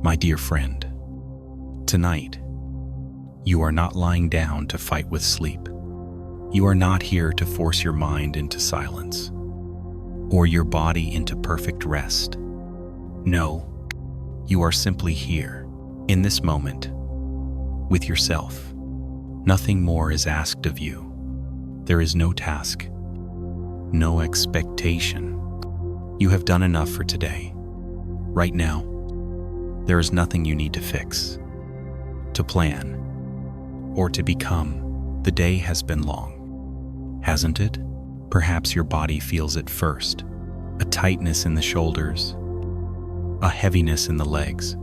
My dear friend, tonight, you are not lying down to fight with sleep. You are not here to force your mind into silence or your body into perfect rest. No, you are simply here, in this moment, with yourself. Nothing more is asked of you. There is no task, no expectation. You have done enough for today. Right now, there is nothing you need to fix, to plan, or to become. The day has been long, hasn't it? Perhaps your body feels it first. A tightness in the shoulders, a heaviness in the legs,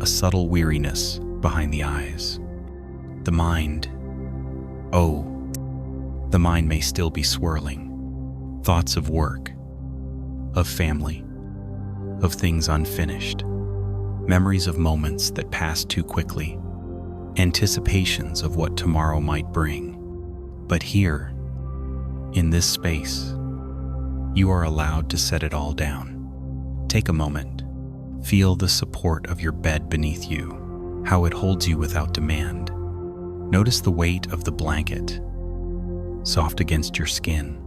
a subtle weariness behind the eyes. The mind, the mind may still be swirling. Thoughts of work, of family, of things unfinished. Memories of moments that passed too quickly. Anticipations of what tomorrow might bring. But here, in this space, you are allowed to set it all down. Take a moment. Feel the support of your bed beneath you, how it holds you without demand. Notice the weight of the blanket, soft against your skin.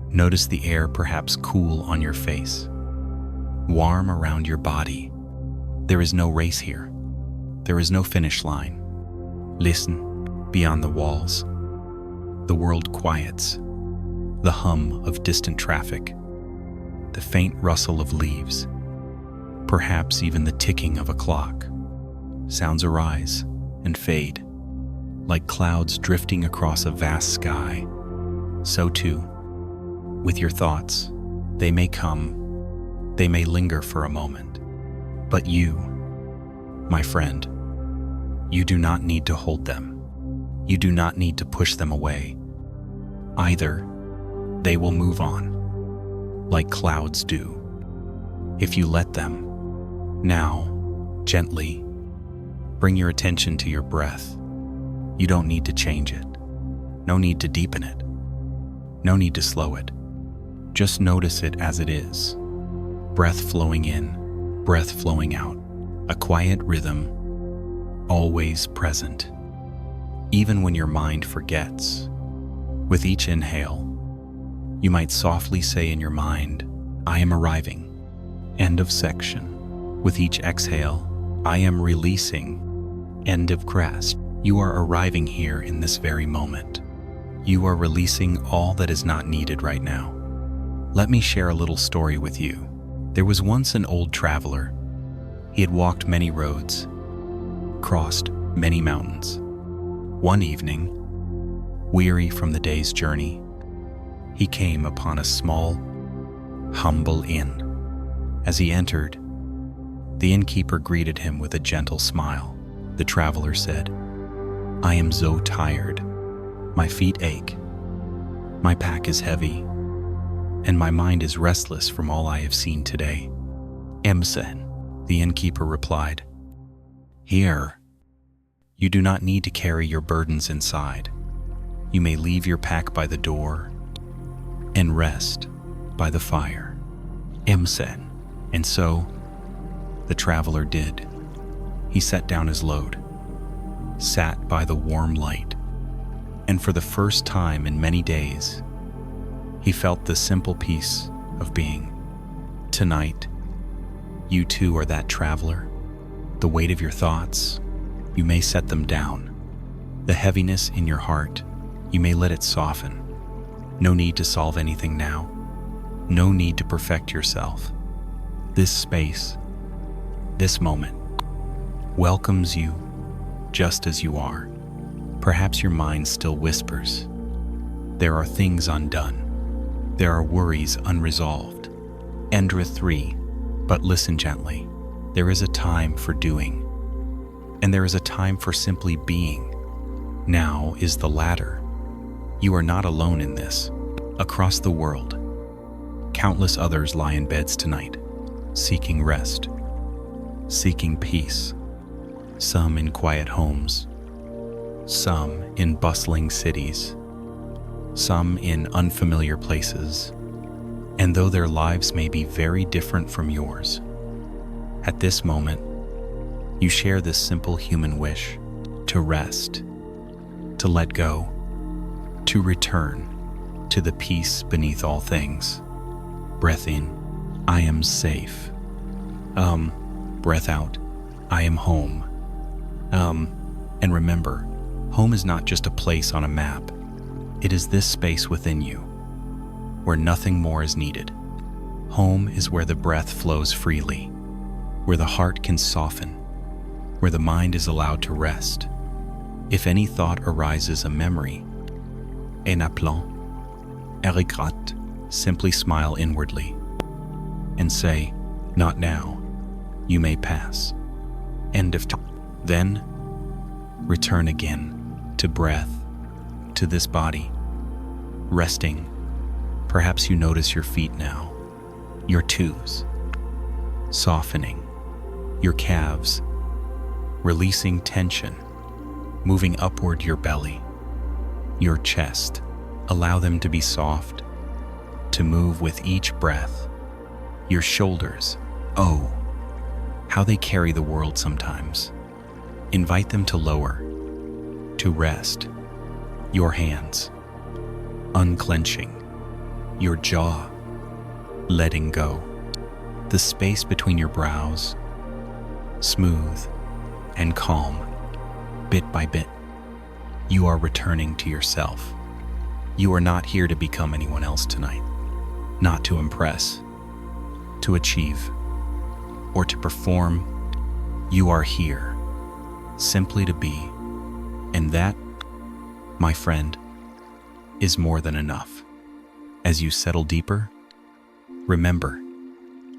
Notice the air perhaps cool on your face, warm around your body. There is no race here. There is no finish line. Listen, beyond the walls. The world quiets. The hum of distant traffic, the faint rustle of leaves, perhaps even the ticking of a clock. Sounds arise and fade, like clouds drifting across a vast sky. So too, with your thoughts, they may come, they may linger for a moment. But you, my friend, you do not need to hold them. You do not need to push them away. Either they will move on, like clouds do, if you let them. Now, gently, bring your attention to your breath. You don't need to change it. No need to deepen it. No need to slow it. Just notice it as it is. Breath flowing in, breath flowing out. A quiet rhythm, always present. Even when your mind forgets. With each inhale, you might softly say in your mind, I am arriving. End of section. With each exhale, I am releasing. End of grasp. You are arriving here in this very moment. You are releasing all that is not needed right now. Let me share a little story with you. There was once an old traveler. He had walked many roads, crossed many mountains. One evening, weary from the day's journey, he came upon a small, humble inn. As he entered, the innkeeper greeted him with a gentle smile. The traveler said, I am so tired. My feet ache. My pack is heavy, and my mind is restless from all I have seen today. Emsen, the innkeeper replied, Here, you do not need to carry your burdens inside. You may leave your pack by the door and rest by the fire. Emsen. And so, the traveler did. He set down his load, sat by the warm light, and for the first time in many days, he felt the simple peace of being. Tonight, you too are that traveler. The weight of your thoughts, you may set them down. The heaviness in your heart, you may let it soften. No need to solve anything now. No need to perfect yourself. This space, this moment, welcomes you just as you are. Perhaps your mind still whispers. There are things undone. There are worries unresolved. Endra 3, but listen gently. There is a time for doing, and there is a time for simply being. Now is the latter. You are not alone in this. Across the world, countless others lie in beds tonight, seeking rest, seeking peace. Some in quiet homes, some in bustling cities, some in unfamiliar places. And though their lives may be very different from yours, at this moment, You share this simple human wish to rest, to let go, to return to the peace beneath all things. Breath in, I am safe. Breath out, I am home. And remember, home is not just a place on a map. It is this space within you, where nothing more is needed. Home is where the breath flows freely, where the heart can soften, where the mind is allowed to rest. If any thought arises, a memory, un plan, un regret, simply smile inwardly and say, not now, you may pass. End of time. Then, return again to breath, to this body, resting. Perhaps you notice your feet now, your toes, softening, your calves, releasing tension, moving upward your belly, your chest. Allow them to be soft, to move with each breath. Your shoulders, oh, how they carry the world sometimes. Invite them to lower, to rest. Your hands, unclenching. Your jaw, letting go. The space between your brows, smooth and calm. Bit by bit, you are returning to yourself. You are not here to become anyone else tonight, not to impress, to achieve, or to perform. You are here simply to be, and that, my friend, is more than enough. As you settle deeper, remember,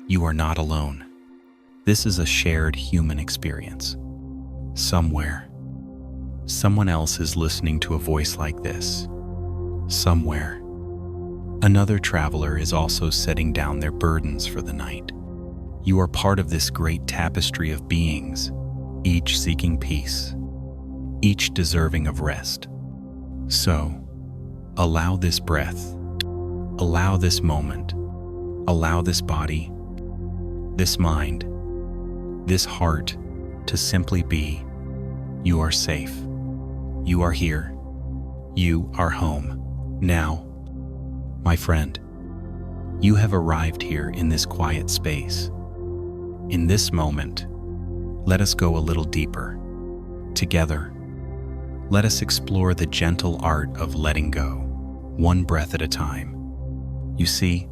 you are not alone. This is a shared human experience. Somewhere, someone else is listening to a voice like this. Somewhere, another traveler is also setting down their burdens for the night. You are part of this great tapestry of beings, each seeking peace, each deserving of rest. So, allow this breath, allow this moment, allow this body, this mind, this heart to simply be. You are safe. You are here. You are home. Now, my friend, you have arrived here in this quiet space. In this moment, let us go a little deeper. Together, let us explore the gentle art of letting go, one breath at a time. You see,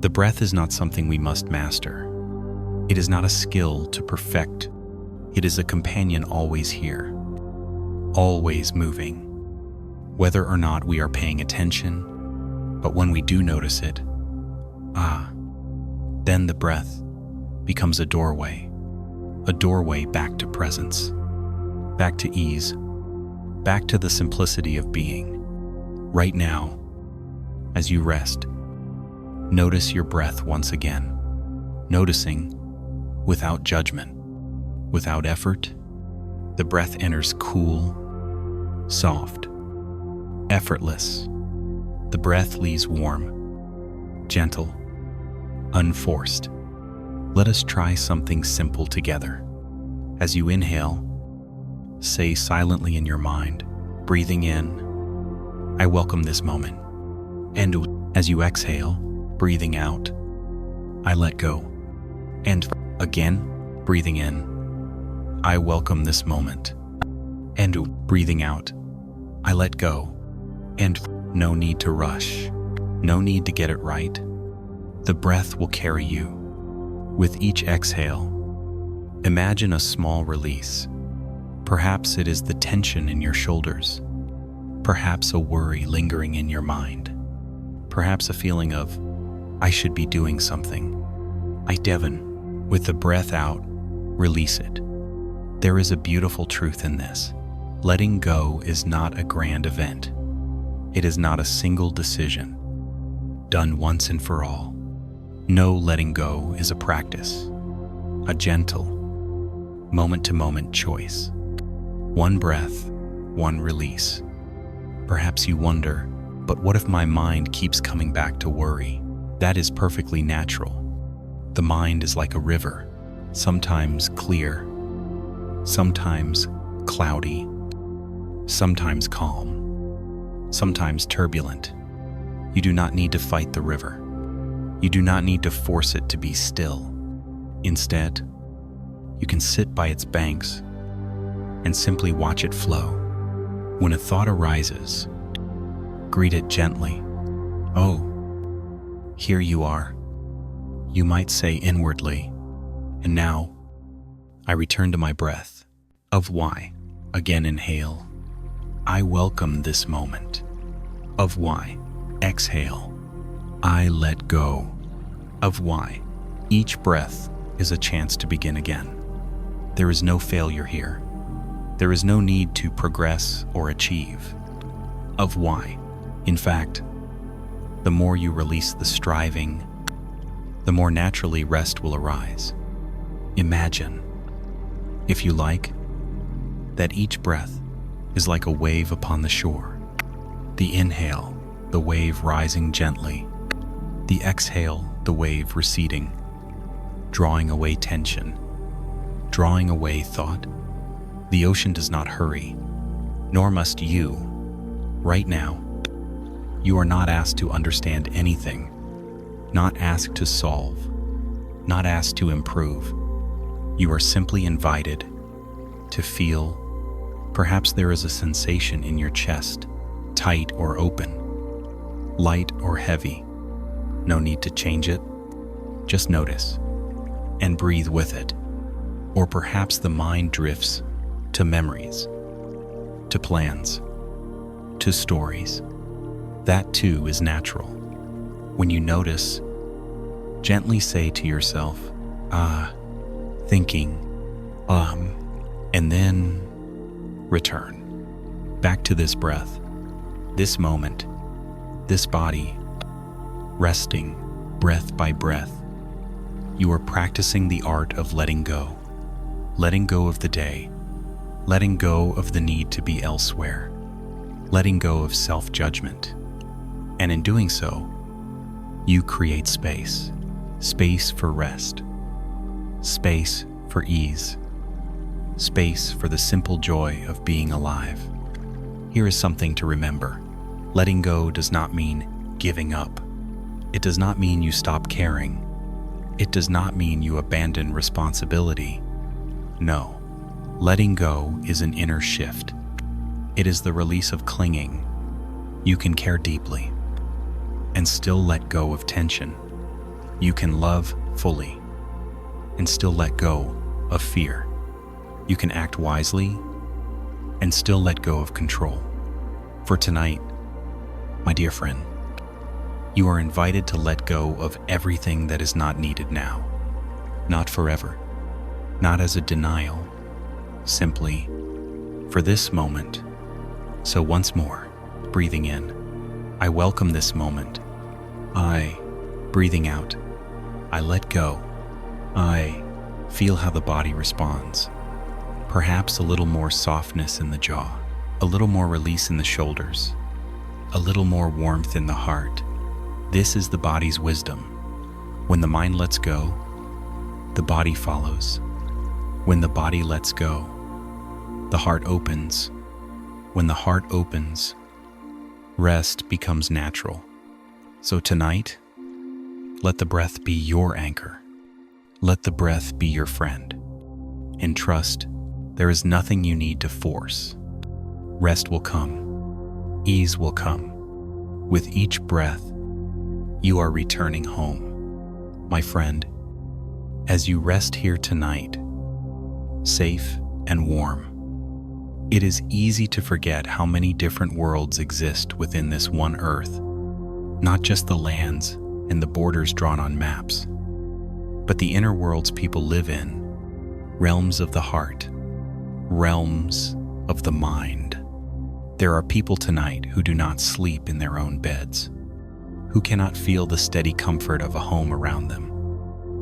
the breath is not something we must master. It is not a skill to perfect. It is a companion always here, always moving. Whether or not we are paying attention, but when we do notice it, then the breath becomes a doorway back to presence, back to ease, back to the simplicity of being. Right now, as you rest, notice your breath once again, noticing without judgment, without effort. The breath enters cool, soft, effortless. The breath leaves warm, gentle, unforced. Let us try something simple together. As you inhale, say silently in your mind, breathing in, I welcome this moment. And as you exhale, breathing out, I let go. And again, breathing in, I welcome this moment. And breathing out, I let go. And no need to rush, no need to get it right. The breath will carry you. With each exhale, imagine a small release. Perhaps it is the tension in your shoulders. Perhaps a worry lingering in your mind. Perhaps a feeling of, I should be doing something. Devon, with the breath out, release it. There is a beautiful truth in this. Letting go is not a grand event. It is not a single decision, done once and for all. No, letting go is a practice, a gentle, moment-to-moment choice. One breath, one release. Perhaps you wonder, but what if my mind keeps coming back to worry? That is perfectly natural. The mind is like a river, sometimes clear, sometimes cloudy, sometimes calm, sometimes turbulent. You do not need to fight the river. You do not need to force it to be still. Instead, you can sit by its banks and simply watch it flow. When a thought arises, greet it gently. Oh, here you are, you might say inwardly. And now, I return to my breath. Of why? Again inhale. I welcome this moment. Of why? Exhale. I let go. Of why? Each breath is a chance to begin again. There is no failure here. There is no need to progress or achieve. Of why? In fact, the more you release the striving, the more naturally rest will arise. Imagine, if you like, that each breath is like a wave upon the shore. The inhale, the wave rising gently. The exhale, the wave receding, drawing away tension, drawing away thought. The ocean does not hurry, nor must you. Right now, you are not asked to understand anything, not asked to solve, not asked to improve. You are simply invited to feel. Perhaps there is a sensation in your chest, tight or open, light or heavy. No need to change it. Just notice and breathe with it. Or perhaps the mind drifts to memories, to plans, to stories. That too is natural. When you notice, gently say to yourself, thinking, and then return back to this breath, this moment, this body, resting breath by breath. You are practicing the art of letting go of the day, letting go of the need to be elsewhere, letting go of self-judgment. And in doing so, you create space for rest, space for ease, space for the simple joy of being alive. Here is something to remember. Letting go does not mean giving up. It does not mean you stop caring. It does not mean you abandon responsibility. No, letting go is an inner shift. It is the release of clinging. You can care deeply and still let go of tension. You can love fully and still let go of fear. You can act wisely and still let go of control. For tonight, my dear friend, you are invited to let go of everything that is not needed now, not forever, not as a denial, simply for this moment. So once more, breathing in, I welcome this moment. Breathing out, I let go. I feel how the body responds. Perhaps a little more softness in the jaw, a little more release in the shoulders, a little more warmth in the heart. This is the body's wisdom. When the mind lets go, the body follows. When the body lets go, the heart opens. When the heart opens, rest becomes natural. So tonight, let the breath be your anchor. Let the breath be your friend. And trust, there is nothing you need to force. Rest will come. Ease will come. With each breath, you are returning home. My friend, as you rest here tonight, safe and warm, it is easy to forget how many different worlds exist within this one earth, not just the lands and the borders drawn on maps, but the inner worlds people live in, realms of the heart, realms of the mind. There are people tonight who do not sleep in their own beds, who cannot feel the steady comfort of a home around them,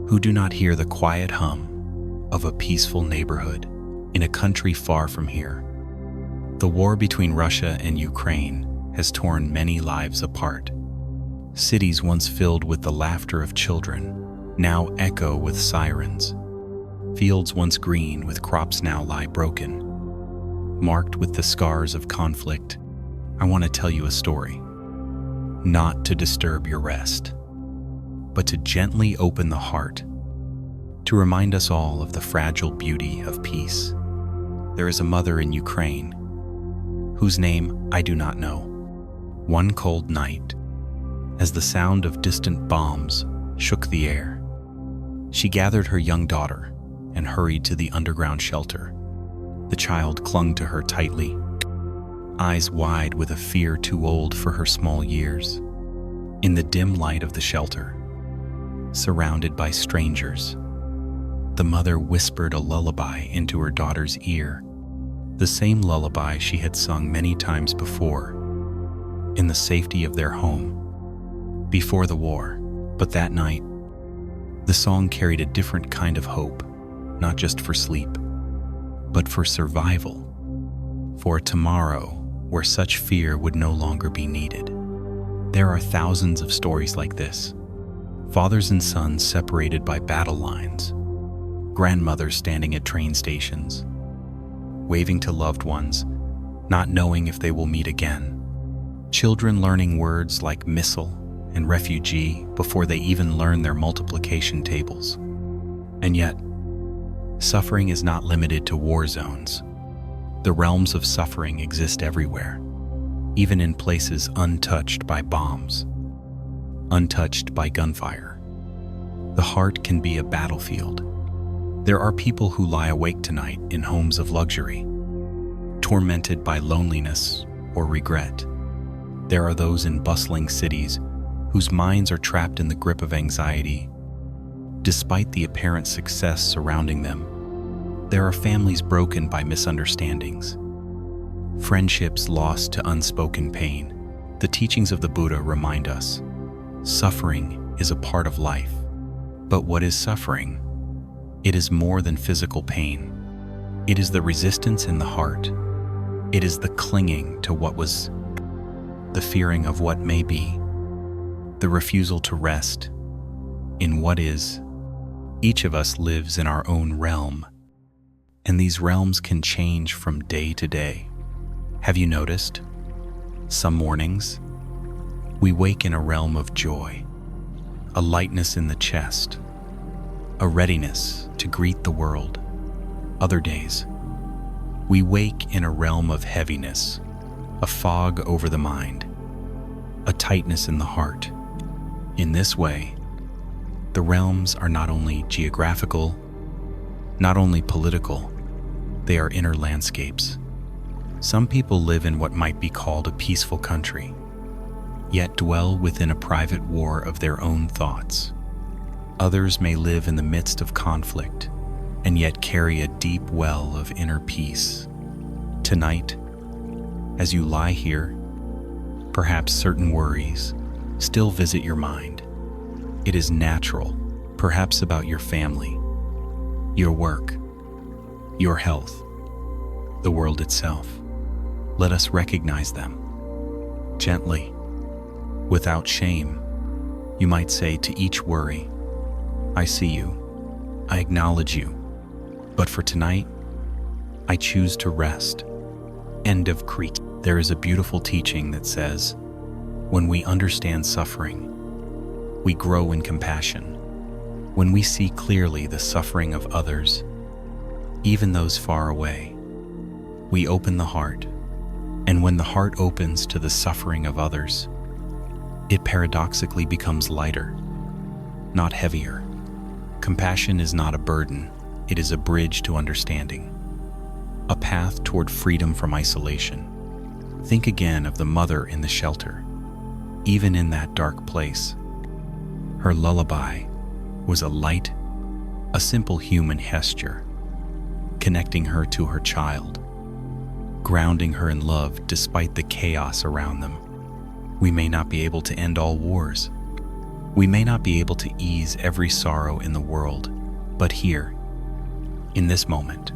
who do not hear the quiet hum of a peaceful neighborhood in a country far from here. The war between Russia and Ukraine has torn many lives apart. Cities once filled with the laughter of children now echo with sirens. Fields once green with crops now lie broken, marked with the scars of conflict. I want to tell you a story, not to disturb your rest, but to gently open the heart, to remind us all of the fragile beauty of peace. There is a mother in Ukraine, whose name I do not know. One cold night, as the sound of distant bombs shook the air, she gathered her young daughter and hurried to the underground shelter. The child clung to her tightly, eyes wide with a fear too old for her small years. In the dim light of the shelter, surrounded by strangers, the mother whispered a lullaby into her daughter's ear, the same lullaby she had sung many times before, in the safety of their home, before the war. But that night, the song carried a different kind of hope, not just for sleep, but for survival, for a tomorrow where such fear would no longer be needed. There are thousands of stories like this. Fathers and sons separated by battle lines, grandmothers standing at train stations, waving to loved ones, not knowing if they will meet again. Children learning words like missile and refugee before they even learn their multiplication tables. And yet, suffering is not limited to war zones. The realms of suffering exist everywhere, even in places untouched by bombs, untouched by gunfire. The heart can be a battlefield. There are people who lie awake tonight in homes of luxury, tormented by loneliness or regret. There are those in bustling cities whose minds are trapped in the grip of anxiety. Despite the apparent success surrounding them, there are families broken by misunderstandings, friendships lost to unspoken pain. The teachings of the Buddha remind us, suffering is a part of life. But what is suffering? It is more than physical pain. It is the resistance in the heart. It is the clinging to what was, the fearing of what may be, the refusal to rest in what is. Each of us lives in our own realm, and these realms can change from day to day. Have you noticed? Some mornings, we wake in a realm of joy, a lightness in the chest, a readiness to greet the world. Other days, we wake in a realm of heaviness, a fog over the mind, a tightness in the heart. In this way, the realms are not only geographical, not only political, they are inner landscapes. Some people live in what might be called a peaceful country, yet dwell within a private war of their own thoughts. Others may live in the midst of conflict, and yet carry a deep well of inner peace. Tonight, as you lie here, perhaps certain worries still visit your mind. It is natural, perhaps about your family, your work, your health, the world itself. Let us recognize them gently, without shame. You might say to each worry, I see you, I acknowledge you, but for tonight, I choose to rest. End of Crete. There is a beautiful teaching that says, when we understand suffering, we grow in compassion. When we see clearly the suffering of others, even those far away, we open the heart. And when the heart opens to the suffering of others, it paradoxically becomes lighter, not heavier. Compassion is not a burden, it is a bridge to understanding, a path toward freedom from isolation. Think again of the mother in the shelter. Even in that dark place, her lullaby was a light, a simple human gesture, connecting her to her child, grounding her in love despite the chaos around them. We may not be able to end all wars. We may not be able to ease every sorrow in the world, but here, in this moment,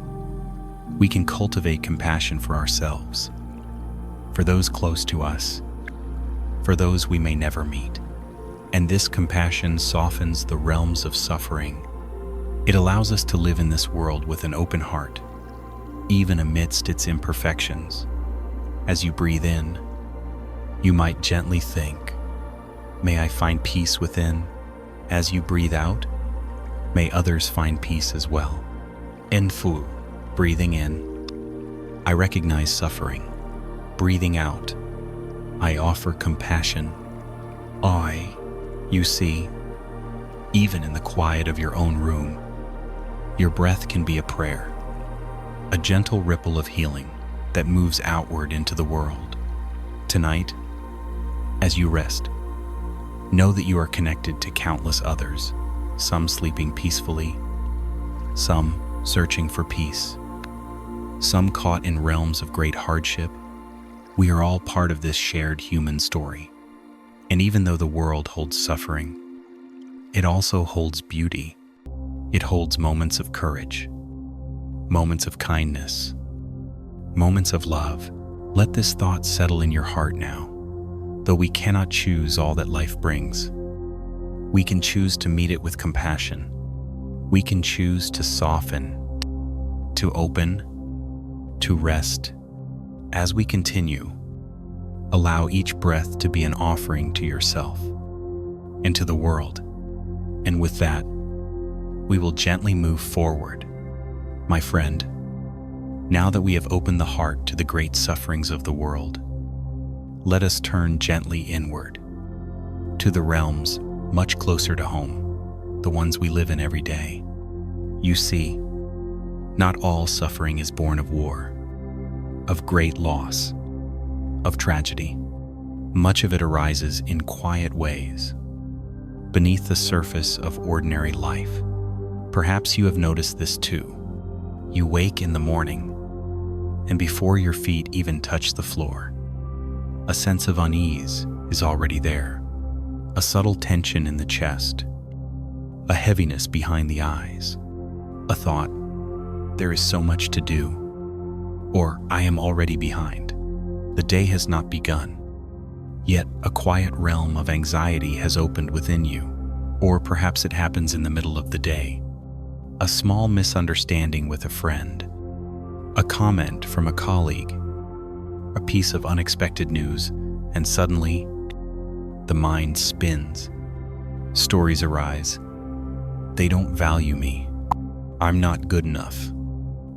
we can cultivate compassion for ourselves, for those close to us, for those we may never meet. And this compassion softens the realms of suffering It allows us to live in this world with an open heart, even amidst its imperfections. As you breathe in, you might gently think, "May I find peace within." As you breathe out, may others find peace as well. Enfu, breathing in, I recognize suffering. Breathing out, I offer compassion. You see, even in the quiet of your own room, your breath can be a prayer, a gentle ripple of healing that moves outward into the world. Tonight, as you rest, know that you are connected to countless others, some sleeping peacefully, some searching for peace, some caught in realms of great hardship. We are all part of this shared human story. And even though the world holds suffering, it also holds beauty. It holds moments of courage, moments of kindness, moments of love. Let this thought settle in your heart now. Though we cannot choose all that life brings, we can choose to meet it with compassion. We can choose to soften, to open, to rest. As we continue, allow each breath to be an offering to yourself and to the world. And with that, we will gently move forward. My friend, now that we have opened the heart to the great sufferings of the world, let us turn gently inward, to the realms much closer to home, the ones we live in every day. You see, not all suffering is born of war, of great loss, of tragedy. Much of it arises in quiet ways, beneath the surface of ordinary life. Perhaps you have noticed this too. You wake in the morning, and before your feet even touch the floor, a sense of unease is already there, a subtle tension in the chest, a heaviness behind the eyes, a thought, "There is so much to do," or "I am already behind. The day has not begun." Yet a quiet realm of anxiety has opened within you, or perhaps it happens in the middle of the day. A small misunderstanding with a friend, a comment from a colleague, a piece of unexpected news, and suddenly, the mind spins. Stories arise. They don't value me. I'm not good enough.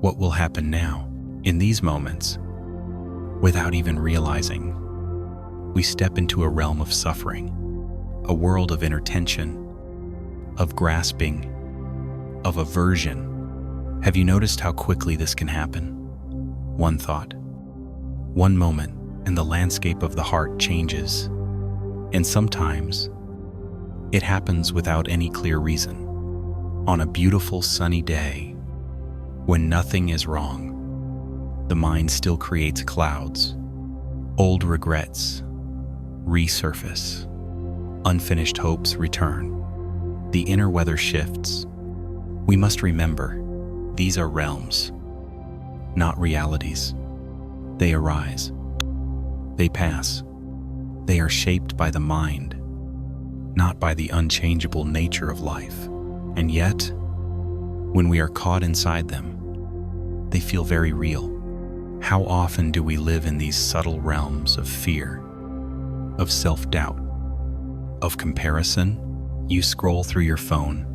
What will happen now? In these moments, without even realizing, we step into a realm of suffering, a world of inner tension, of grasping, of aversion. Have you noticed how quickly this can happen? One thought, one moment, and the landscape of the heart changes. And sometimes, it happens without any clear reason. On a beautiful sunny day, when nothing is wrong, the mind still creates clouds. Old regrets resurface. Unfinished hopes return. The inner weather shifts. We must remember, these are realms, not realities. They arise. They pass. They are shaped by the mind, not by the unchangeable nature of life. And yet, when we are caught inside them, they feel very real. How often do we live in these subtle realms of fear, of self-doubt, of comparison? You scroll through your phone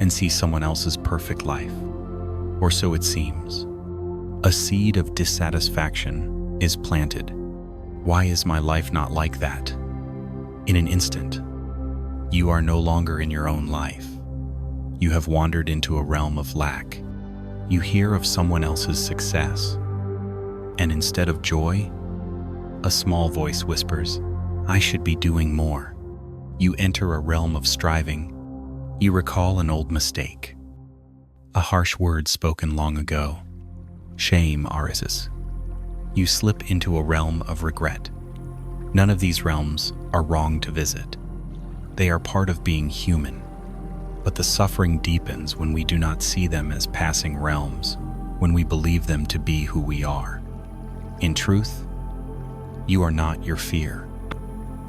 and see someone else's perfect life, or so it seems. A seed of dissatisfaction is planted. Why is my life not like that? In an instant, you are no longer in your own life. You have wandered into a realm of lack. You hear of someone else's success, and instead of joy, a small voice whispers, "I should be doing more." You enter a realm of striving. You recall an old mistake, a harsh word spoken long ago. Shame arises. You slip into a realm of regret. None of these realms are wrong to visit. They are part of being human. But the suffering deepens when we do not see them as passing realms, when we believe them to be who we are. In truth, you are not your fear.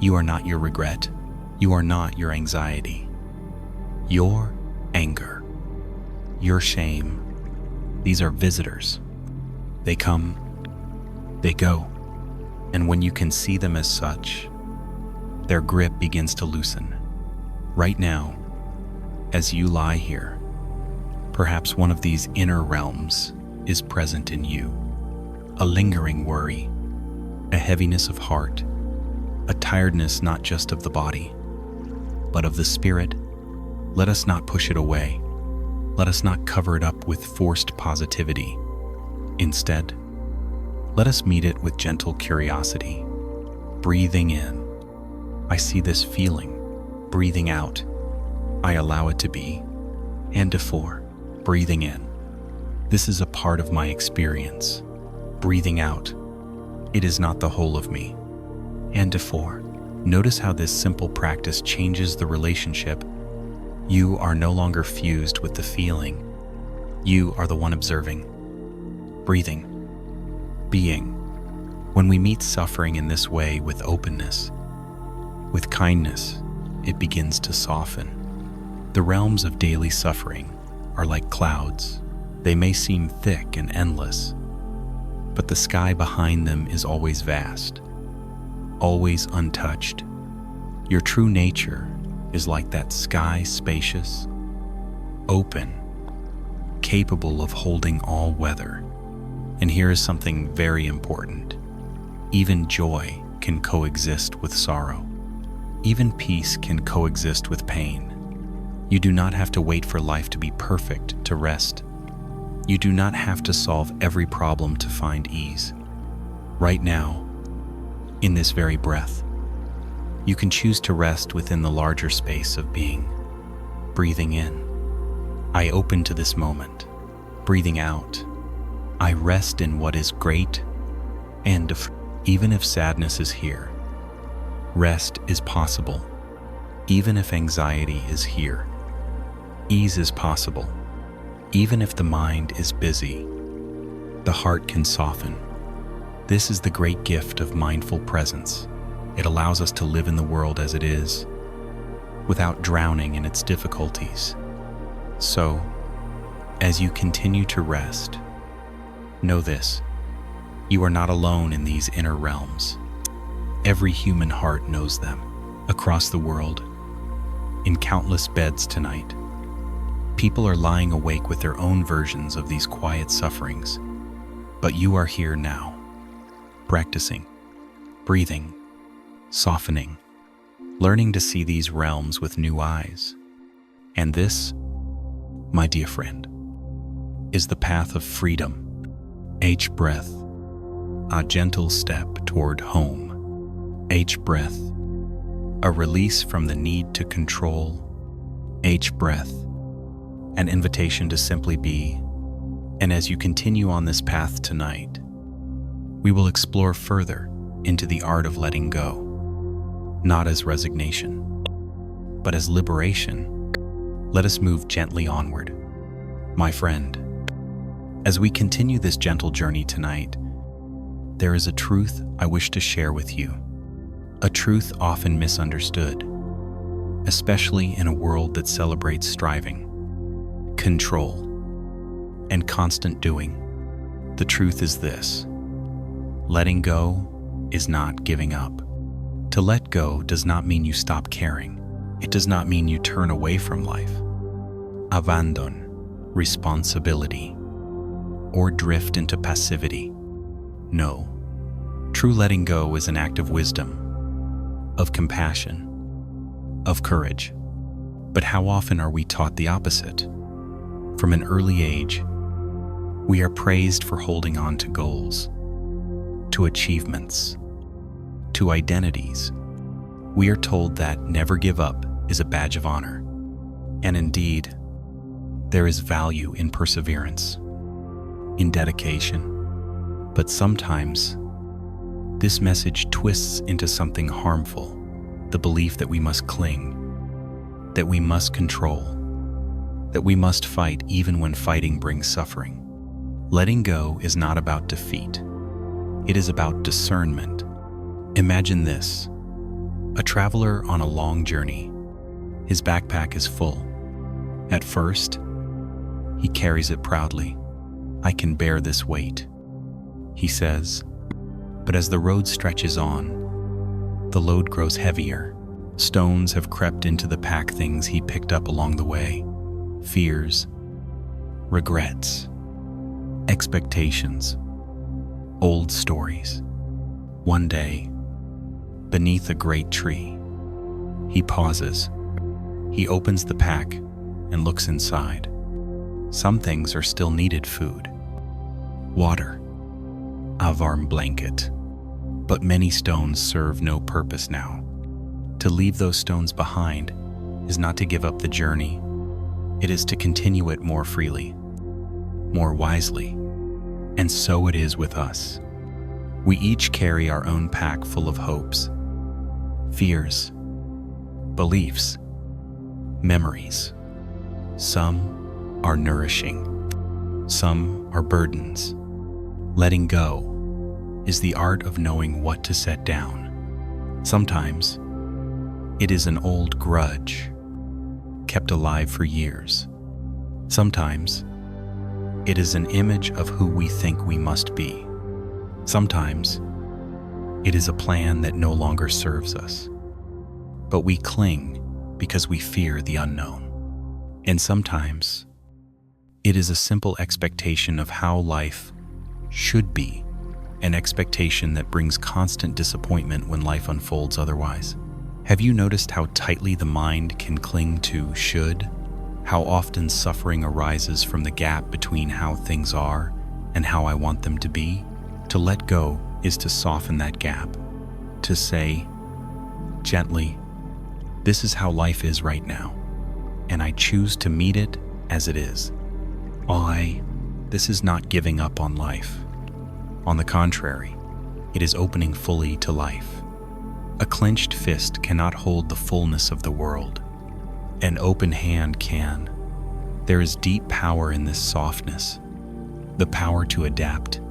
You are not your regret. You are not your anxiety. Your anger, your shame. These are visitors. They come, they go, and when you can see them as such, their grip begins to loosen. Right now, as you lie here, perhaps one of these inner realms is present in you. A lingering worry, a heaviness of heart, a tiredness not just of the body, but of the spirit. Let us not push it away. Let us not cover it up with forced positivity. Instead, let us meet it with gentle curiosity. Breathing in, I see this feeling. Breathing out, I allow it to be. And four, breathing in, this is a part of my experience. Breathing out, it is not the whole of me. And four, notice how this simple practice changes the relationship. You are no longer fused with the feeling. You are the one observing, breathing, being. When we meet suffering in this way with openness, with kindness, it begins to soften. The realms of daily suffering are like clouds. They may seem thick and endless, but the sky behind them is always vast, always untouched. Your true nature is like that sky, spacious, open, capable of holding all weather. And here is something very important. Even joy can coexist with sorrow. Even peace can coexist with pain. You do not have to wait for life to be perfect to rest. You do not have to solve every problem to find ease. Right now, in this very breath, you can choose to rest within the larger space of being. Breathing in, I open to this moment. Breathing out, I rest in what is great. And even if sadness is here, rest is possible. Even if anxiety is here, ease is possible. Even if the mind is busy, the heart can soften. This is the great gift of mindful presence. It allows us to live in the world as it is, without drowning in its difficulties. So, as you continue to rest, know this: you are not alone in these inner realms. Every human heart knows them. Across the world, in countless beds tonight, people are lying awake with their own versions of these quiet sufferings. But you are here now, practicing, breathing, softening, learning to see these realms with new eyes. And this, my dear friend, is the path of freedom. Each breath, a gentle step toward home. Each breath, a release from the need to control. Each breath, an invitation to simply be. And as you continue on this path tonight, we will explore further into the art of letting go, not as resignation, but as liberation. Let us move gently onward. My friend, as we continue this gentle journey tonight, there is a truth I wish to share with you, a truth often misunderstood, especially in a world that celebrates striving, control, and constant doing. The truth is this: letting go is not giving up. To let go does not mean you stop caring. It does not mean you turn away from life, abandon responsibility, or drift into passivity. No, true letting go is an act of wisdom, of compassion, of courage. But how often are we taught the opposite? From an early age, we are praised for holding on to goals, to achievements, to identities. We are told that never give up is a badge of honor. And indeed, there is value in perseverance, in dedication. But sometimes, this message twists into something harmful, the belief that we must cling, that we must control, that we must fight even when fighting brings suffering. Letting go is not about defeat. It is about discernment. Imagine this: a traveler on a long journey. His backpack is full. At first, He carries it proudly. I can bear this weight, he says. But as the road stretches on, the load grows heavier. Stones have crept into the pack things he picked up along the way. Fears, regrets, expectations, old stories. One day, beneath a great tree, he pauses. He opens the pack and looks inside. Some things are still needed: food, water, a warm blanket. But many stones serve no purpose now. To leave those stones behind is not to give up the journey. It is to continue it more freely, more wisely. And so it is with us. We each carry our own pack full of hopes, fears, beliefs, memories. Some are nourishing, some are burdens. Letting go is the art of knowing what to set down. Sometimes it is an old grudge, kept alive for years. Sometimes it is an image of who we think we must be. Sometimes it is a plan that no longer serves us. But we cling because we fear the unknown. And sometimes it is a simple expectation of how life should be, an expectation that brings constant disappointment when life unfolds otherwise. Have you noticed how tightly the mind can cling to should? How often suffering arises from the gap between how things are and how I want them to be? To let go is to soften that gap, to say gently, this is how life is right now, and I choose to meet it as it is. This is not giving up on life. On the contrary, it is opening fully to life. A clenched fist cannot hold the fullness of the world. An open hand can. There is deep power in this softness, the power to adapt,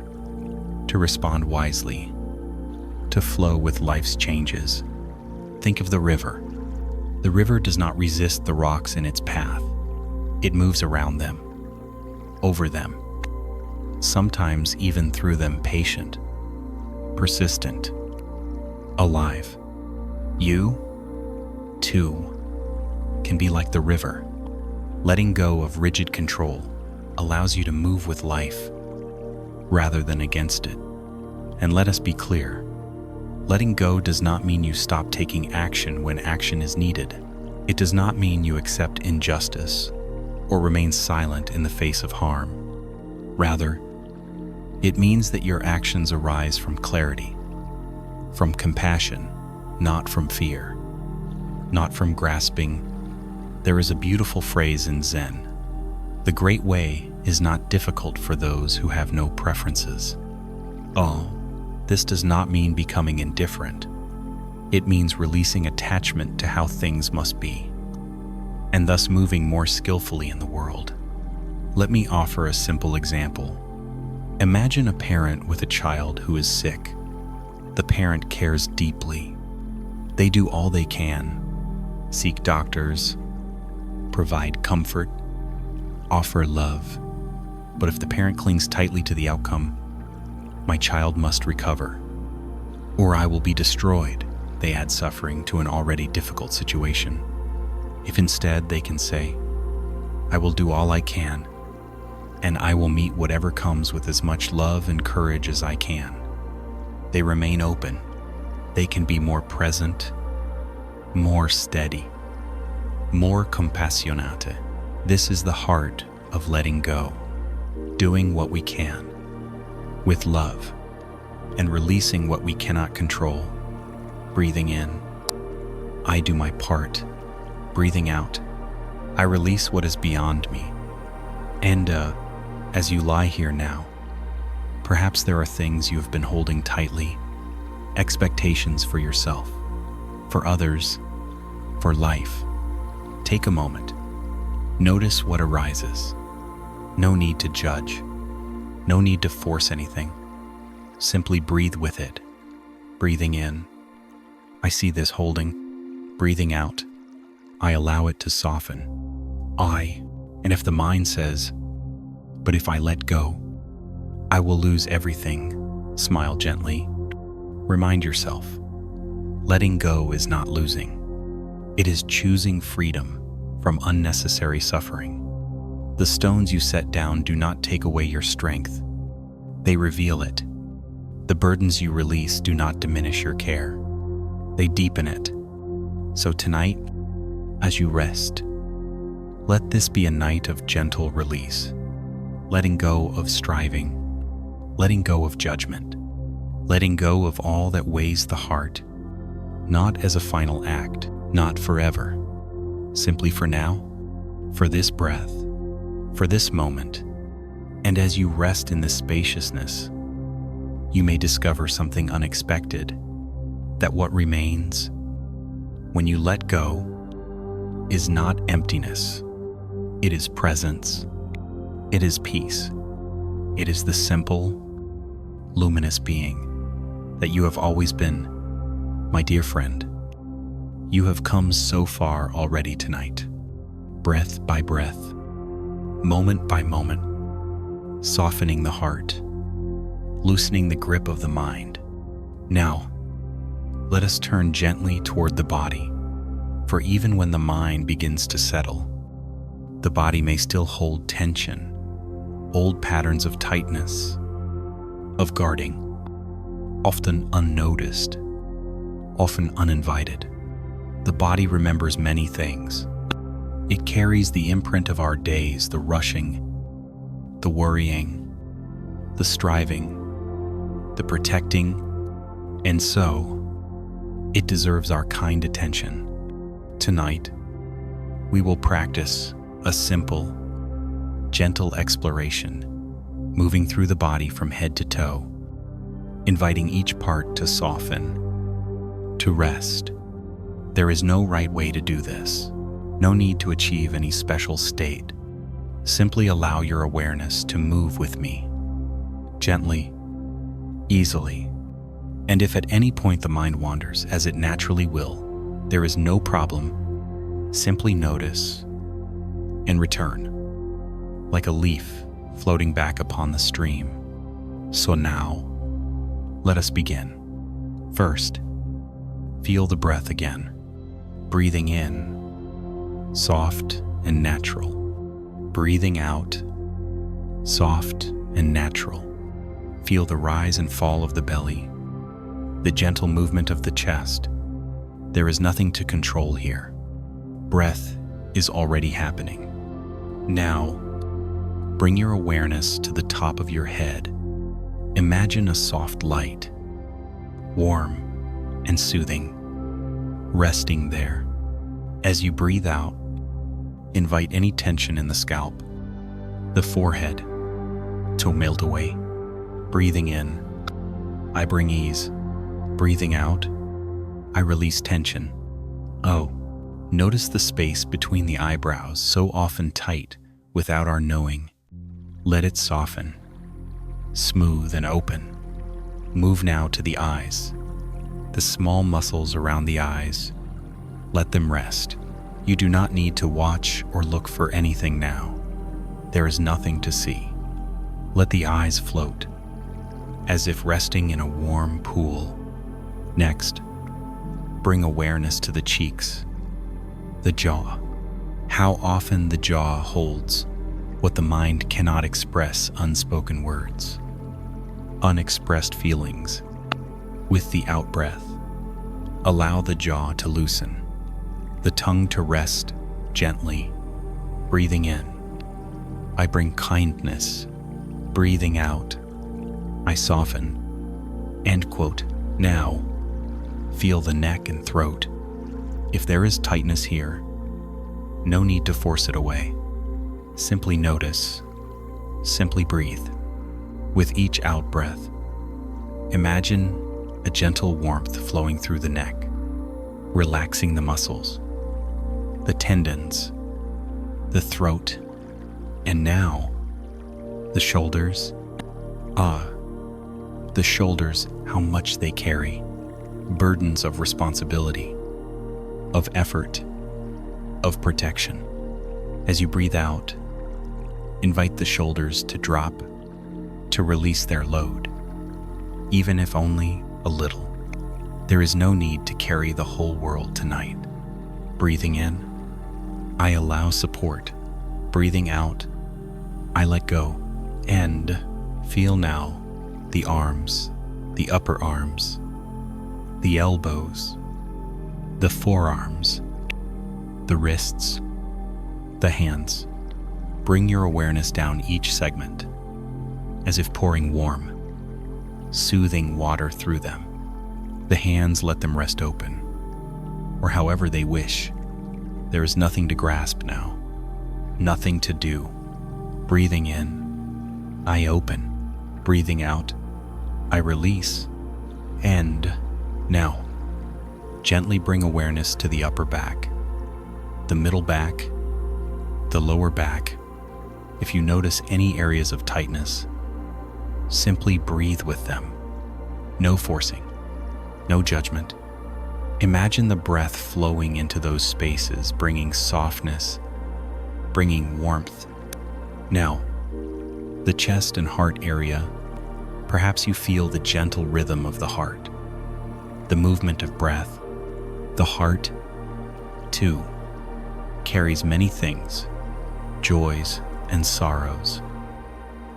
to respond wisely, to flow with life's changes. Think of the river. The river does not resist the rocks in its path. It moves around them, over them, sometimes even through them, patient, persistent, alive. You, too, can be like the river. Letting go of rigid control allows you to move with life rather than against it. And let us be clear, letting go does not mean you stop taking action when action is needed. It does not mean you accept injustice or remain silent in the face of harm. Rather, it means that your actions arise from clarity, from compassion, not from fear, not from grasping. There is a beautiful phrase in Zen: the great way is not difficult for those who have no preferences. This does not mean becoming indifferent. It means releasing attachment to how things must be, and thus moving more skillfully in the world. Let me offer a simple example. Imagine a parent with a child who is sick. The parent cares deeply. They do all they can, seek doctors, provide comfort, offer love. But if the parent clings tightly to the outcome, my child must recover, or I will be destroyed, they add suffering to an already difficult situation. If instead they can say, I will do all I can, and I will meet whatever comes with as much love and courage as I can, they remain open. They can be more present, more steady, more compassionate. This is the heart of letting go, doing what we can with love, and releasing what we cannot control. Breathing in, I do my part. Breathing out, I release what is beyond me. And as you lie here now, perhaps there are things you have been holding tightly, expectations for yourself, for others, for life. Take a moment. Notice what arises. No need to judge. No need to force anything. Simply breathe with it. Breathing in, I see this holding. Breathing out, I allow it to soften. And if the mind says, But if I let go, I will lose everything. Smile gently. Remind yourself, letting go is not losing. It is choosing freedom from unnecessary suffering. The stones you set down do not take away your strength. They reveal it. The burdens you release do not diminish your care. They deepen it. So tonight, as you rest, let this be a night of gentle release, letting go of striving, letting go of judgment, letting go of all that weighs the heart, not as a final act, not forever, simply for now, for this breath, for this moment. And as you rest in this spaciousness, you may discover something unexpected, that what remains, when you let go, is not emptiness. It is presence. It is peace. It is the simple, luminous being that you have always been. My dear friend, you have come so far already tonight, breath by breath, moment by moment, softening the heart, loosening the grip of the mind. Now, let us turn gently toward the body, for even when the mind begins to settle, the body may still hold tension, old patterns of tightness, of guarding, often unnoticed, often uninvited. The body remembers many things. It carries the imprint of our days, the rushing, the worrying, the striving, the protecting, and so it deserves our kind attention. Tonight, we will practice a simple, gentle exploration, moving through the body from head to toe, inviting each part to soften, to rest. There is no right way to do this. No need to achieve any special state. Simply allow your awareness to move with me, gently, easily. And if at any point the mind wanders, as it naturally will, there is no problem. Simply notice and return, like a leaf floating back upon the stream. So now, let us begin. First, feel the breath again. Breathing in, soft and natural. Breathing out, soft and natural. Feel the rise and fall of the belly, the gentle movement of the chest. There is nothing to control here. Breath is already happening. Now, bring your awareness to the top of your head. Imagine a soft light, warm and soothing, resting there. As you breathe out, invite any tension in the scalp, the forehead, to melt away. Breathing in, I bring ease. Breathing out, I release tension. Oh, notice the space between the eyebrows, so often tight without our knowing. Let it soften, smooth and open. Move now to the eyes, the small muscles around the eyes. Let them rest. You do not need to watch or look for anything now. There is nothing to see. Let the eyes float, as if resting in a warm pool. Next, bring awareness to the cheeks, the jaw. How often the jaw holds what the mind cannot express, unspoken words, unexpressed feelings. With the out-breath, allow the jaw to loosen, the tongue to rest gently. Breathing in, I bring kindness. Breathing out, I soften. End quote. Now, feel the neck and throat. If there is tightness here, no need to force it away. Simply notice, simply breathe. With each out-breath, imagine a gentle warmth flowing through the neck, relaxing the muscles, the tendons, the throat, and now, the shoulders. The shoulders, how much they carry. Burdens of responsibility, of effort, of protection. As you breathe out, Invite the shoulders to drop, to release their load, even if only a little. There is no need to carry the whole world tonight. Breathing in, I allow support. Breathing out, I let go. And feel now the arms, the upper arms, the elbows, the forearms, the wrists, the hands. Bring your awareness down each segment, as if pouring warm, soothing water through them. The hands, let them rest open, or however they wish. There is nothing to grasp now, nothing to do. Breathing in, I open. Breathing out, I release. And now, gently bring awareness to the upper back, the middle back, the lower back. If you notice any areas of tightness, simply breathe with them. No forcing, no judgment. Imagine the breath flowing into those spaces, bringing softness, bringing warmth. Now, the chest and heart area, perhaps you feel the gentle rhythm of the heart, the movement of breath. The heart, too, carries many things, joys and sorrows,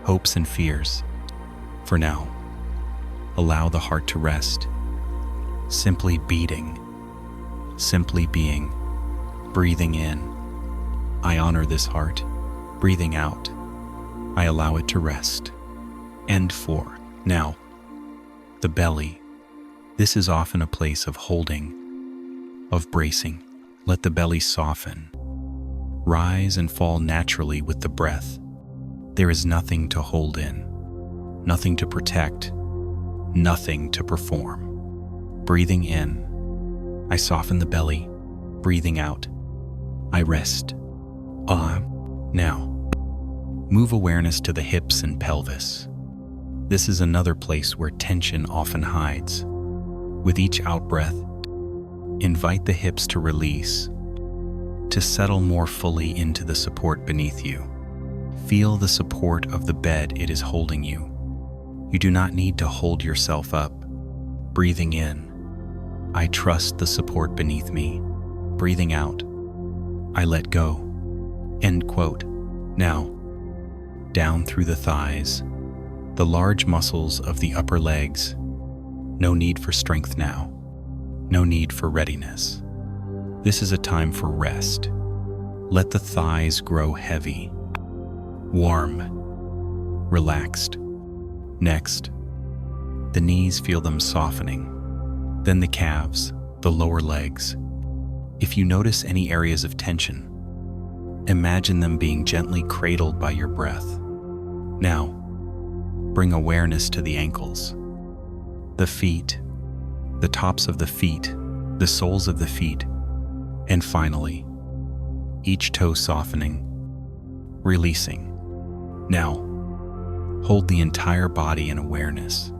hopes and fears. For now, allow the heart to rest, simply beating, simply being. Breathing in, I honor this heart. Breathing out, I allow it to rest. And for now, the belly. This is often a place of holding, of bracing. Let the belly soften, rise and fall naturally with the breath. There is nothing to hold in, nothing to protect, nothing to perform. Breathing in, I soften the belly. Breathing out, I rest. Now, move awareness to the hips and pelvis. This is another place where tension often hides. With each out-breath, invite the hips to release, to settle more fully into the support beneath you. Feel the support of the bed it is holding you. You do not need to hold yourself up. Breathing in, I trust the support beneath me. Breathing out, I let go. End quote. Now, down through the thighs, the large muscles of the upper legs. No need for strength now. No need for readiness. This is a time for rest. Let the thighs grow heavy, warm, relaxed. Next, the knees, feel them softening. Then the calves, the lower legs. If you notice any areas of tension, imagine them being gently cradled by your breath. Now, bring awareness to the ankles, the feet, the tops of the feet, the soles of the feet, and finally, each toe softening, releasing. Now, hold the entire body in awareness.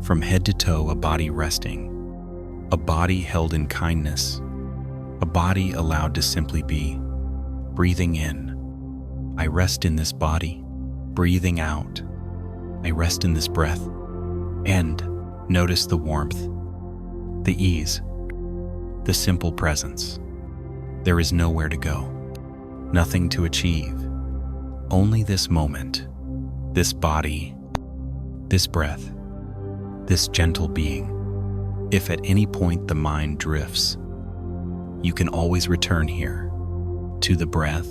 From head to toe, a body resting, a body held in kindness, a body allowed to simply be. Breathing in, I rest in this body. Breathing out, I rest in this breath. And notice the warmth, the ease, the simple presence. There is nowhere to go, nothing to achieve, only this moment, this body, this breath, this gentle being. If at any point the mind drifts, you can always return here, to the breath,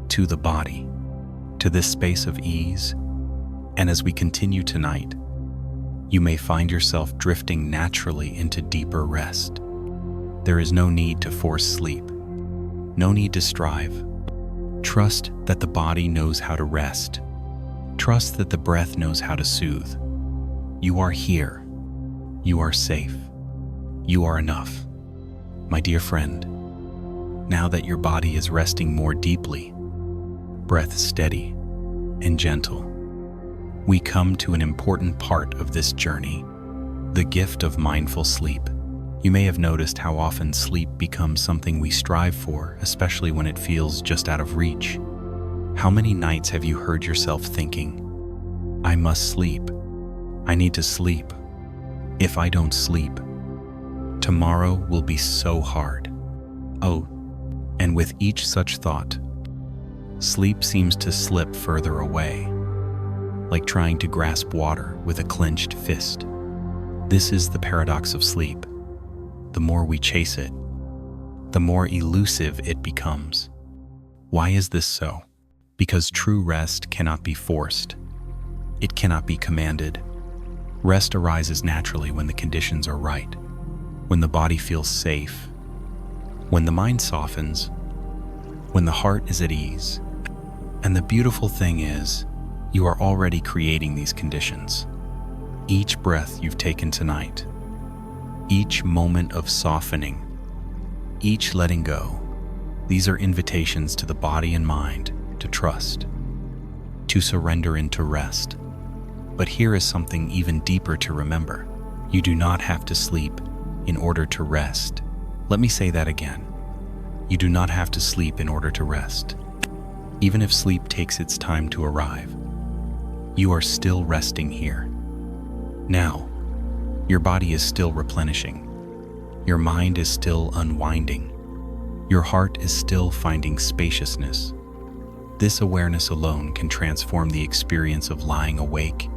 to the body, to this space of ease. And as we continue tonight, you may find yourself drifting naturally into deeper rest. There is no need to force sleep, no need to strive. Trust that the body knows how to rest. Trust that the breath knows how to soothe. You are here. You are safe. You are enough. My dear friend, now that your body is resting more deeply, breath steady and gentle, we come to an important part of this journey, the gift of mindful sleep. You may have noticed how often sleep becomes something we strive for, especially when it feels just out of reach. How many nights have you heard yourself thinking, I must sleep, I need to sleep. If I don't sleep, tomorrow will be so hard. Oh, and with each such thought, sleep seems to slip further away, like trying to grasp water with a clenched fist. This is the paradox of sleep. The more we chase it, the more elusive it becomes. Why is this so? Because true rest cannot be forced. It cannot be commanded. Rest arises naturally when the conditions are right, when the body feels safe, when the mind softens, when the heart is at ease. And the beautiful thing is, you are already creating these conditions. Each breath you've taken tonight, each moment of softening, each letting go, these are invitations to the body and mind to trust, to surrender into rest. But here is something even deeper to remember. You do not have to sleep in order to rest. Let me say that again. You do not have to sleep in order to rest. Even if sleep takes its time to arrive, you are still resting here. Now, your body is still replenishing. Your mind is still unwinding. Your heart is still finding spaciousness. This awareness alone can transform the experience of lying awake.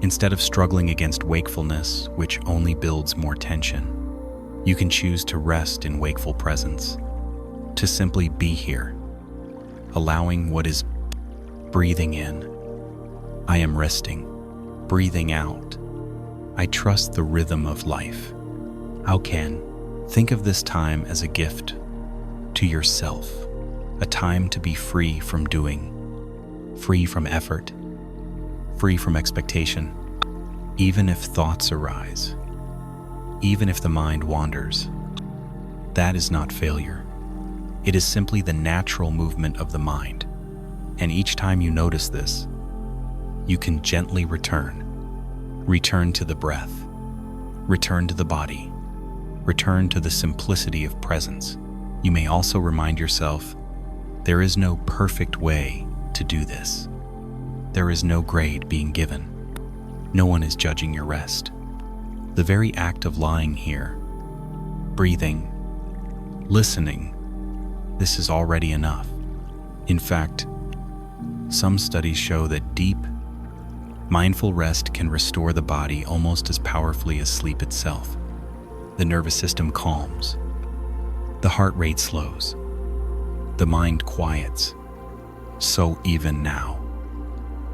Instead of struggling against wakefulness, which only builds more tension, you can choose to rest in wakeful presence, to simply be here, allowing what is. Breathing in, I am resting. Breathing out, I trust the rhythm of life. How can? Think of this time as a gift to yourself, a time to be free from doing, free from effort, free from expectation. Even if thoughts arise, even if the mind wanders, that is not failure. It is simply the natural movement of the mind. And each time you notice this, you can gently return to the breath, return to the body, return to the simplicity of presence. You may also remind yourself, there is no perfect way to do this. There is no grade being given. No one is judging your rest. The very act of lying here, breathing, listening, this is already enough. In fact, some studies show that deep, mindful rest can restore the body almost as powerfully as sleep itself. The nervous system calms. The heart rate slows. The mind quiets. So even now,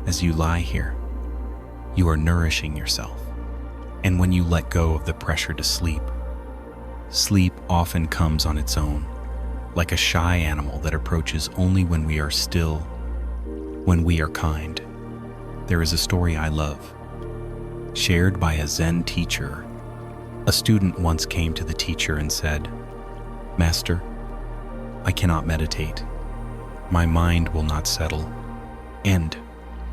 as you lie here, you are nourishing yourself. And when you let go of the pressure to sleep, sleep often comes on its own, like a shy animal that approaches only when we are still, when we are kind. There is a story I love, shared by a Zen teacher. A student once came to the teacher and said, "Master, I cannot meditate. My mind will not settle." And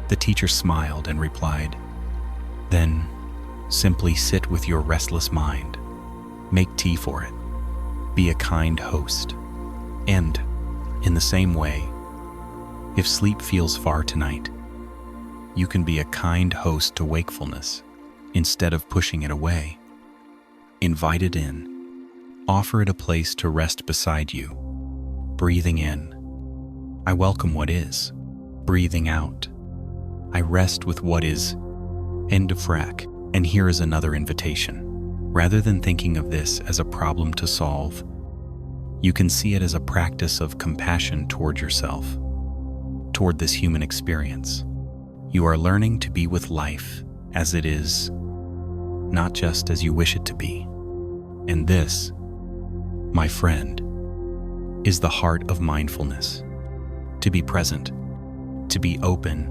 the teacher smiled and replied, "Then simply sit with your restless mind. Make tea for it. Be a kind host." And in the same way, if sleep feels far tonight, you can be a kind host to wakefulness instead of pushing it away. Invite it in. Offer it a place to rest beside you. Breathing in, I welcome what is. Breathing out, I rest with what is. End of frac. And here is another invitation. Rather than thinking of this as a problem to solve, you can see it as a practice of compassion toward yourself, toward this human experience. You are learning to be with life as it is, not just as you wish it to be. And this, my friend, is the heart of mindfulness. To be present, to be open,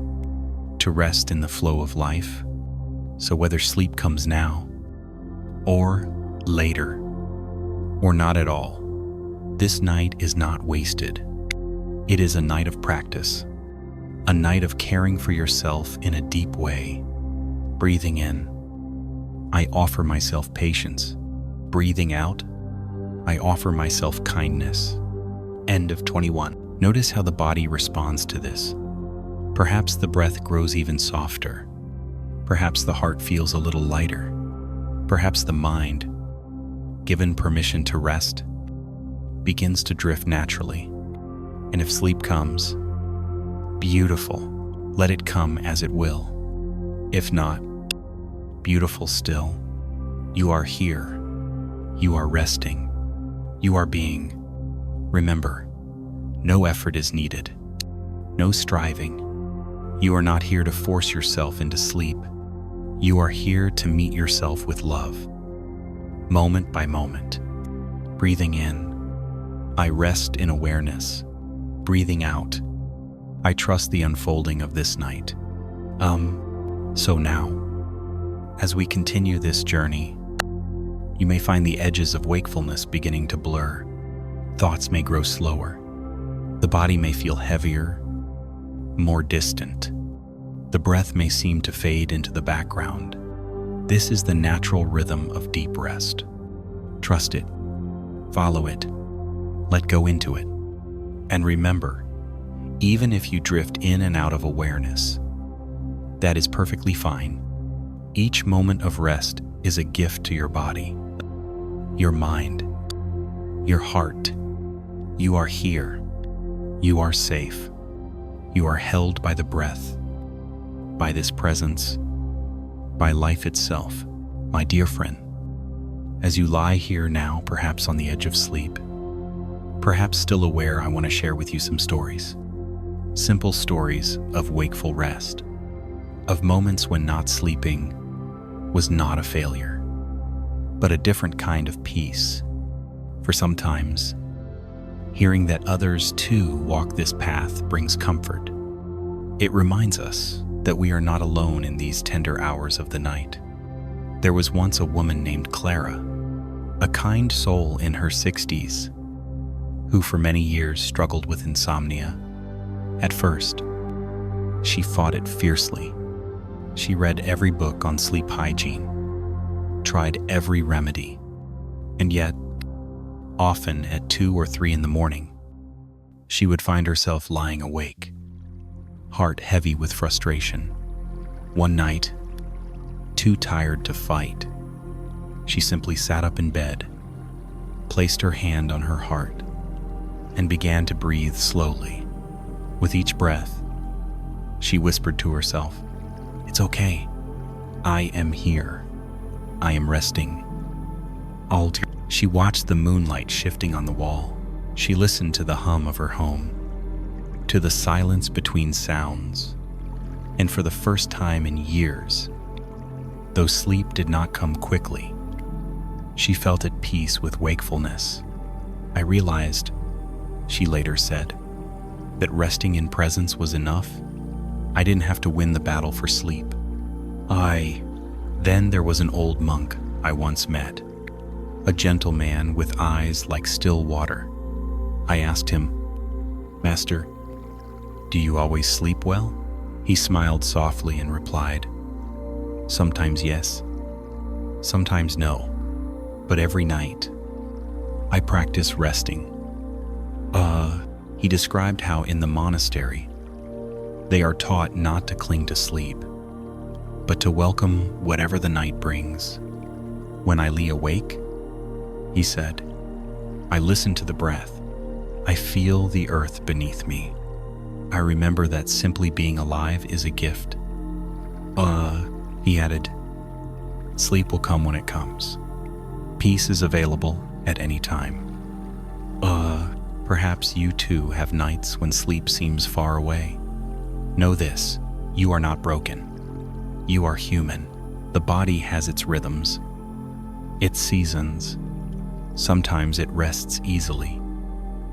to rest in the flow of life. So whether sleep comes now, or later, or not at all, this night is not wasted. It is a night of practice, a night of caring for yourself in a deep way. Breathing in, I offer myself patience. Breathing out, I offer myself kindness. End of 21. Notice how the body responds to this. Perhaps the breath grows even softer. Perhaps the heart feels a little lighter. Perhaps the mind, given permission to rest, begins to drift naturally. And if sleep comes, beautiful, let it come as it will. If not, beautiful still. You are here. You are resting. You are being. Remember, no effort is needed. No striving. You are not here to force yourself into sleep. You are here to meet yourself with love. Moment by moment. Breathing in, I rest in awareness. Breathing out, I trust the unfolding of this night. So now, as we continue this journey, you may find the edges of wakefulness beginning to blur. Thoughts may grow slower. The body may feel heavier, more distant. The breath may seem to fade into the background. This is the natural rhythm of deep rest. Trust it. Follow it. Let go into it. And remember, even if you drift in and out of awareness, that is perfectly fine. Each moment of rest is a gift to your body, your mind, your heart. You are here. You are safe. You are held by the breath, by this presence, by life itself. My dear friend, as you lie here now, perhaps on the edge of sleep, perhaps still aware, I want to share with you some stories. Simple stories of wakeful rest, of moments when not sleeping was not a failure, but a different kind of peace. For sometimes, hearing that others too walk this path brings comfort. It reminds us that we are not alone in these tender hours of the night. There was once a woman named Clara, a kind soul in her 60s, who for many years struggled with insomnia. At first, she fought it fiercely. She read every book on sleep hygiene, tried every remedy, and yet, often at 2 or 3 in the morning, she would find herself lying awake, heart heavy with frustration. One night, too tired to fight, she simply sat up in bed, placed her hand on her heart, and began to breathe slowly. With each breath, she whispered to herself, "It's okay. I am here. I am resting." She watched the moonlight shifting on the wall. She listened to the hum of her home, to the silence between sounds. And for the first time in years, though sleep did not come quickly, she felt at peace with wakefulness. I realized, she later said, that resting in presence was enough. I didn't have to win the battle for sleep. Then there was an old monk I once met, a gentle man with eyes like still water. I asked him, "Master, do you always sleep well?" He smiled softly and replied, "Sometimes yes, sometimes no, but every night I practice resting." He described how in the monastery, they are taught not to cling to sleep, but to welcome whatever the night brings. When I lie awake, he said, I listen to the breath. I feel the earth beneath me. I remember that simply being alive is a gift. He added, sleep will come when it comes. Peace is available at any time. Perhaps you too have nights when sleep seems far away. Know this, you are not broken. You are human. The body has its rhythms, its seasons. Sometimes it rests easily.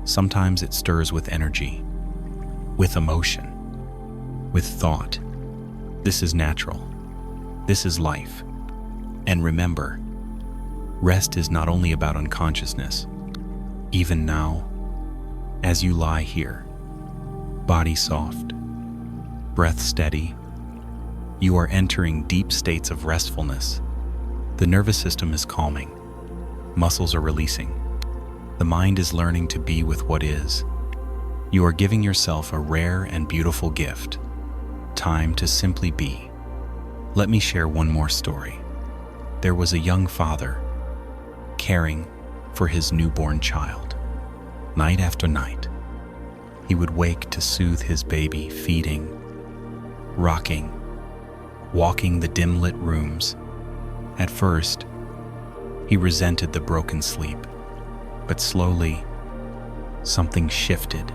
Sometimes it stirs with energy, with emotion, with thought. This is natural. This is life. And remember, rest is not only about unconsciousness. Even now, as you lie here, body soft, breath steady, you are entering deep states of restfulness. The nervous system is calming. Muscles are releasing. The mind is learning to be with what is. You are giving yourself a rare and beautiful gift, time to simply be. Let me share one more story. There was a young father caring for his newborn child. Night after night, he would wake to soothe his baby, feeding, rocking, walking the dim-lit rooms. At first, he resented the broken sleep, but slowly, something shifted.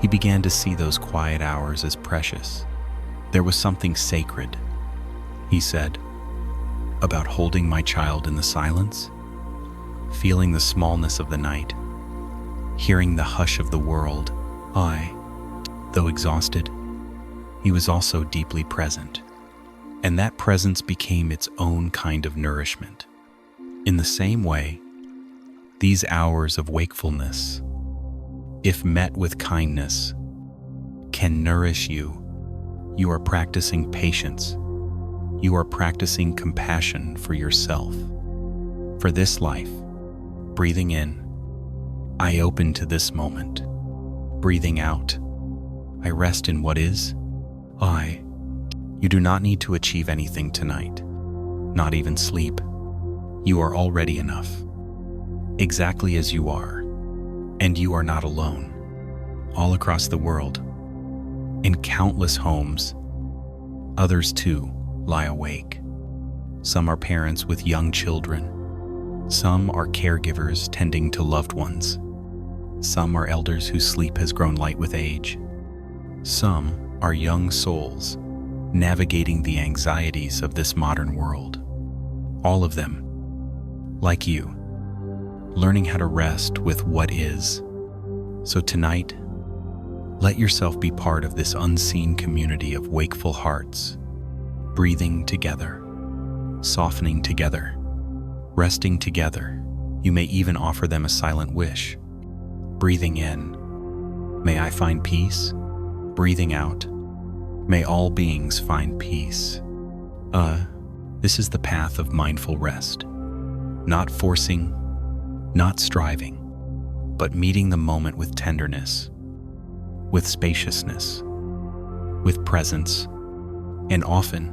He began to see those quiet hours as precious. There was something sacred, he said, about holding my child in the silence, feeling the smallness of the night, hearing the hush of the world. Though exhausted, he was also deeply present, and that presence became its own kind of nourishment. In the same way, these hours of wakefulness, if met with kindness, can nourish you. You are practicing patience. You are practicing compassion for yourself. For this life, breathing in, I open to this moment. Breathing out, I rest in what is. You do not need to achieve anything tonight, not even sleep. You are already enough, exactly as you are, and you are not alone. All across the world, in countless homes, others too lie awake. Some are parents with young children. Some are caregivers tending to loved ones. Some are elders whose sleep has grown light with age. Some are young souls navigating the anxieties of this modern world. All of them, like you, learning how to rest with what is. So tonight, let yourself be part of this unseen community of wakeful hearts, breathing together, softening together, resting together. You may even offer them a silent wish. Breathing in, may I find peace. Breathing out, may all beings find peace. This is the path of mindful rest. Not forcing, not striving, but meeting the moment with tenderness, with spaciousness, with presence. And often,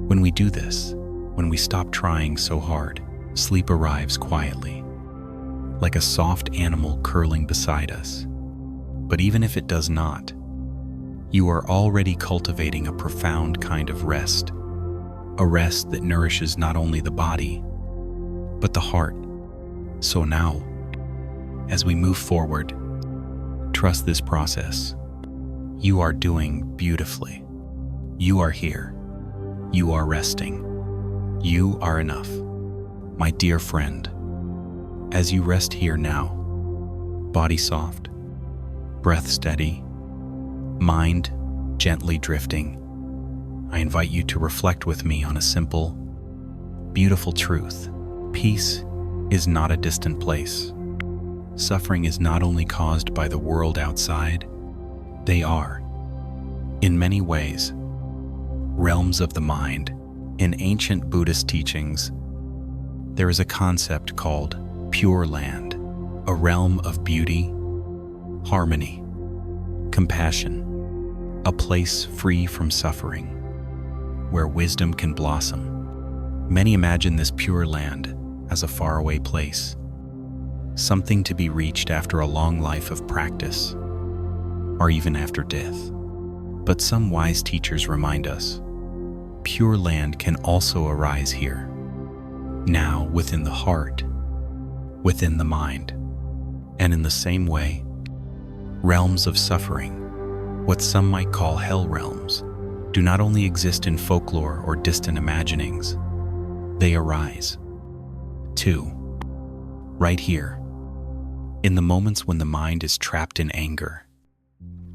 when we do this, when we stop trying so hard, sleep arrives quietly, like a soft animal curling beside us. But even if it does not, you are already cultivating a profound kind of rest, a rest that nourishes not only the body, but the heart. So now, as we move forward, trust this process. You are doing beautifully. You are here. You are resting. You are enough. My dear friend, as you rest here now, body soft, breath steady, mind gently drifting, I invite you to reflect with me on a simple, beautiful truth. Peace is not a distant place. Suffering is not only caused by the world outside, they are, in many ways, realms of the mind. In ancient Buddhist teachings, there is a concept called Pure Land, a realm of beauty, harmony, compassion, a place free from suffering, where wisdom can blossom. Many imagine this Pure Land as a faraway place, something to be reached after a long life of practice, or even after death. But some wise teachers remind us, Pure Land can also arise here, now within the heart, within the mind. And in the same way, realms of suffering, what some might call hell realms, do not only exist in folklore or distant imaginings, they arise, too, right here, in the moments when the mind is trapped in anger,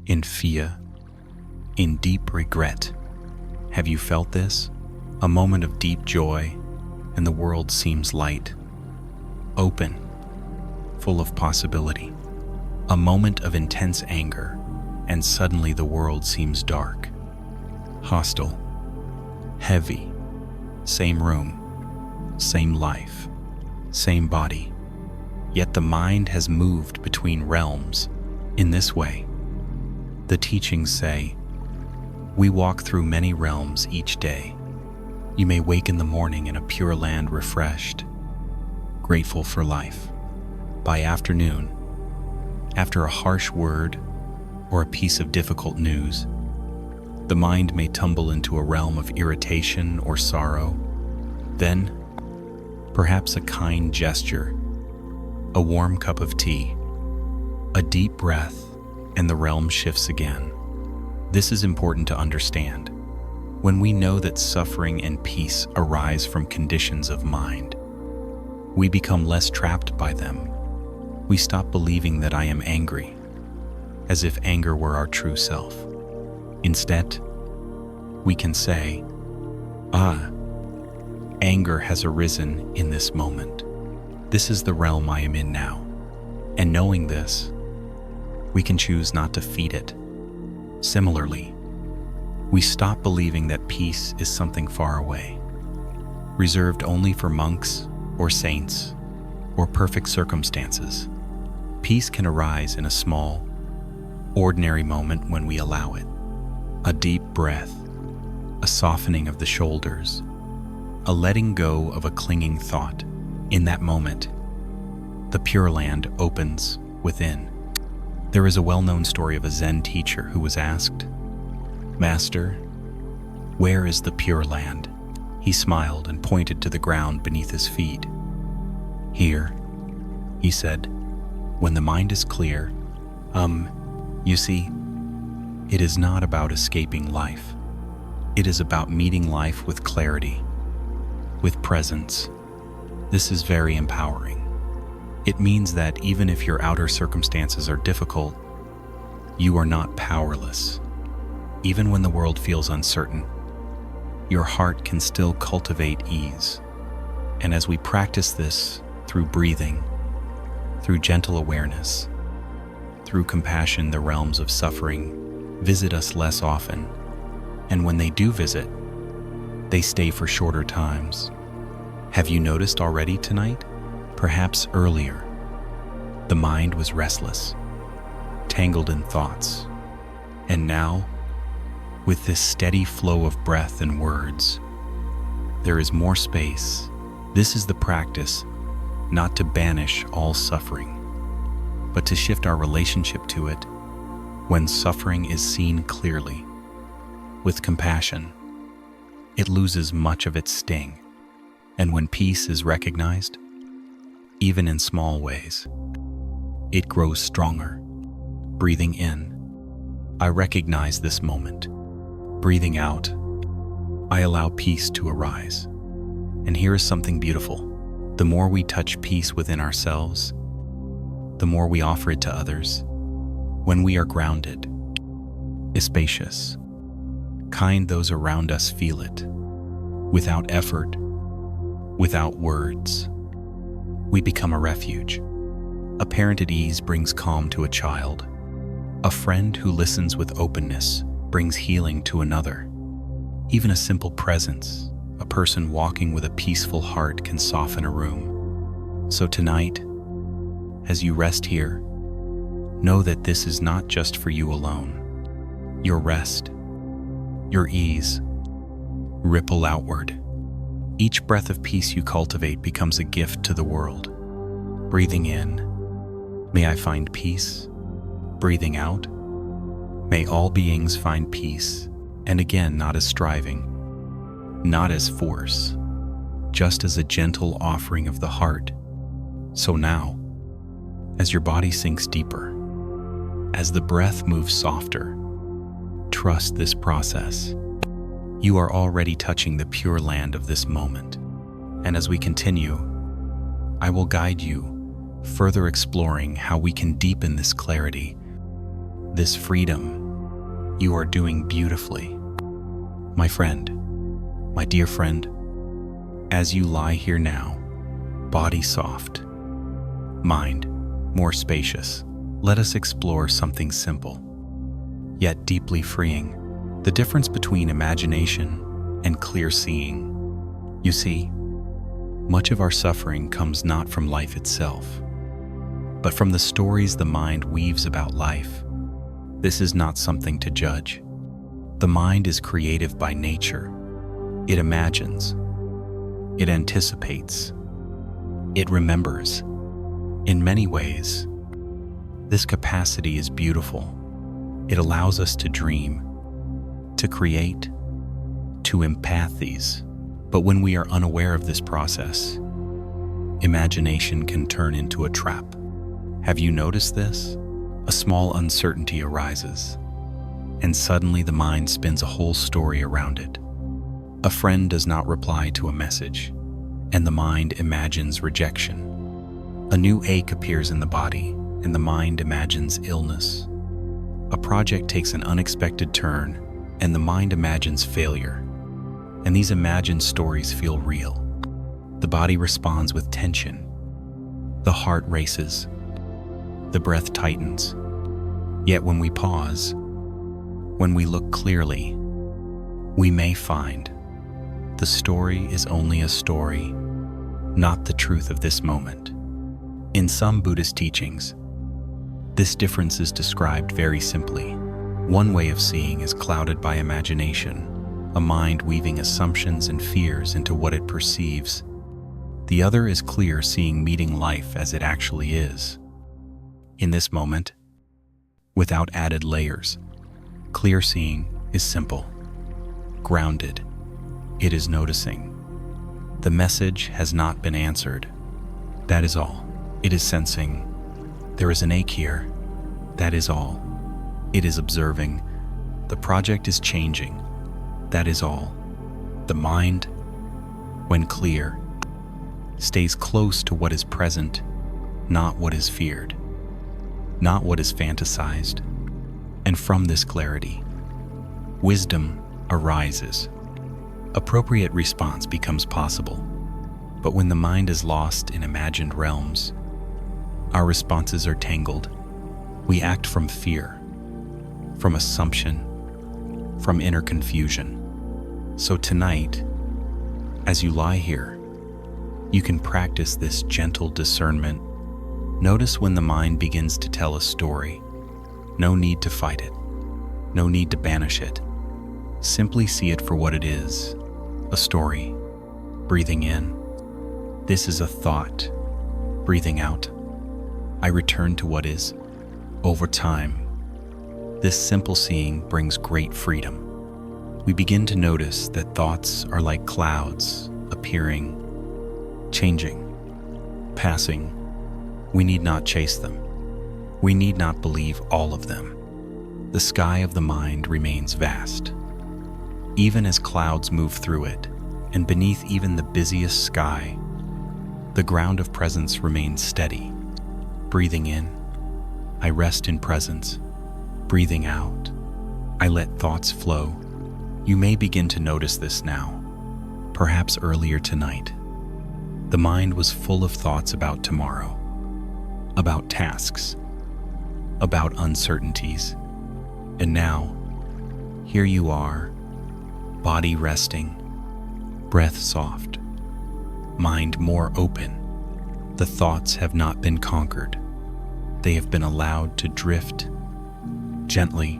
in fear, in deep regret. Have you felt this? A moment of deep joy, and the world seems light, open, full of possibility. A moment of intense anger, and suddenly the world seems dark, hostile, heavy. Same room, same life, same body. Yet the mind has moved between realms, In this way, the teachings say, we walk through many realms each day. You may wake in the morning in a pure land refreshed, grateful for life. By afternoon, after a harsh word or a piece of difficult news, the mind may tumble into a realm of irritation or sorrow. Then, perhaps a kind gesture, a warm cup of tea, a deep breath, and the realm shifts again. This is important to understand. When we know that suffering and peace arise from conditions of mind, we become less trapped by them. We stop believing that I am angry, as if anger were our true self. Instead, we can say, anger has arisen in this moment. This is the realm I am in now. And knowing this, we can choose not to feed it. Similarly, we stop believing that peace is something far away, reserved only for monks or saints or perfect circumstances. Peace can arise in a small, ordinary moment when we allow it. A deep breath, a softening of the shoulders, a letting go of a clinging thought. In that moment, the Pure Land opens within. There is a well-known story of a Zen teacher who was asked, "Master, where is the Pure Land?" He smiled and pointed to the ground beneath his feet. "Here," he said, "when the mind is clear, you see, it is not about escaping life. It is about meeting life with clarity, with presence." This is very empowering. It means that even if your outer circumstances are difficult, you are not powerless. Even when the world feels uncertain, your heart can still cultivate ease. And as we practice this through breathing, through gentle awareness, through compassion, the realms of suffering visit us less often. And when they do visit, they stay for shorter times. Have you noticed already tonight? Perhaps earlier, the mind was restless, tangled in thoughts. And now, with this steady flow of breath and words, there is more space. This is the practice, not to banish all suffering, but to shift our relationship to it when suffering is seen clearly. With compassion, it loses much of its sting. And when peace is recognized, even in small ways, it grows stronger. Breathing in, I recognize this moment. Breathing out, I allow peace to arise. And here is something beautiful. The more we touch peace within ourselves, the more we offer it to others. When we are grounded, spacious, kind, those around us feel it. Without effort, without words, we become a refuge. A parent at ease brings calm to a child. A friend who listens with openness brings healing to another. Even a simple presence, a person walking with a peaceful heart, can soften a room. So tonight, as you rest here, know that this is not just for you alone. Your rest, your ease, ripple outward. Each breath of peace you cultivate becomes a gift to the world. Breathing in, may I find peace. Breathing out, may all beings find peace. And again, not as striving, not as force, just as a gentle offering of the heart. So now, as your body sinks deeper, as the breath moves softer, trust this process. You are already touching the pure land of this moment. And as we continue, I will guide you, further exploring how we can deepen this clarity, this freedom. You are doing beautifully. My friend, my dear friend, as you lie here now, body soft, mind more spacious, let us explore something simple, yet deeply freeing. The difference between imagination and clear seeing. You see, much of our suffering comes not from life itself, but from the stories the mind weaves about life. This is not something to judge. The mind is creative by nature. It imagines. It anticipates. It remembers. In many ways, this capacity is beautiful. It allows us to dream, to create, to empathize. But when we are unaware of this process, imagination can turn into a trap. Have you noticed this? A small uncertainty arises, and suddenly the mind spins a whole story around it. A friend does not reply to a message, and the mind imagines rejection. A new ache appears in the body, and the mind imagines illness. A project takes an unexpected turn, and the mind imagines failure. And these imagined stories feel real. The body responds with tension. The heart races. The breath tightens. Yet when we pause, when we look clearly, we may find the story is only a story, not the truth of this moment. In some Buddhist teachings, this difference is described very simply. One way of seeing is clouded by imagination, a mind weaving assumptions and fears into what it perceives. The other is clear seeing, meeting life as it actually is. In this moment, without added layers, clear seeing is simple, grounded. It is noticing. The message has not been answered. That is all. It is sensing. There is an ache here. That is all. It is observing. The project is changing. That is all. The mind, when clear, stays close to what is present, not what is feared, not what is fantasized. And from this clarity, wisdom arises. Appropriate response becomes possible. But when the mind is lost in imagined realms, our responses are tangled. We act from fear, from assumption, from inner confusion. So tonight, as you lie here, you can practice this gentle discernment. Notice when the mind begins to tell a story. No need to fight it. No need to banish it. Simply see it for what it is, a story. Breathing in. This is a thought. Breathing out. I return to what is. Over time, this simple seeing brings great freedom. We begin to notice that thoughts are like clouds, appearing, changing, passing. We need not chase them. We need not believe all of them. The sky of the mind remains vast. Even as clouds move through it, and beneath even the busiest sky, the ground of presence remains steady. Breathing in, I rest in presence. Breathing out, I let thoughts flow. You may begin to notice this now. Perhaps earlier tonight, the mind was full of thoughts about tomorrow, about tasks, about uncertainties. And now, here you are, body resting, breath soft, mind more open. The thoughts have not been conquered. They have been allowed to drift gently,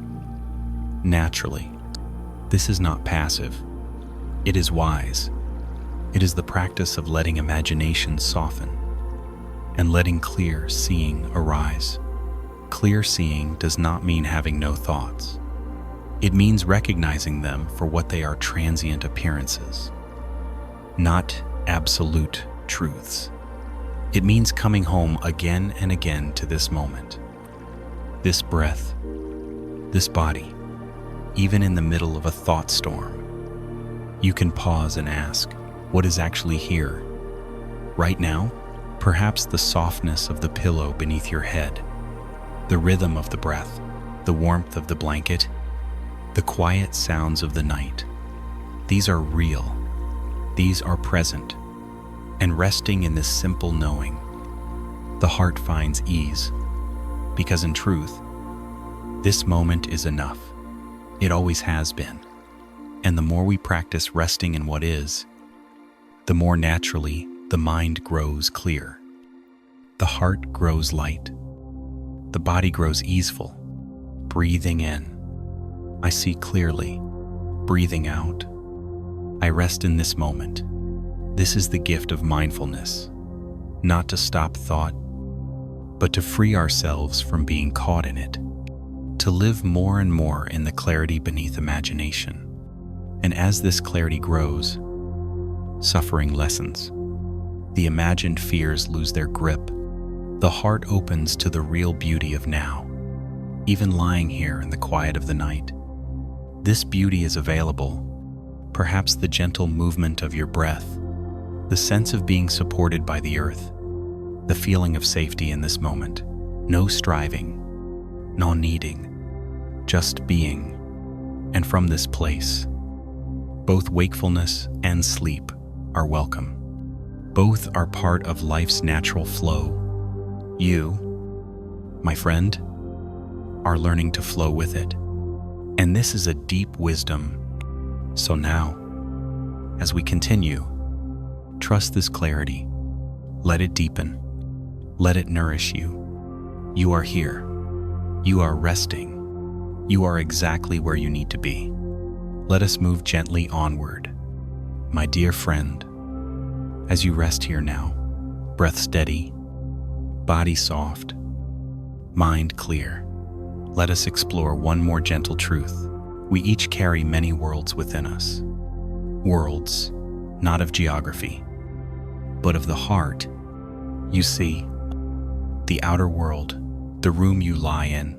naturally. This is not passive. It is wise. It is the practice of letting imagination soften and letting clear seeing arise. Clear seeing does not mean having no thoughts. It means recognizing them for what they are: transient appearances, not absolute truths. It means coming home again and again to this moment, this breath, this body. Even in the middle of a thought storm, you can pause and ask, what is actually here? Right now, perhaps the softness of the pillow beneath your head, the rhythm of the breath, the warmth of the blanket, the quiet sounds of the night. These are real. These are present. And resting in this simple knowing, the heart finds ease. Because in truth, this moment is enough. It always has been. And the more we practice resting in what is, the more naturally the mind grows clear. The heart grows light. The body grows easeful. Breathing in, I see clearly. Breathing out, I rest in this moment. This is the gift of mindfulness, not to stop thought, but to free ourselves from being caught in it, to live more and more in the clarity beneath imagination. And as this clarity grows, suffering lessens. The imagined fears lose their grip. The heart opens to the real beauty of now. Even lying here in the quiet of the night, this beauty is available. Perhaps the gentle movement of your breath, the sense of being supported by the earth, the feeling of safety in this moment. No striving, no needing, just being. And from this place, both wakefulness and sleep are welcome. Both are part of life's natural flow. You, my friend, are learning to flow with it. And this is a deep wisdom. So now, as we continue, trust this clarity. Let it deepen. Let it nourish you. You are here. You are resting. You are exactly where you need to be. Let us move gently onward. My dear friend, as you rest here now, breath steady, body soft, mind clear, let us explore one more gentle truth. We each carry many worlds within us. Worlds, not of geography, but of the heart. You see, the outer world, the room you lie in,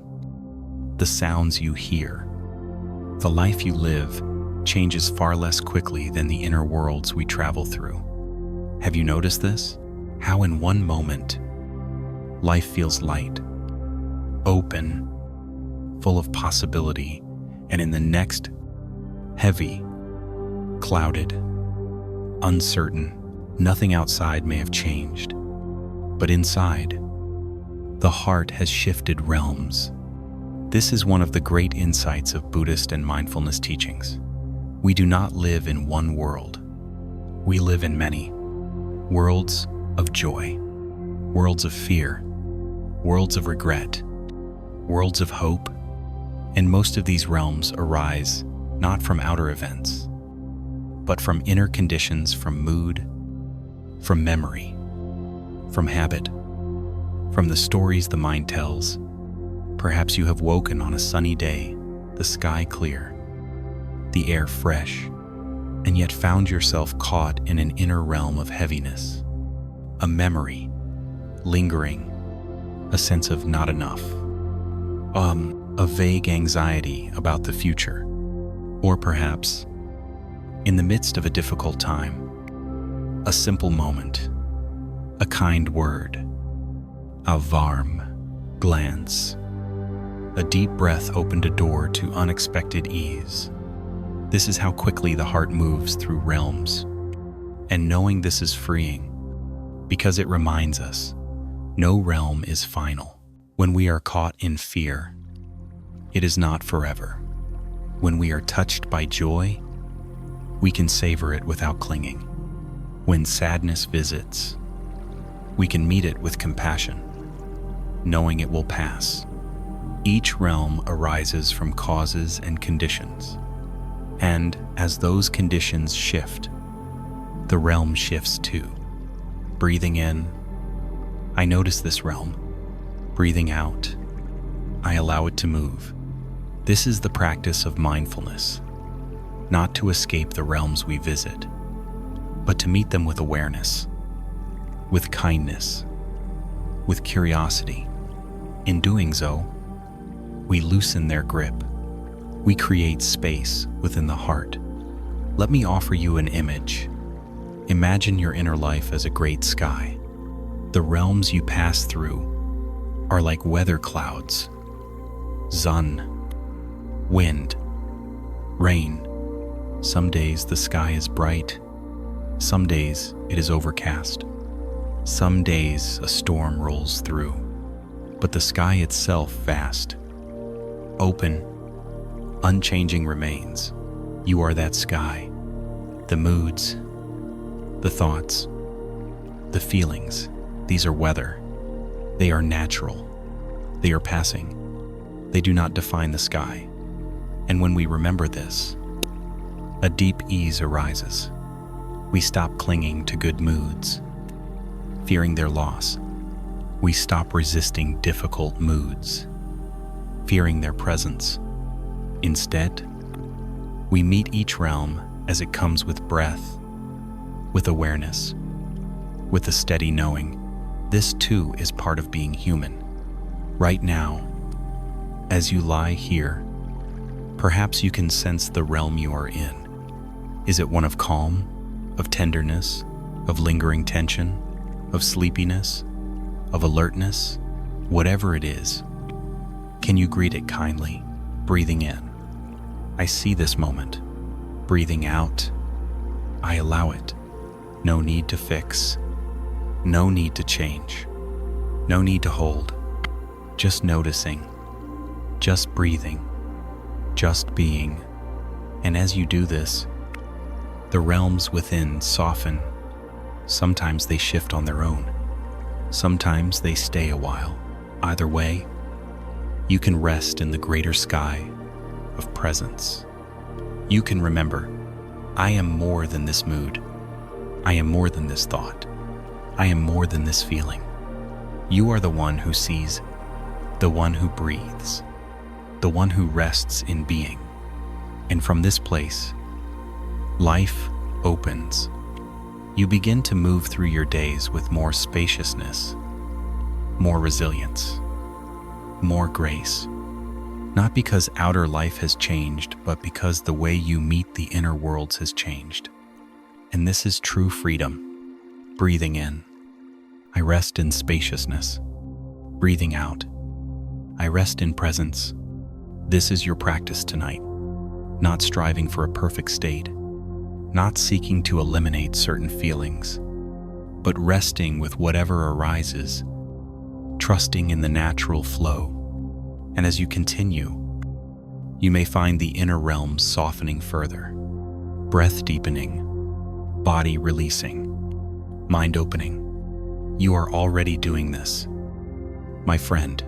the sounds you hear, the life you live changes far less quickly than the inner worlds we travel through. Have you noticed this? How in one moment, life feels light, open, full of possibility, and in the next, heavy, clouded, uncertain. Nothing outside may have changed, but inside, the heart has shifted realms. This is one of the great insights of Buddhist and mindfulness teachings. We do not live in one world. We live in many. Worlds of joy, worlds of fear, worlds of regret, worlds of hope. And most of these realms arise not from outer events, but from inner conditions, from mood, from memory, from habit, from the stories the mind tells. Perhaps you have woken on a sunny day, the sky clear, the air fresh, and yet found yourself caught in an inner realm of heaviness, a memory, lingering, a sense of not enough, a vague anxiety about the future, or perhaps, in the midst of a difficult time, a simple moment, a kind word, a warm glance, a deep breath opened a door to unexpected ease. This is how quickly the heart moves through realms. And knowing this is freeing, because it reminds us, no realm is final. When we are caught in fear, it is not forever. When we are touched by joy, we can savor it without clinging. When sadness visits, we can meet it with compassion, knowing it will pass. Each realm arises from causes and conditions. And as those conditions shift, the realm shifts too. Breathing in, I notice this realm. Breathing out, I allow it to move. This is the practice of mindfulness, not to escape the realms we visit, but to meet them with awareness, with kindness, with curiosity. In doing so, we loosen their grip. We create space within the heart. Let me offer you an image. Imagine your inner life as a great sky. The realms you pass through are like weather clouds, sun, wind, rain. Some days the sky is bright. Some days it is overcast. Some days a storm rolls through. But the sky itself vast, open, unchanging remains. You are that sky. The moods, the thoughts, the feelings, these are weather. They are natural. They are passing. They do not define the sky. And when we remember this, a deep ease arises. We stop clinging to good moods, fearing their loss. We stop resisting difficult moods, fearing their presence. Instead, we meet each realm as it comes with breath, with awareness, with a steady knowing. This too is part of being human. Right now, as you lie here, perhaps you can sense the realm you are in. Is it one of calm, of tenderness, of lingering tension, of sleepiness, of alertness? Whatever it is, can you greet it kindly, breathing in? I see this moment. Breathing out, I allow it. No need to fix. No need to change. No need to hold. Just noticing. Just breathing. Just being. And as you do this, the realms within soften. Sometimes they shift on their own. Sometimes they stay a while. Either way, you can rest in the greater sky of presence. You can remember, I am more than this mood. I am more than this thought. I am more than this feeling. You are the one who sees, the one who breathes, the one who rests in being. And from this place, life opens. You begin to move through your days with more spaciousness, more resilience, more grace. Not because outer life has changed, but because the way you meet the inner worlds has changed. And this is true freedom. Breathing in, I rest in spaciousness. Breathing out, I rest in presence. This is your practice tonight. Not striving for a perfect state, not seeking to eliminate certain feelings, but resting with whatever arises, trusting in the natural flow. And as you continue, you may find the inner realms softening further, breath deepening, body releasing, mind opening. You are already doing this. My friend,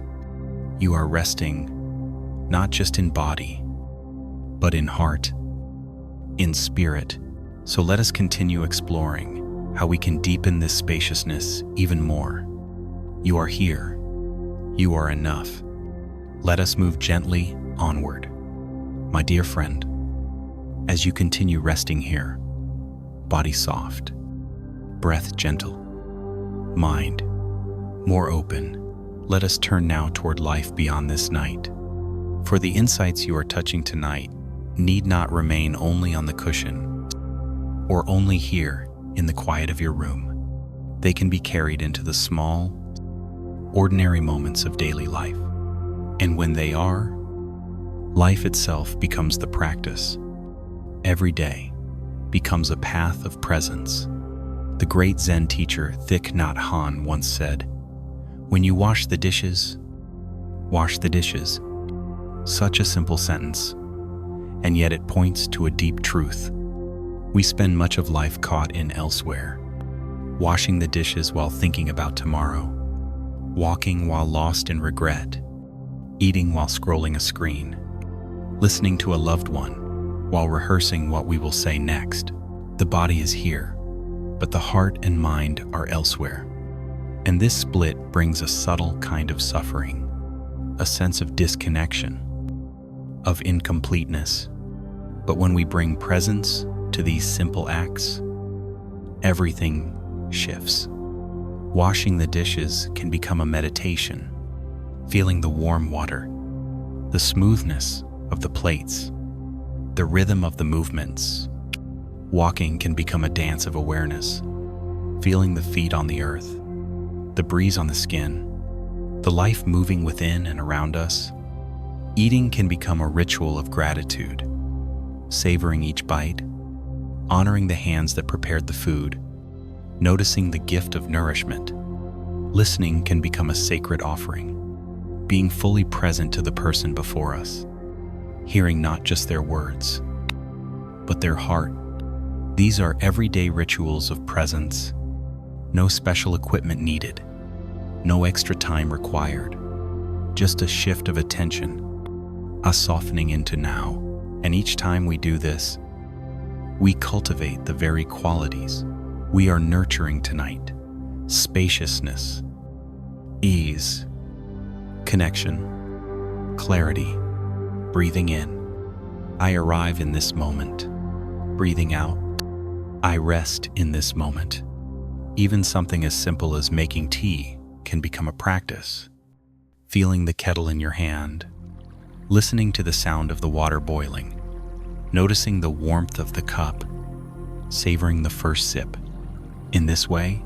you are resting not just in body, but in heart, in spirit. So let us continue exploring how we can deepen this spaciousness even more. You are here. You are enough. Let us move gently onward. My dear friend, as you continue resting here, body soft, breath gentle, mind more open, let us turn now toward life beyond this night. For the insights you are touching tonight need not remain only on the cushion or only here in the quiet of your room. They can be carried into the small, ordinary moments of daily life. And when they are, life itself becomes the practice. Every day becomes a path of presence. The great Zen teacher Thich Nhat Hanh once said, "When you wash the dishes, wash the dishes." Such a simple sentence, and yet it points to a deep truth. We spend much of life caught in elsewhere, washing the dishes while thinking about tomorrow, walking while lost in regret, eating while scrolling a screen, listening to a loved one while rehearsing what we will say next. The body is here, but the heart and mind are elsewhere. And this split brings a subtle kind of suffering, a sense of disconnection, of incompleteness. But when we bring presence to these simple acts, everything shifts. Washing the dishes can become a meditation, feeling the warm water, the smoothness of the plates, the rhythm of the movements. Walking can become a dance of awareness, feeling the feet on the earth, the breeze on the skin, the life moving within and around us. Eating can become a ritual of gratitude, savoring each bite, honoring the hands that prepared the food, noticing the gift of nourishment. Listening can become a sacred offering, being fully present to the person before us, hearing not just their words, but their heart. These are everyday rituals of presence, no special equipment needed, No extra time required. Just a shift of attention, a softening into now. And each time we do this, we cultivate the very qualities we are nurturing tonight: spaciousness, ease, connection, clarity. Breathing in, I arrive in this moment. Breathing out, I rest in this moment. Even something as simple as making tea can become a practice. Feeling the kettle in your hand, listening to the sound of the water boiling, noticing the warmth of the cup, savoring the first sip. In this way,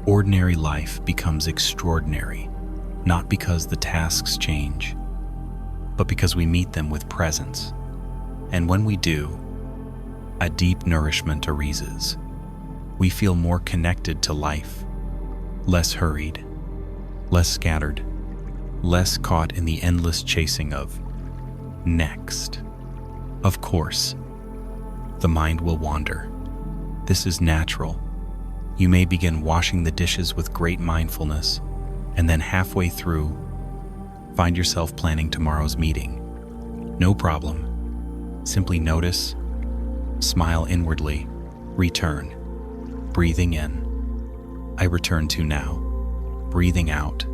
ordinary life becomes extraordinary, not because the tasks change, but because we meet them with presence. And when we do, a deep nourishment arises. We feel more connected to life, less hurried, less scattered, less caught in the endless chasing of next. Of course, the mind will wander. This is natural. You may begin washing the dishes with great mindfulness, and then halfway through, find yourself planning tomorrow's meeting. No problem. Simply notice, smile inwardly, return. Breathing in, I return to now. Breathing out,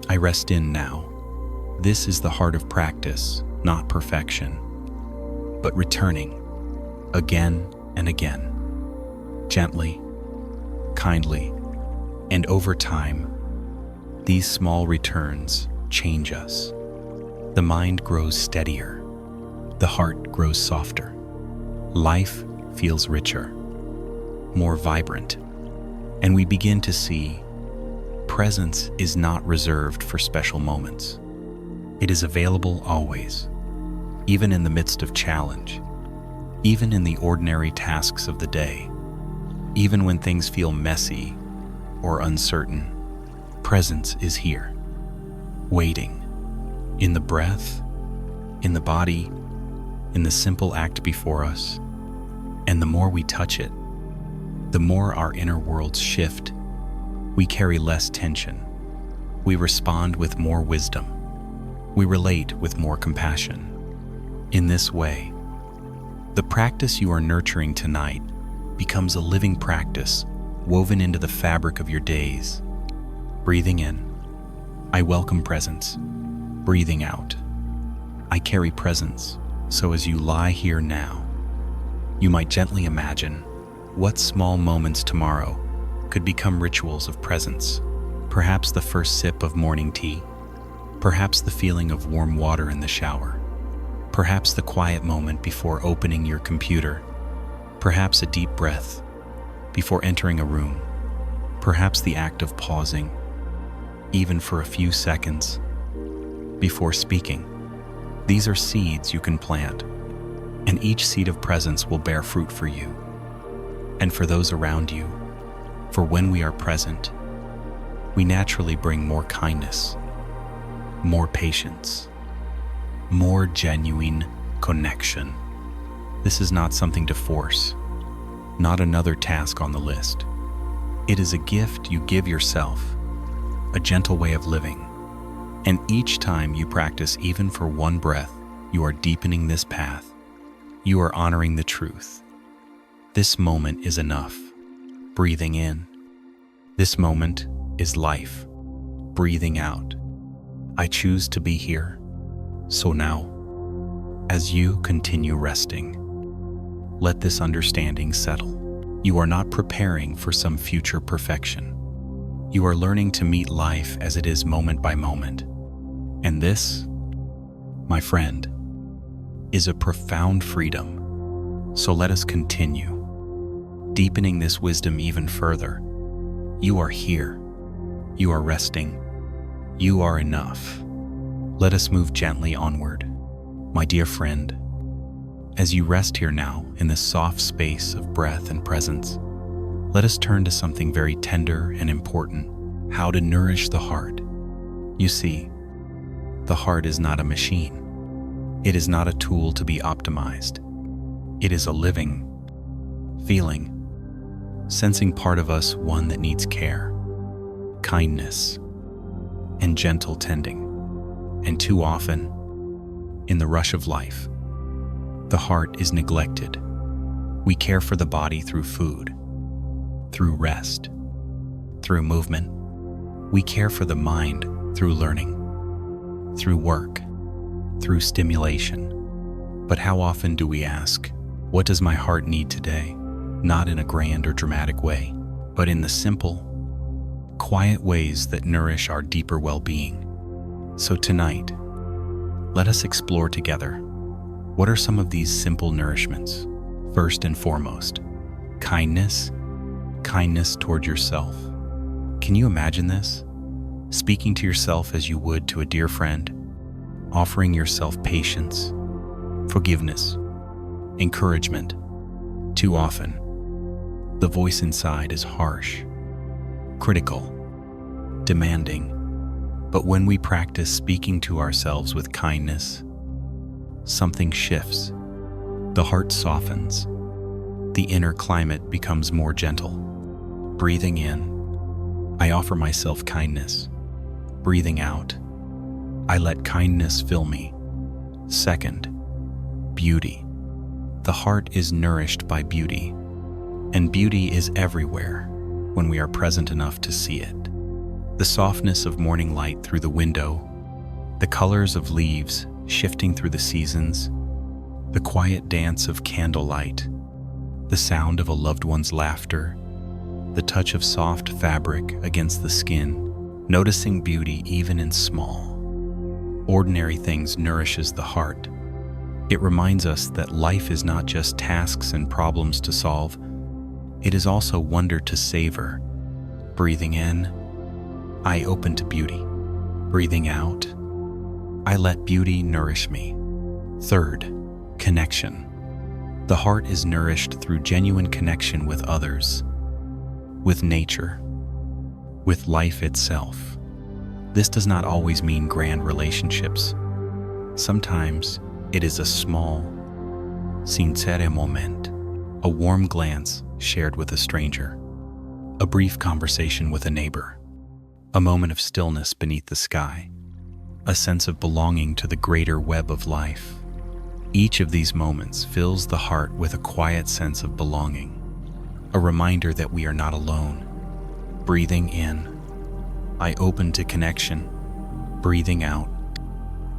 I rest in now. This is the heart of practice, not perfection, but returning again and again, gently, kindly, and over time. These small returns change us. The mind grows steadier. The heart grows softer. Life feels richer, more vibrant, and we begin to see presence is not reserved for special moments. It is available always, even in the midst of challenge, even in the ordinary tasks of the day, even when things feel messy or uncertain. Presence is here, waiting, in the breath, in the body, in the simple act before us. And the more we touch it, the more our inner worlds shift. We carry less tension. We respond with more wisdom. We relate with more compassion. In this way, the practice you are nurturing tonight becomes a living practice woven into the fabric of your days. Breathing in, I welcome presence. Breathing out, I carry presence. So as you lie here now, you might gently imagine what small moments tomorrow could become rituals of presence. Perhaps the first sip of morning tea, perhaps the feeling of warm water in the shower, perhaps the quiet moment before opening your computer, perhaps a deep breath before entering a room, perhaps the act of pausing, even for a few seconds, before speaking. These are seeds you can plant, and each seed of presence will bear fruit for you and for those around you. For when we are present, we naturally bring more kindness, more patience, more genuine connection. This is not something to force, not another task on the list. It is a gift you give yourself, a gentle way of living. And each time you practice, even for one breath, you are deepening this path. You are honoring the truth. This moment is enough. Breathing in. This moment is life. Breathing out. I choose to be here. So now, as you continue resting, let this understanding settle. You are not preparing for some future perfection. You are learning to meet life as it is, moment by moment. And this, my friend, is a profound freedom. So let us continue, deepening this wisdom even further. You are here. You are resting. You are enough. Let us move gently onward. My dear friend, as you rest here now in this soft space of breath and presence, let us turn to something very tender and important: how to nourish the heart. You see, the heart is not a machine. It is not a tool to be optimized. It is a living, feeling, sensing part of us, one that needs care. kindness, and gentle tending. And too often, in the rush of life, the heart is neglected. We care for the body through food, through rest, through movement. We care for the mind through learning, through work, through stimulation. But how often do we ask, what does my heart need today? Not in a grand or dramatic way, but in the simple, quiet ways that nourish our deeper well-being. So tonight, let us explore together, what are some of these simple nourishments? First and foremost, kindness toward yourself. Can you imagine this? Speaking to yourself as you would to a dear friend, offering yourself patience, forgiveness, encouragement. Too often, the voice inside is harsh, critical, demanding. But when we practice speaking to ourselves with kindness, something shifts. The heart softens. The inner climate becomes more gentle. Breathing in, I offer myself kindness. Breathing out, I let kindness fill me. Second, beauty. The heart is nourished by beauty, and beauty is everywhere when we are present enough to see it. The softness of morning light through the window, the colors of leaves shifting through the seasons, the quiet dance of candlelight, the sound of a loved one's laughter, the touch of soft fabric against the skin, noticing beauty even in small, ordinary things nourishes the heart. It reminds us that life is not just tasks and problems to solve, it is also wonder to savor. Breathing in, I open to beauty. Breathing out, I let beauty nourish me. Third, connection. The heart is nourished through genuine connection with others, with nature, with life itself. This does not always mean grand relationships. Sometimes it is a small, sincere moment, a warm glance shared with a stranger, a brief conversation with a neighbor, a moment of stillness beneath the sky, a sense of belonging to the greater web of life. Each of these moments fills the heart with a quiet sense of belonging, a reminder that we are not alone. Breathing in, I open to connection. Breathing out,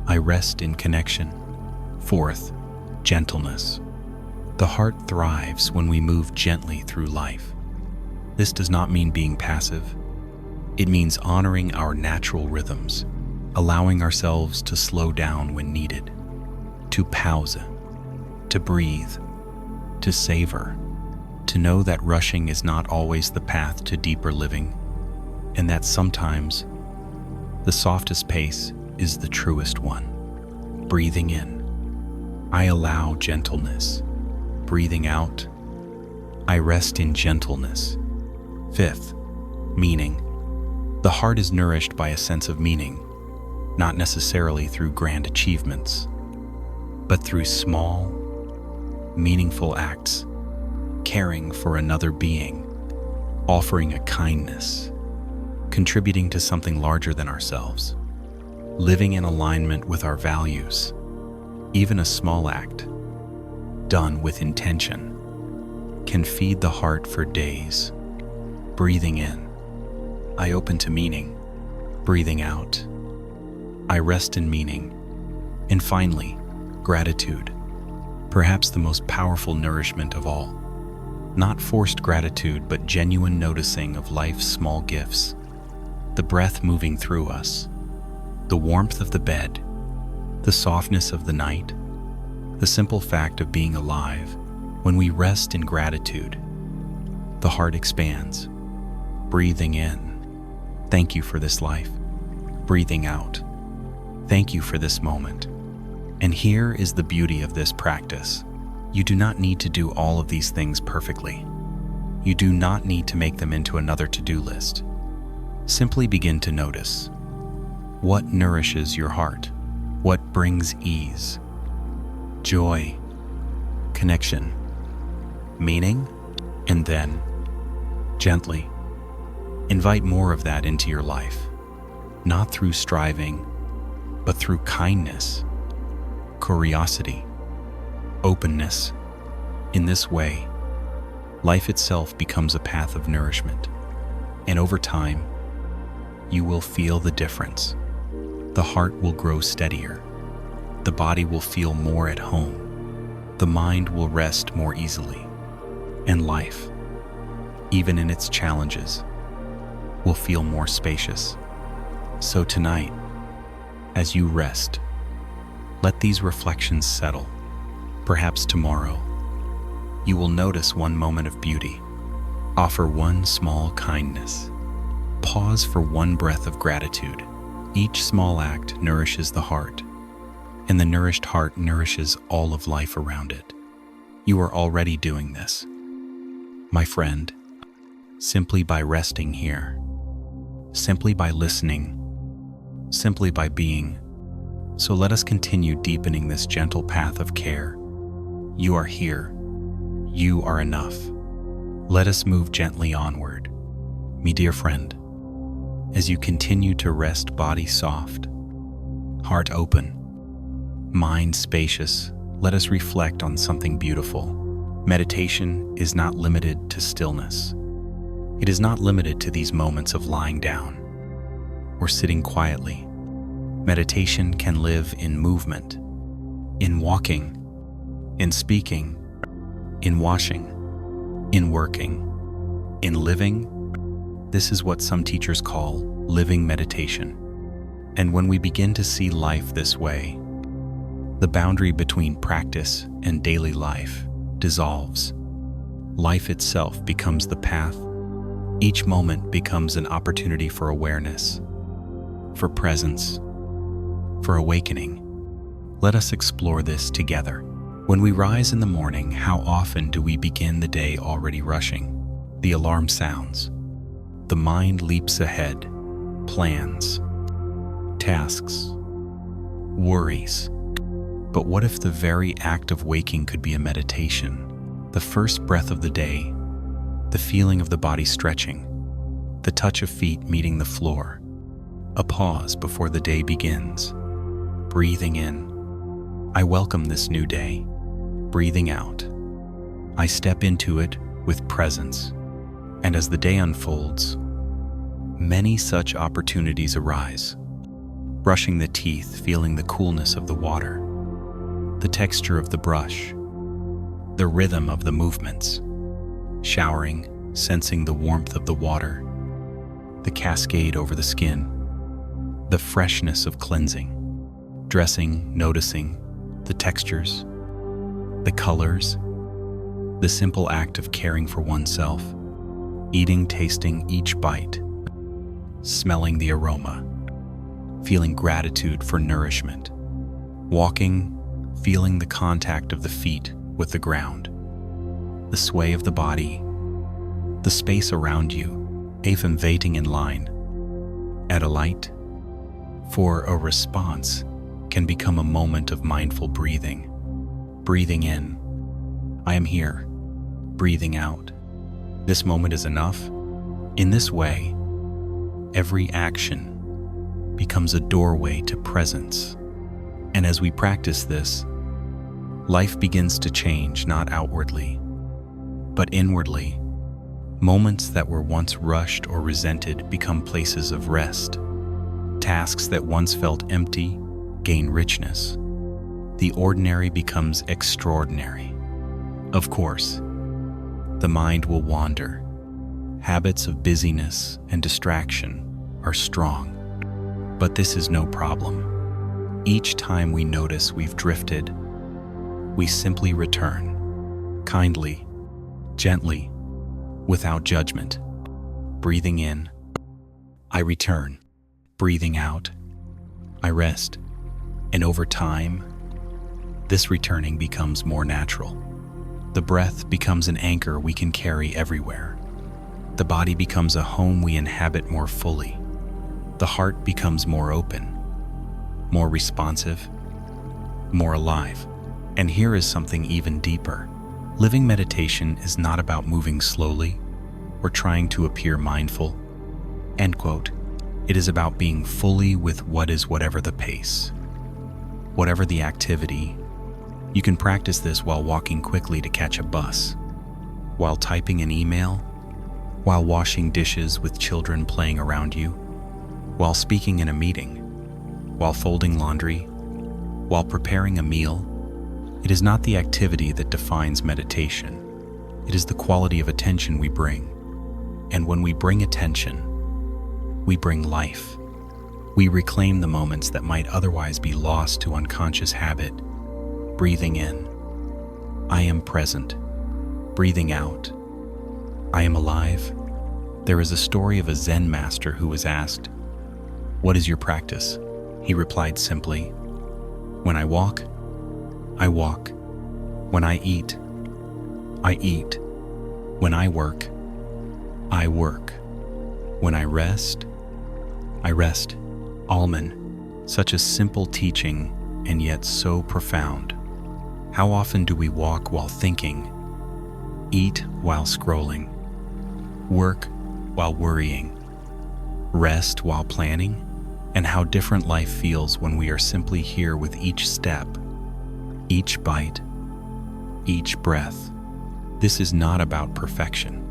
I rest in connection. Fourth, gentleness. The heart thrives when we move gently through life. This does not mean being passive. It means honoring our natural rhythms, allowing ourselves to slow down when needed, to pause, to breathe, to savor, to know that rushing is not always the path to deeper living, and that sometimes the softest pace is the truest one. Breathing in, I allow gentleness. Breathing out, I rest in gentleness. Fifth, meaning. The heart is nourished by a sense of meaning, not necessarily through grand achievements, but through small, meaningful acts, caring for another being, offering a kindness, contributing to something larger than ourselves, living in alignment with our values. Even a small act, done with intention, can feed the heart for days. Breathing in, I open to meaning. Breathing out, I rest in meaning. And finally, gratitude, perhaps the most powerful nourishment of all. Not forced gratitude, but genuine noticing of life's small gifts. The breath moving through us, the warmth of the bed, the softness of the night, the simple fact of being alive. When we rest in gratitude, the heart expands. Breathing in, thank you for this life. Breathing out, thank you for this moment. And here is the beauty of this practice. You do not need to do all of these things perfectly. You do not need to make them into another to-do list. Simply begin to notice what nourishes your heart, what brings ease, joy, connection, meaning, and then, gently, Invite more of that into your life, not through striving, but through kindness, curiosity, openness. In this way, life itself becomes a path of nourishment, and over time, you will feel the difference. The heart will grow steadier, the body will feel more at home, the mind will rest more easily, and life, even in its challenges, will feel more spacious. So tonight, as you rest, let these reflections settle. Perhaps tomorrow, you will notice one moment of beauty, offer one small kindness, pause for one breath of gratitude. Each small act nourishes the heart, and the nourished heart nourishes all of life around it. You are already doing this, my friend, simply by resting here, simply by listening, simply by being. So let us continue deepening this gentle path of care. You are here. You are enough. Let us move gently onward. Me dear friend, as you continue to rest, body soft, heart open, mind spacious, let us reflect on something beautiful. Meditation is not limited to stillness. It is not limited to these moments of lying down or sitting quietly. Meditation can live in movement, in walking, in speaking, in washing, in working, in living. This is what some teachers call living meditation. And when we begin to see life this way, the boundary between practice and daily life dissolves. Life itself becomes the path. Each moment becomes an opportunity for awareness, for presence, for awakening. Let us explore this together. When we rise in the morning, how often do we begin the day already rushing? The alarm sounds. The mind leaps ahead, plans, tasks, worries. But what if the very act of waking could be a meditation? The first breath of the day, the feeling of the body stretching, the touch of feet meeting the floor, a pause before the day begins. Breathing in, I welcome this new day. Breathing out, I step into it with presence. And as the day unfolds, many such opportunities arise. Brushing the teeth, feeling the coolness of the water, the texture of the brush, the rhythm of the movements. Showering, sensing the warmth of the water, the cascade over the skin, the freshness of cleansing. Dressing, noticing the textures, the colors, the simple act of caring for oneself. Eating, tasting each bite, smelling the aroma, feeling gratitude for nourishment. Walking, feeling the contact of the feet with the ground, the sway of the body, the space around you, even waiting in line at a light for a response can become a moment of mindful breathing. Breathing in, I am here. Breathing out, this moment is enough. In this way, every action becomes a doorway to presence. And as we practice this, life begins to change, not outwardly, but inwardly. Moments that were once rushed or resented become places of rest. Tasks that once felt empty gain richness. The ordinary becomes extraordinary. Of course, the mind will wander. Habits of busyness and distraction are strong, but this is no problem. Each time we notice we've drifted, we simply return, kindly, gently, without judgment. Breathing in, I return. Breathing out, I rest. And over time, this returning becomes more natural. The breath becomes an anchor we can carry everywhere. The body becomes a home we inhabit more fully. The heart becomes more open, more responsive, more alive. And here is something even deeper. Living meditation is not about moving slowly or trying to appear mindful. End quote. It is about being fully with what is, whatever the pace, whatever the activity. You can practice this while walking quickly to catch a bus, while typing an email, while washing dishes with children playing around you, while speaking in a meeting, while folding laundry, while preparing a meal. It is not the activity that defines meditation. It is the quality of attention we bring. And when we bring attention, we bring life. We reclaim the moments that might otherwise be lost to unconscious habit. Breathing in, I am present. Breathing out, I am alive. There is a story of a Zen master who was asked, "What is your practice?" He replied simply, "When I walk, I walk. When I eat, I eat. When I work, I work. When I rest, I rest." Alman, such a simple teaching and yet so profound. How often do we walk while thinking, eat while scrolling, work while worrying, rest while planning? And how different life feels when we are simply here with each step, each bite, each breath. This is not about perfection.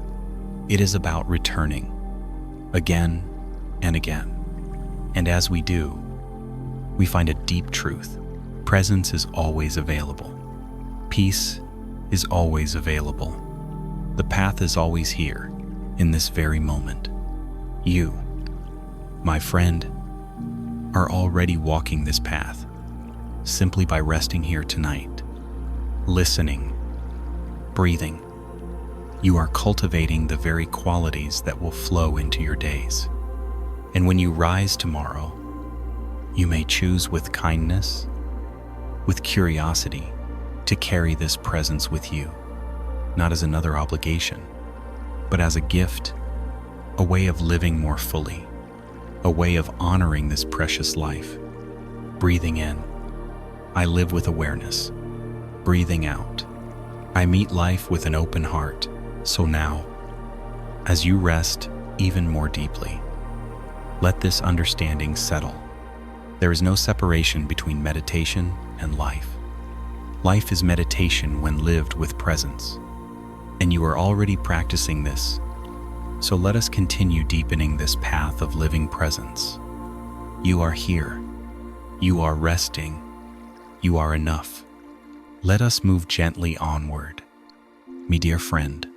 It is about returning again and again. And as we do, we find a deep truth. Presence is always available. Peace is always available. The path is always here, in this very moment. You, my friend, are already walking this path, simply by resting here tonight, listening, breathing. You are cultivating the very qualities that will flow into your days. And when you rise tomorrow, you may choose with kindness, with curiosity, to carry this presence with you, not as another obligation, but as a gift, a way of living more fully, a way of honoring this precious life. Breathing in, I live with awareness. Breathing out, I meet life with an open heart. So now, as you rest even more deeply, let this understanding settle. There is no separation between meditation and life. Life is meditation when lived with presence, and you are already practicing this. So let us continue deepening this path of living presence. You are here. You are resting. You are enough. Let us move gently onward. Me dear friend,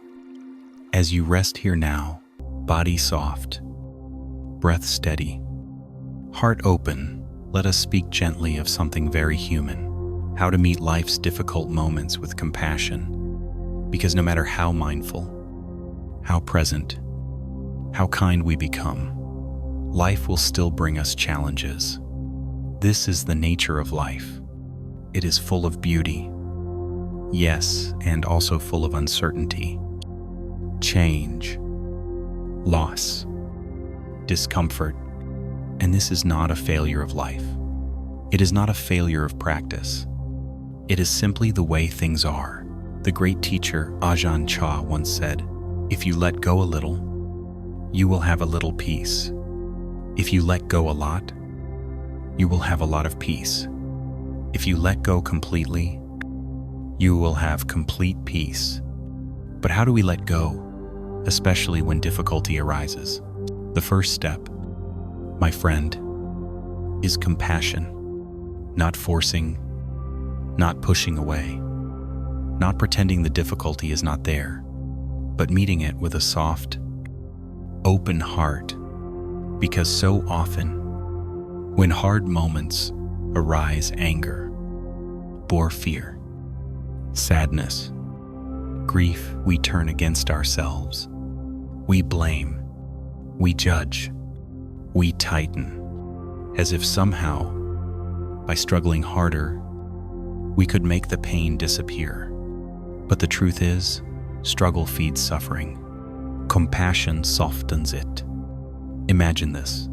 as you rest here now, body soft, breath steady, heart open, let us speak gently of something very human, how to meet life's difficult moments with compassion. Because no matter how mindful, how present, how kind we become, life will still bring us challenges. This is the nature of life. It is full of beauty, yes, and also full of uncertainty, change, loss, discomfort. And this is not a failure of life. It is not a failure of practice. It is simply the way things are. The great teacher Ajahn Chah once said, "If you let go a little, you will have a little peace. If you let go a lot, you will have a lot of peace. If you let go completely, you will have complete peace." But how do we let go, especially when difficulty arises? The first step, my friend, is compassion. Not forcing, not pushing away, not pretending the difficulty is not there, but meeting it with a soft, open heart. Because so often, when hard moments arise, anger, or fear, sadness, grief, we turn against ourselves. We blame, we judge, we tighten, as if somehow, by struggling harder, we could make the pain disappear. But the truth is, struggle feeds suffering. Compassion softens it. Imagine this.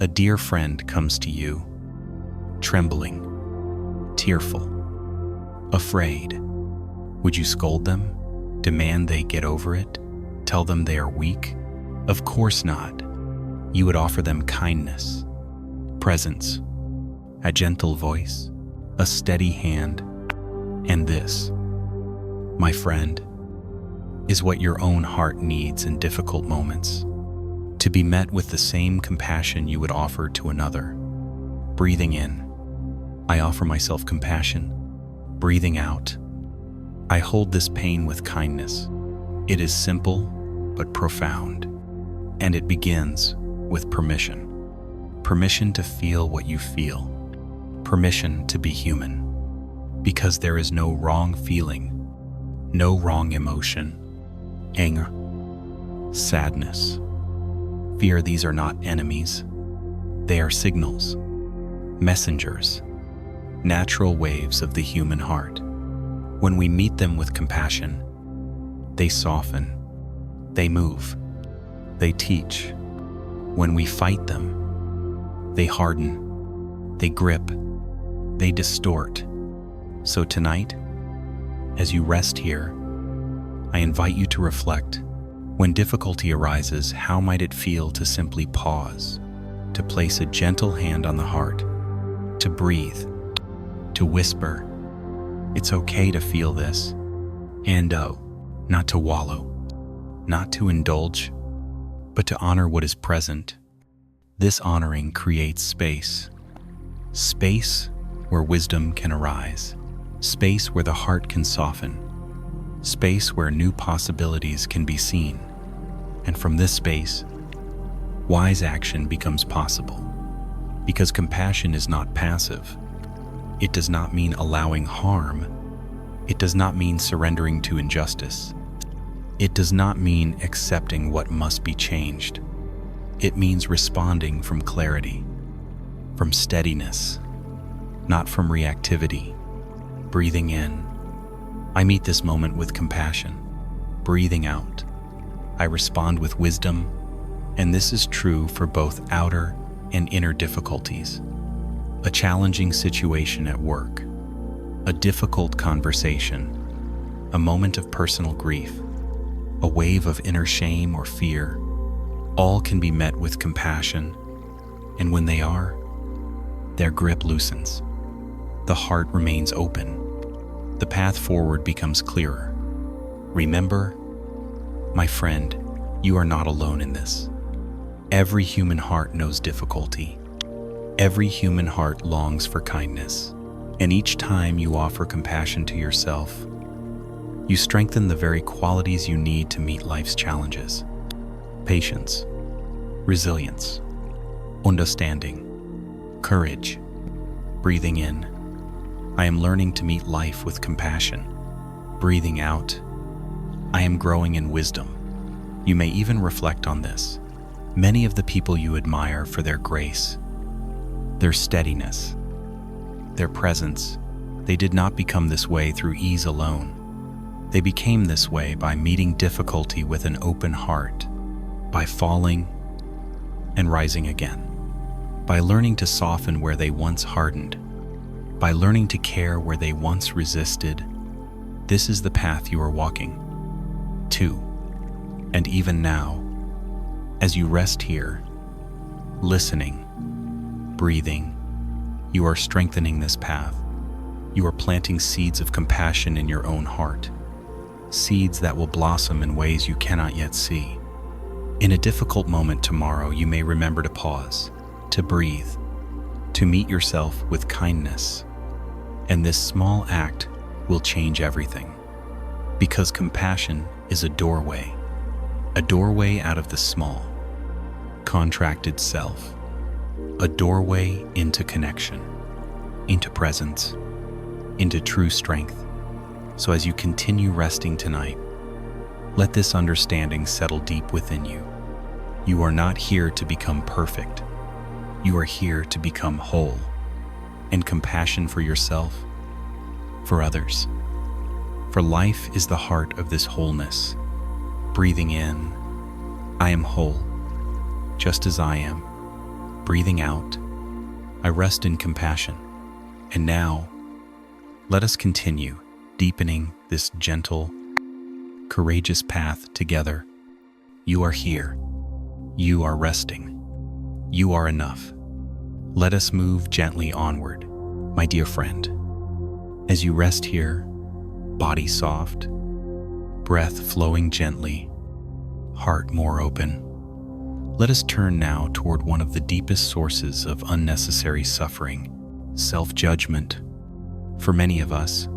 A dear friend comes to you, trembling, tearful, afraid. Would you scold them? Demand they get over it? Tell them they are weak? Of course not. you would offer them kindness, presence, a gentle voice, a steady hand, and this, my friend, is what your own heart needs in difficult moments. To be met with the same compassion you would offer to another. Breathing in, I offer myself compassion. Breathing out, I hold this pain with kindness. It is simple but profound, and it begins with permission. Permission to feel what you feel. Permission to be human. Because there is no wrong feeling, no wrong emotion. Anger, sadness, fear, these are not enemies. They are signals, messengers, natural waves of the human heart. When we meet them with compassion, they soften, they move, they teach. When we fight them, they harden, they grip, they distort. So tonight, as you rest here, I invite you to reflect. When difficulty arises, how might it feel to simply pause, to place a gentle hand on the heart, to breathe, to whisper, it's okay to feel this, and not to wallow, not to indulge, but to honor what is present. This honoring creates space. Space where wisdom can arise. Space where the heart can soften. Space where new possibilities can be seen. And from this space, wise action becomes possible. Because compassion is not passive. It does not mean allowing harm. It does not mean surrendering to injustice. It does not mean accepting what must be changed. It means responding from clarity, from steadiness, not from reactivity. Breathing in, I meet this moment with compassion. Breathing out, I respond with wisdom, and this is true for both outer and inner difficulties. A challenging situation at work, a difficult conversation, a moment of personal grief, a wave of inner shame or fear, all can be met with compassion, and when they are, their grip loosens. The heart remains open. The path forward becomes clearer. Remember, my friend, you are not alone in this. Every human heart knows difficulty. Every human heart longs for kindness. And each time you offer compassion to yourself, you strengthen the very qualities you need to meet life's challenges. Patience, resilience, understanding, courage. Breathing in, I am learning to meet life with compassion. Breathing out, I am growing in wisdom. You may even reflect on this. Many of the people you admire for their grace, their steadiness, their presence, they did not become this way through ease alone. They became this way by meeting difficulty with an open heart, by falling and rising again, by learning to soften where they once hardened, by learning to care where they once resisted. This is the path you are walking to. And even now, as you rest here, listening, breathing, you are strengthening this path. You are planting seeds of compassion in your own heart, seeds that will blossom in ways you cannot yet see. In a difficult moment tomorrow, you may remember to pause, to breathe, to meet yourself with kindness. And this small act will change everything. Because compassion is a doorway out of the small, contracted self, a doorway into connection, into presence, into true strength. So as you continue resting tonight, let this understanding settle deep within you. You are not here to become perfect. You are here to become whole. And compassion for yourself, for others. For life is the heart of this wholeness. Breathing in, I am whole, just as I am. Breathing out, I rest in compassion. And now, let us continue deepening this gentle, courageous path together. You are here. You are resting. You are enough. Let us move gently onward, my dear friend. As you rest here, body soft, breath flowing gently, heart more open, let us turn now toward one of the deepest sources of unnecessary suffering, self-judgment. For many of us,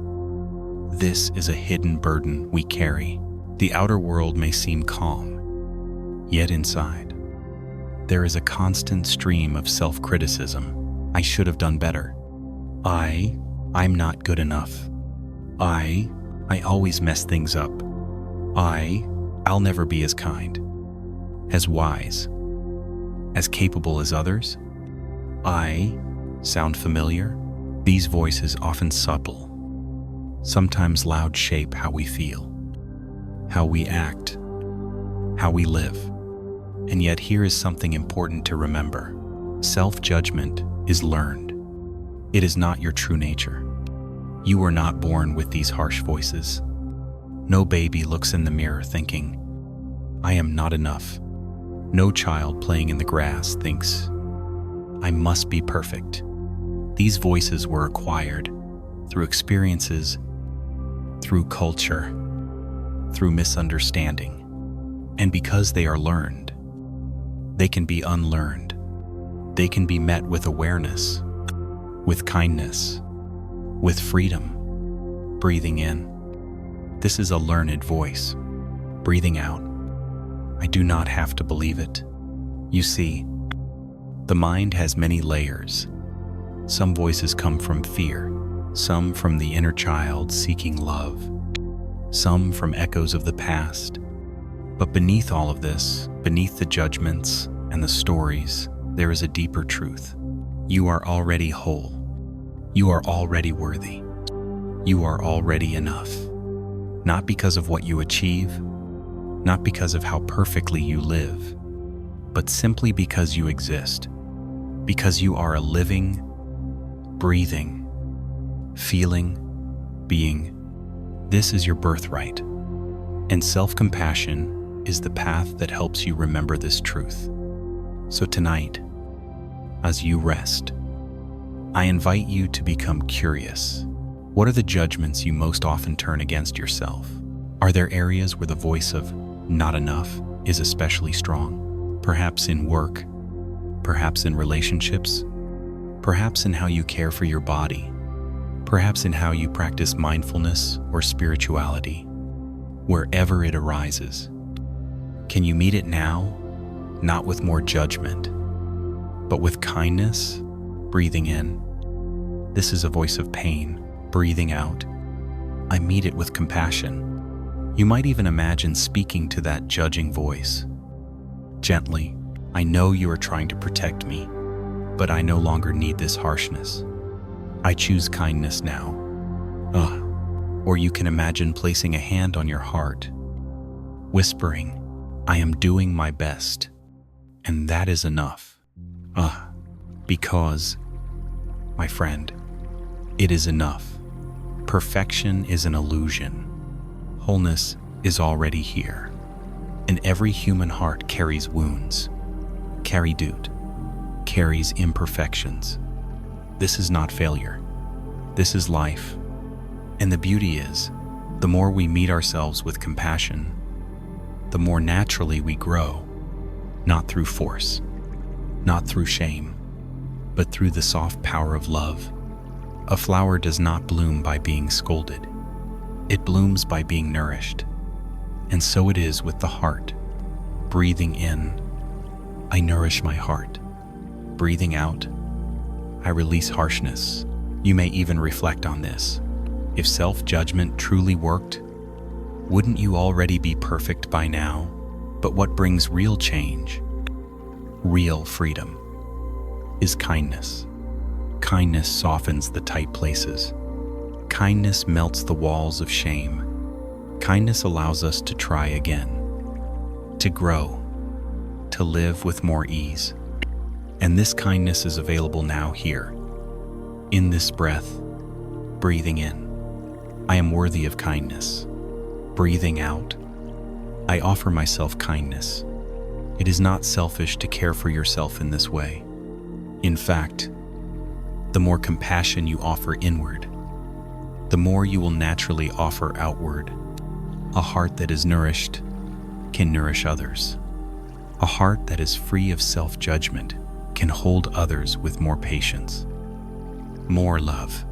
this is a hidden burden we carry. The outer world may seem calm, yet inside, there is a constant stream of self-criticism. I should have done better. I'm not good enough. I always mess things up. I'll never be as kind, as wise, as capable as others. Sound familiar? These voices, often subtle, sometimes loud, shape how we feel, how we act, how we live. And yet here is something important to remember. Self-judgment is learned. It is not your true nature. You were not born with these harsh voices. No baby looks in the mirror thinking, I am not enough. No child playing in the grass thinks, I must be perfect. These voices were acquired through experiences, through culture, through misunderstanding. And because they are learned, they can be unlearned. They can be met with awareness, with kindness, with freedom. Breathing in. This is a learned voice. Breathing out. I do not have to believe it. You see, the mind has many layers. Some voices come from fear, some from the inner child seeking love, some from echoes of the past. But beneath all of this, beneath the judgments and the stories, there is a deeper truth. You are already whole. You are already worthy. You are already enough. Not because of what you achieve, not because of how perfectly you live, but simply because you exist, because you are a living, breathing, feeling being. This is your birthright, and self-compassion is the path that helps you remember this truth. So tonight, as you rest, I invite you to become curious. What are the judgments you most often turn against yourself? Are there areas where the voice of not enough is especially strong? Perhaps in work, perhaps in relationships, perhaps in how you care for your body, perhaps in how you practice mindfulness or spirituality. Wherever it arises, can you meet it now, not with more judgment, but with kindness? Breathing in. This is a voice of pain. Breathing out. I meet it with compassion. You might even imagine speaking to that judging voice. Gently, I know you are trying to protect me, but I no longer need this harshness. I choose kindness now. Or you can imagine placing a hand on your heart, whispering, I am doing my best, and that is enough. Because, my friend, it is enough. Perfection is an illusion. Wholeness is already here. And every human heart carries wounds, carries imperfections. This is not failure. This is life. And the beauty is, the more we meet ourselves with compassion, the more naturally we grow, not through force, not through shame, but through the soft power of love. A flower does not bloom by being scolded. It blooms by being nourished. And so it is with the heart. Breathing in, I nourish my heart. Breathing out, I release harshness. You may even reflect on this. If self-judgment truly worked, wouldn't you already be perfect by now? But what brings real change, real freedom, is kindness. Kindness softens the tight places. Kindness melts the walls of shame. Kindness allows us to try again, to grow, to live with more ease. And this kindness is available now here, in this breath. Breathing in, I am worthy of kindness. Breathing out, I offer myself kindness. It is not selfish to care for yourself in this way. In fact, the more compassion you offer inward, the more you will naturally offer outward. A heart that is nourished can nourish others. A heart that is free of self-judgment can hold others with more patience, more love.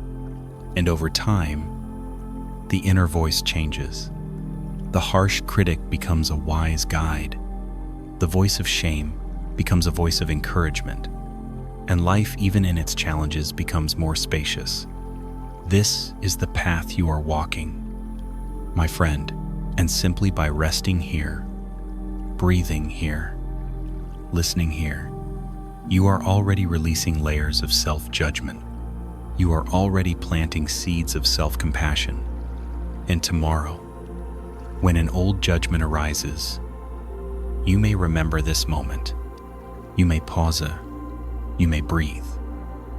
And over time, the inner voice changes. The harsh critic becomes a wise guide. The voice of shame becomes a voice of encouragement. And life, even in its challenges, becomes more spacious. This is the path you are walking, my friend, and simply by resting here, breathing here, listening here, you are already releasing layers of self-judgment. You are already planting seeds of self-compassion. And tomorrow, when an old judgment arises, you may remember this moment. You may pause, you may breathe,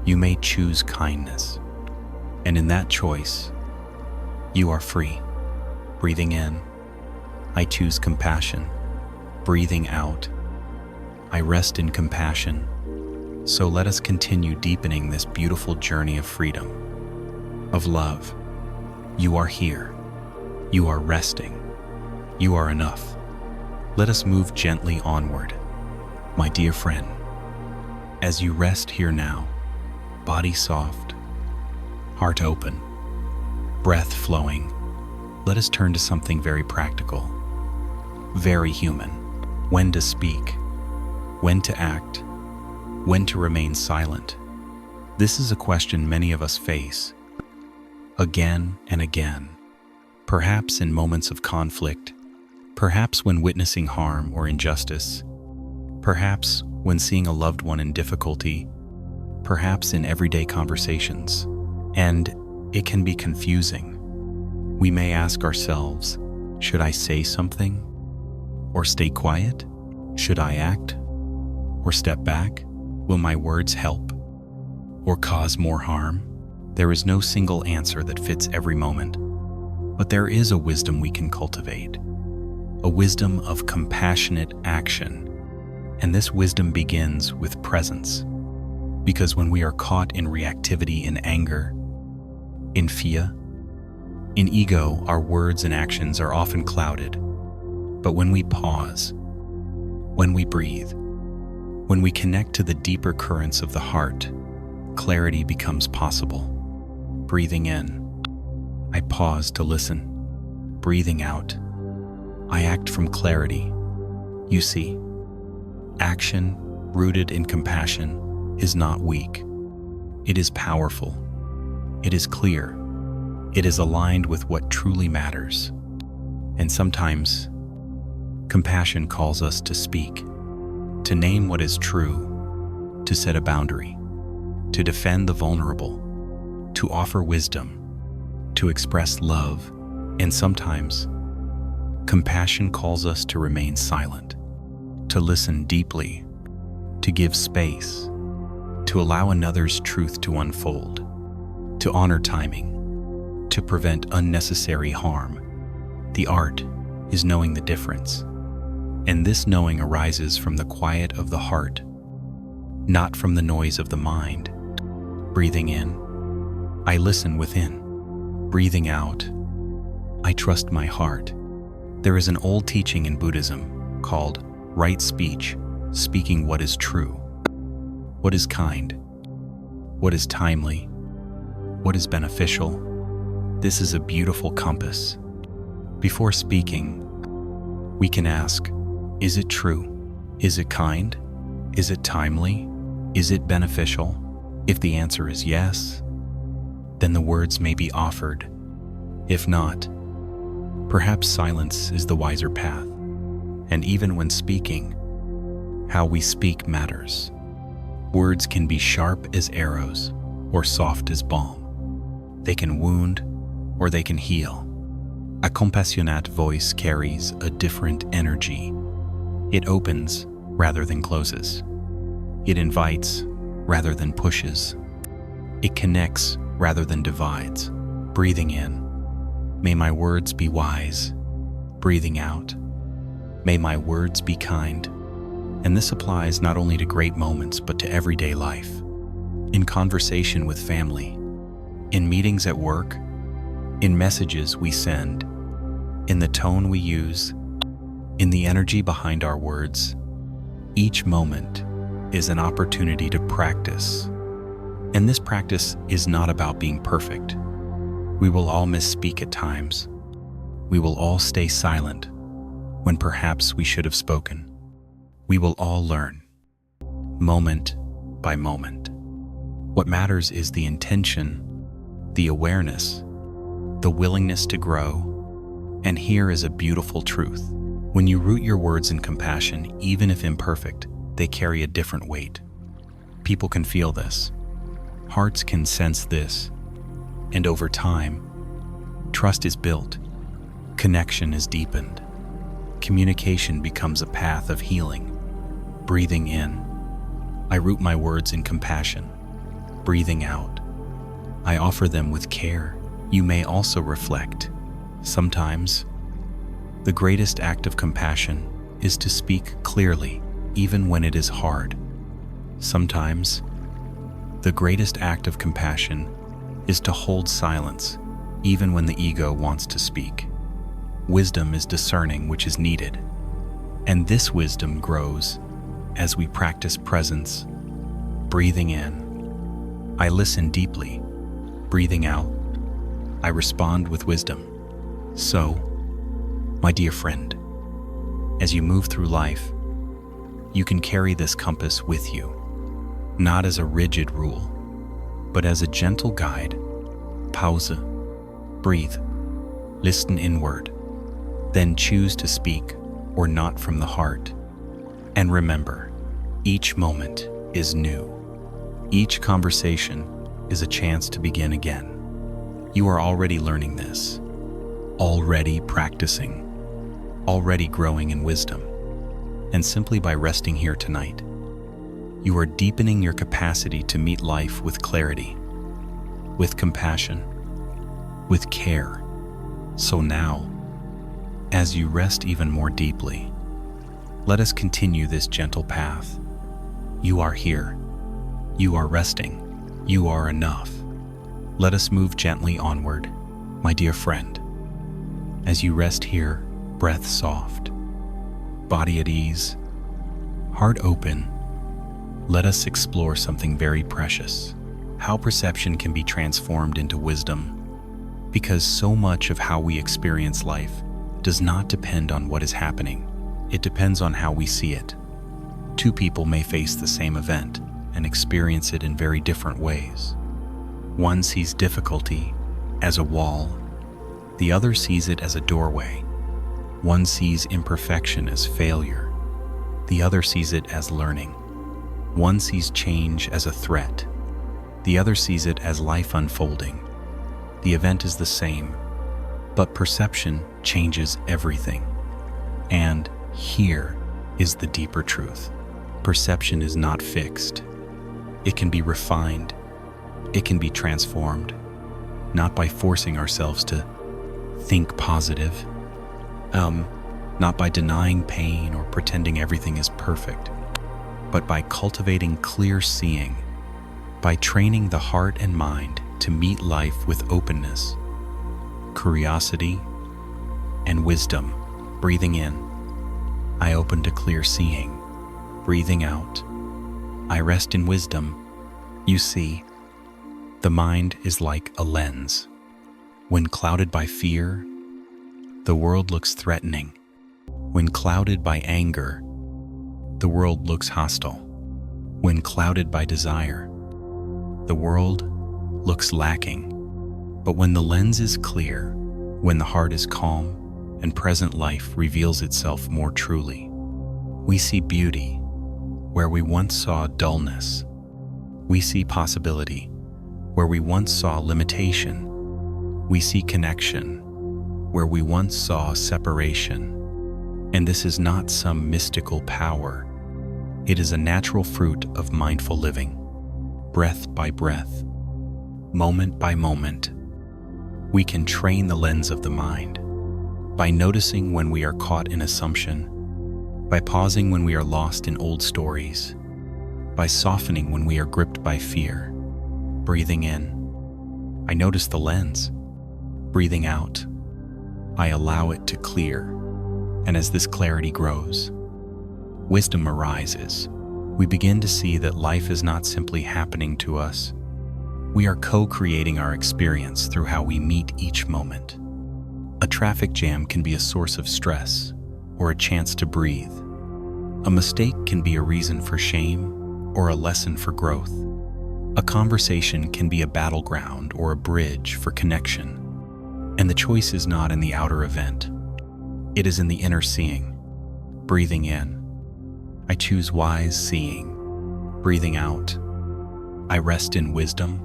you may choose kindness. And in that choice, you are free. Breathing in, I choose compassion. Breathing out, I rest in compassion. So let us continue deepening this beautiful journey of freedom, of love. You are here. You are resting. You are enough. Let us move gently onward, my dear friend. As you rest here now, body soft, heart open, breath flowing, let us turn to something very practical, very human. When to speak, when to act, when to remain silent. This is a question many of us face again and again. Perhaps in moments of conflict, perhaps when witnessing harm or injustice, perhaps when seeing a loved one in difficulty, perhaps in everyday conversations. And it can be confusing. We may ask ourselves, should I say something or stay quiet? Should I act or step back? Will my words help or cause more harm? There is no single answer that fits every moment. But there is a wisdom we can cultivate, a wisdom of compassionate action. And this wisdom begins with presence. Because when we are caught in reactivity, in anger, in fear, in ego, our words and actions are often clouded. But when we pause, when we breathe, when we connect to the deeper currents of the heart, clarity becomes possible. Breathing in, I pause to listen. Breathing out, I act from clarity. You see, action rooted in compassion is not weak. It is powerful. It is clear. It is aligned with what truly matters. And sometimes, compassion calls us to speak, to name what is true, to set a boundary, to defend the vulnerable, to offer wisdom, to express love. And sometimes, compassion calls us to remain silent, to listen deeply, to give space, to allow another's truth to unfold, to honor timing, to prevent unnecessary harm. The art is knowing the difference. And this knowing arises from the quiet of the heart, not from the noise of the mind. Breathing in, I listen within. Breathing out, I trust my heart. There is an old teaching in Buddhism called right speech, speaking what is true, what is kind, what is timely, what is beneficial. This is a beautiful compass. Before speaking, we can ask, is it true? Is it kind? Is it timely? Is it beneficial? If the answer is yes, then the words may be offered. If not, perhaps silence is the wiser path. And even when speaking, how we speak matters. Words can be sharp as arrows or soft as balm. They can wound or they can heal. A compassionate voice carries a different energy. It opens rather than closes. It invites rather than pushes. It connects rather than divides. Breathing in, may my words be wise. Breathing out, may my words be kind. And this applies not only to great moments, but to everyday life. In conversation with family, in meetings at work, in messages we send, in the tone we use, in the energy behind our words, each moment is an opportunity to practice. And this practice is not about being perfect. We will all misspeak at times. We will all stay silent when perhaps we should have spoken. We will all learn, moment by moment. What matters is the intention, the awareness, the willingness to grow. And here is a beautiful truth. When you root your words in compassion, even if imperfect, they carry a different weight. People can feel this. Hearts can sense this. And over time, trust is built. Connection is deepened. Communication becomes a path of healing. Breathing in, I root my words in compassion. Breathing out, I offer them with care. You may also reflect. Sometimes, the greatest act of compassion is to speak clearly, even when it is hard. Sometimes, the greatest act of compassion is to hold silence, even when the ego wants to speak. Wisdom is discerning which is needed, and this wisdom grows as we practice presence. Breathing in, I listen deeply. Breathing out, I respond with wisdom. So, my dear friend, as you move through life, you can carry this compass with you, not as a rigid rule, but as a gentle guide. Pause, breathe, listen inward, then choose to speak or not from the heart. And remember, each moment is new. Each conversation is a chance to begin again. You are already learning this, already practicing, already growing in wisdom. And simply by resting here tonight, you are deepening your capacity to meet life with clarity, with compassion, with care. So now, as you rest even more deeply, let us continue this gentle path. You are here. You are resting. You are enough. Let us move gently onward, my dear friend. As you rest here, breath soft, body at ease, heart open, let us explore something very precious. How perception can be transformed into wisdom. Because so much of how we experience life does not depend on what is happening. It depends on how we see it. Two people may face the same event and experience it in very different ways. One sees difficulty as a wall. The other sees it as a doorway. One sees imperfection as failure. The other sees it as learning. One sees change as a threat. The other sees it as life unfolding. The event is the same, but perception changes everything. And here is the deeper truth. Perception is not fixed. It can be refined. It can be transformed, not by forcing ourselves to think positive, not by denying pain or pretending everything is perfect, but by cultivating clear seeing, by training the heart and mind to meet life with openness, curiosity, and wisdom. Breathing in, I open to clear seeing. Breathing out, I rest in wisdom. You see, the mind is like a lens. When clouded by fear, the world looks threatening. When clouded by anger, the world looks hostile. When clouded by desire, the world looks lacking. But when the lens is clear, when the heart is calm, and present life reveals itself more truly, we see beauty where we once saw dullness. We see possibility where we once saw limitation. We see connection where we once saw separation. And this is not some mystical power. It is a natural fruit of mindful living, breath by breath, moment by moment. We can train the lens of the mind by noticing when we are caught in assumption, by pausing when we are lost in old stories, by softening when we are gripped by fear. Breathing in, I notice the lens. Breathing out, I allow it to clear. And as this clarity grows, wisdom arises. We begin to see that life is not simply happening to us. We are co-creating our experience through how we meet each moment. A traffic jam can be a source of stress or a chance to breathe. A mistake can be a reason for shame or a lesson for growth. A conversation can be a battleground or a bridge for connection. And the choice is not in the outer event. It is in the inner seeing. Breathing in, I choose wise seeing. Breathing out, I rest in wisdom.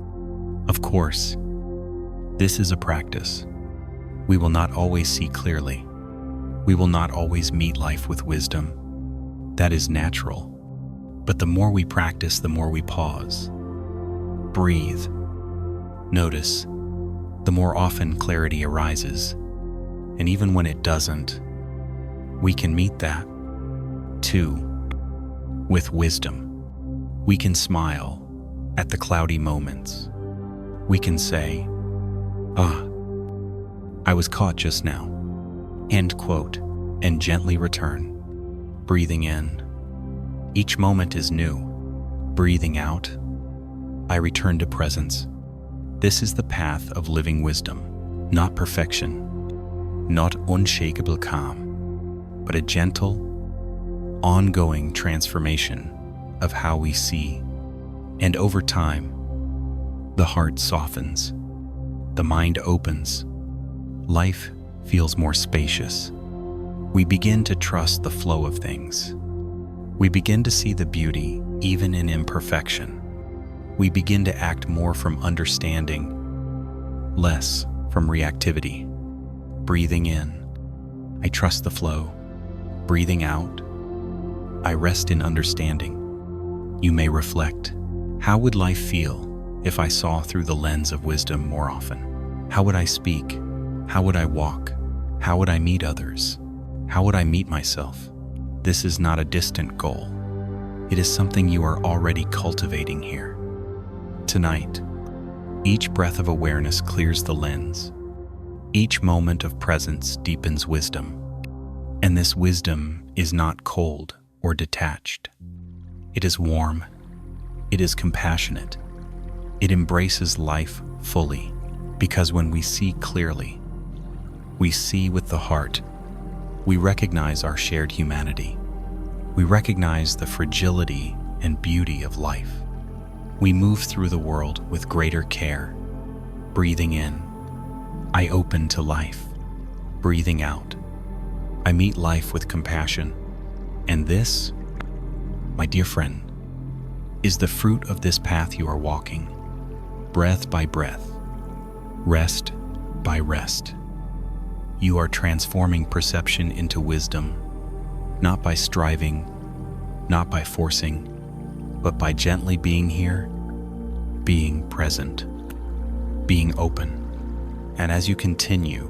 Of course, this is a practice. We will not always see clearly. We will not always meet life with wisdom. That is natural. But the more we practice, the more we pause. Breathe. Notice. The more often clarity arises. And even when it doesn't, we can meet that, too, with wisdom. We can smile at the cloudy moments. We can say, I was caught just now, end quote, and gently return. Breathing in, each moment is new. Breathing out, I return to presence. This is the path of living wisdom, not perfection, not unshakable calm, but a gentle, ongoing transformation of how we see. And over time, the heart softens, the mind opens, life feels more spacious. We begin to trust the flow of things. We begin to see the beauty even in imperfection. We begin to act more from understanding, less from reactivity. Breathing in, I trust the flow. Breathing out, I rest in understanding. You may reflect, how would life feel if I saw through the lens of wisdom more often? How would I speak? How would I walk? How would I meet others? How would I meet myself? This is not a distant goal. It is something you are already cultivating here. Tonight, each breath of awareness clears the lens. Each moment of presence deepens wisdom. And this wisdom is not cold or detached. It is warm. It is compassionate. It embraces life fully, because when we see clearly, we see with the heart. We recognize our shared humanity. We recognize the fragility and beauty of life. We move through the world with greater care. Breathing in, I open to life. Breathing out, I meet life with compassion. And this, my dear friend, is the fruit of this path you are walking. Breath by breath, rest by rest. You are transforming perception into wisdom, not by striving, not by forcing, but by gently being here, being present, being open. And as you continue,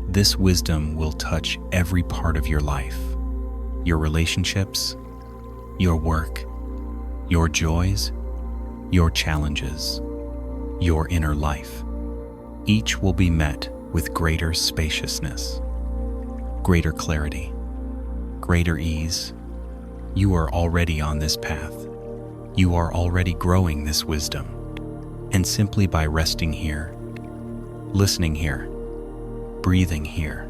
this wisdom will touch every part of your life, your relationships, your work, your joys, your challenges, your inner life. Each will be met with greater spaciousness, greater clarity, greater ease. You are already on this path. You are already growing this wisdom. And simply by resting here, listening here, breathing here,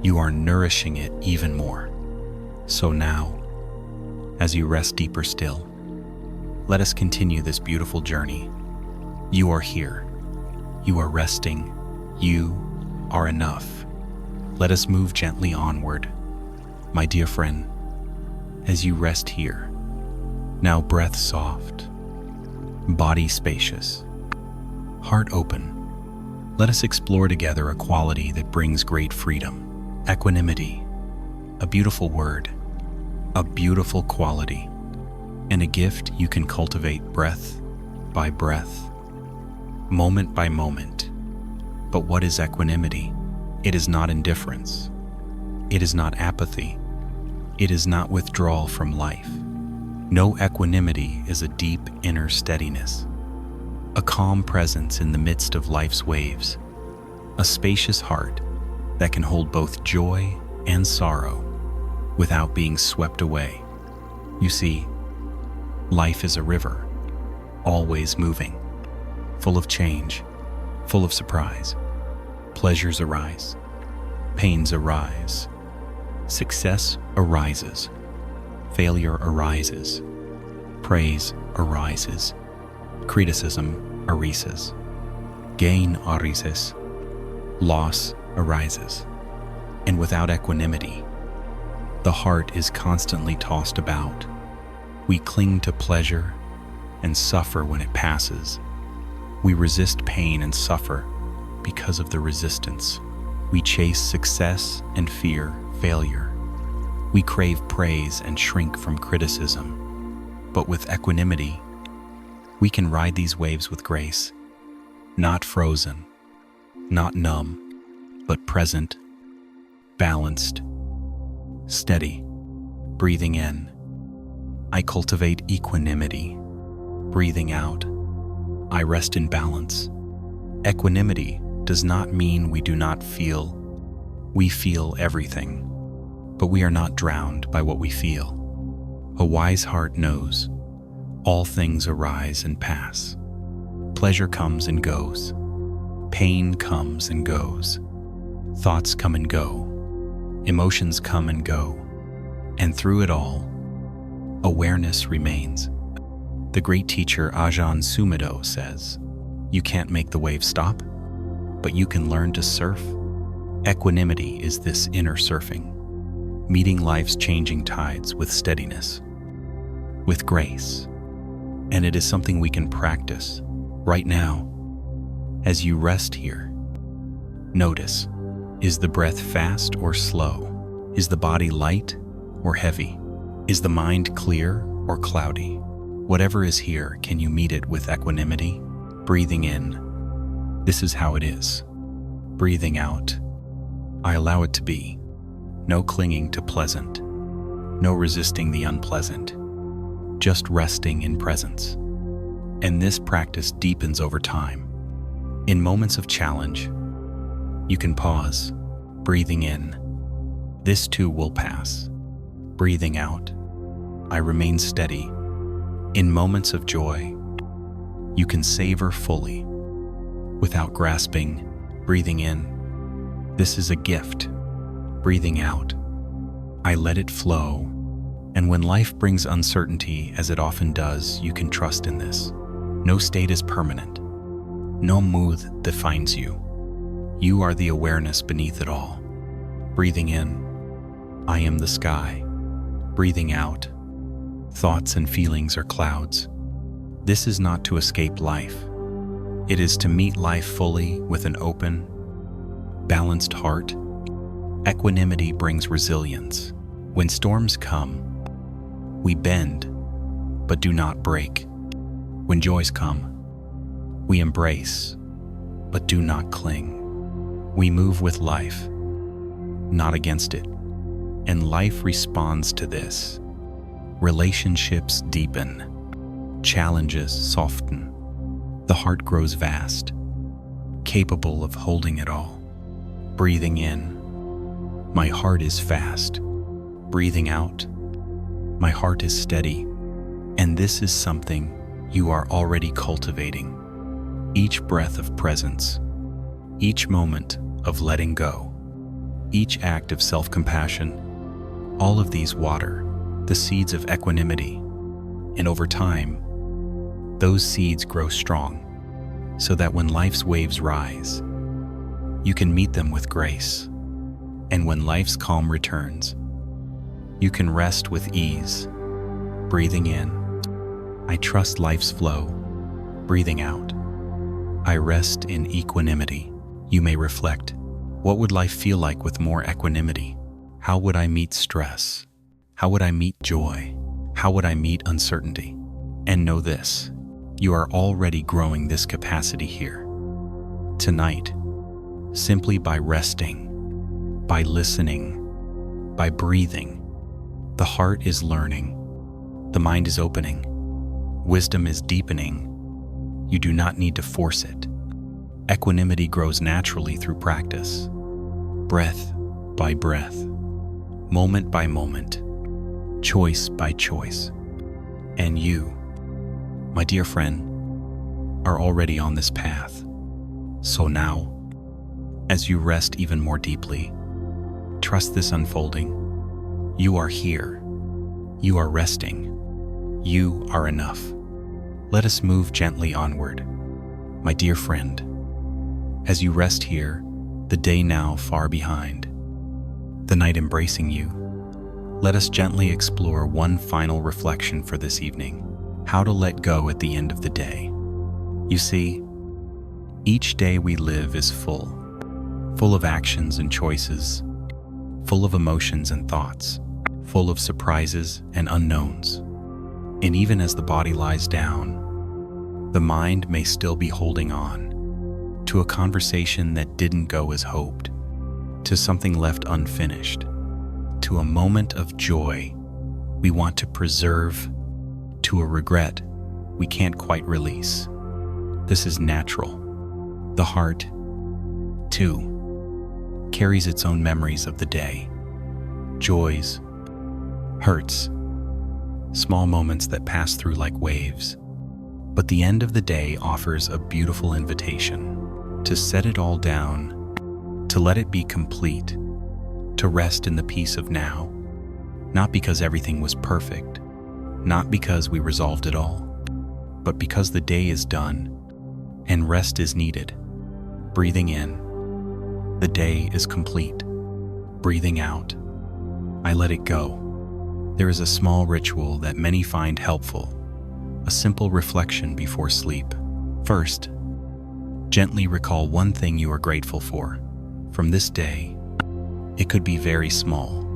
you are nourishing it even more. So now, as you rest deeper still, let us continue this beautiful journey. You are here. You are resting. You are enough. Let us move gently onward. My dear friend, as you rest here, now breath soft, body spacious, heart open. Let us explore together a quality that brings great freedom. Equanimity, a beautiful word, a beautiful quality, and a gift you can cultivate breath by breath, moment by moment. But what is equanimity? It is not indifference. It is not apathy. It is not withdrawal from life. No, equanimity is a deep inner steadiness, a calm presence in the midst of life's waves, a spacious heart that can hold both joy and sorrow without being swept away. You see, life is a river, always moving, full of change, full of surprise. Pleasures arise, pains arise, success arises, failure arises, praise arises, criticism arises, gain arises, loss arises. And without equanimity, the heart is constantly tossed about. We cling to pleasure and suffer when it passes. We resist pain and suffer because of the resistance. We chase success and fear failure. We crave praise and shrink from criticism. But with equanimity, we can ride these waves with grace, not frozen, not numb, but present, balanced, steady. Breathing in, I cultivate equanimity. Breathing out, I rest in balance. Equanimity does not mean we do not feel. We feel everything, but we are not drowned by what we feel. A wise heart knows all things arise and pass. Pleasure comes and goes. Pain comes and goes. Thoughts come and go. Emotions come and go. And through it all, awareness remains. The great teacher Ajahn Sumedho says, "You can't make the waves stop, but you can learn to surf." Equanimity is this inner surfing, meeting life's changing tides with steadiness, with grace. And it is something we can practice right now. As you rest here, notice, is the breath fast or slow? Is the body light or heavy? Is the mind clear or cloudy? Whatever is here, can you meet it with equanimity? Breathing in, this is how it is. Breathing out, I allow it to be. No clinging to pleasant, no resisting the unpleasant, just resting in presence. And this practice deepens over time. In moments of challenge, you can pause, breathing in. This too will pass. Breathing out, I remain steady. In moments of joy, you can savor fully, without grasping. Breathing in, this is a gift. Breathing out, I let it flow. And when life brings uncertainty, as it often does, you can trust in this. No state is permanent. No mood defines you. You are the awareness beneath it all. Breathing in, I am the sky. Breathing out, thoughts and feelings are clouds. This is not to escape life. It is to meet life fully with an open, balanced heart. Equanimity brings resilience. When storms come, we bend, but do not break. When joys come, we embrace, but do not cling. We move with life, not against it. And life responds to this. Relationships deepen. Challenges soften. The heart grows vast, capable of holding it all. Breathing in, my heart is fast. Breathing out, my heart is steady. And this is something you are already cultivating. Each breath of presence, each moment of letting go, each act of self-compassion, all of these water the seeds of equanimity. And over time, those seeds grow strong, so that when life's waves rise, you can meet them with grace. And when life's calm returns, you can rest with ease. Breathing in, I trust life's flow. Breathing out, I rest in equanimity. You may reflect, what would life feel like with more equanimity? How would I meet stress? How would I meet joy? How would I meet uncertainty? And know this, you are already growing this capacity here. Tonight, simply by resting, by listening, by breathing, The heart is learning. The mind is opening. Wisdom is deepening. You do not need to force it. Equanimity grows naturally through practice. Breath by breath. Moment by moment. Choice by choice. And you, my dear friend, are already on this path. So now, as you rest even more deeply, trust this unfolding. You are here. You are resting. You are enough. Let us move gently onward. My dear friend, as you rest here, the day now far behind, the night embracing you, let us gently explore one final reflection for this evening: how to let go at the end of the day. You see, each day we live is full of actions and choices, full of emotions and thoughts, full of surprises and unknowns. And even as the body lies down, the mind may still be holding on to a conversation that didn't go as hoped, to something left unfinished, to a moment of joy we want to preserve, to a regret we can't quite release. This is natural. The heart, too, carries its own memories of the day, joys, hurts, small moments that pass through like waves. But the end of the day offers a beautiful invitation to set it all down, to let it be complete, to rest in the peace of now, not because everything was perfect, not because we resolved it all, but because the day is done and rest is needed. Breathing in, the day is complete. Breathing out, I let it go. There is a small ritual that many find helpful, a simple reflection before sleep. First, gently recall one thing you are grateful for from this day. It could be very small: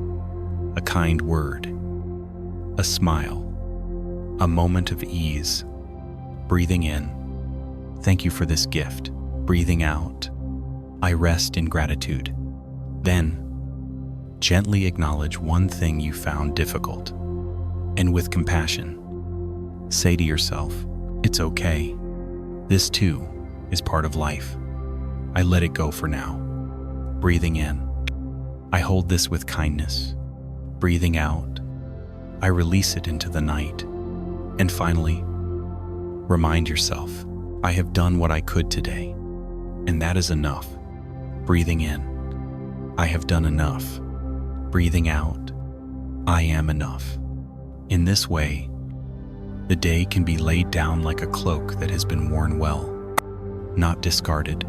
a kind word, a smile, a moment of ease. Breathing in, thank you for this gift. Breathing out, I rest in gratitude. Then, gently acknowledge one thing you found difficult, and with compassion, say to yourself, it's okay. This too is part of life. I let it go for now. Breathing in, I hold this with kindness. Breathing out, I release it into the night. And finally, remind yourself, I have done what I could today, and that is enough. Breathing in, I have done enough. Breathing out, I am enough. In this way, the day can be laid down like a cloak that has been worn well, not discarded,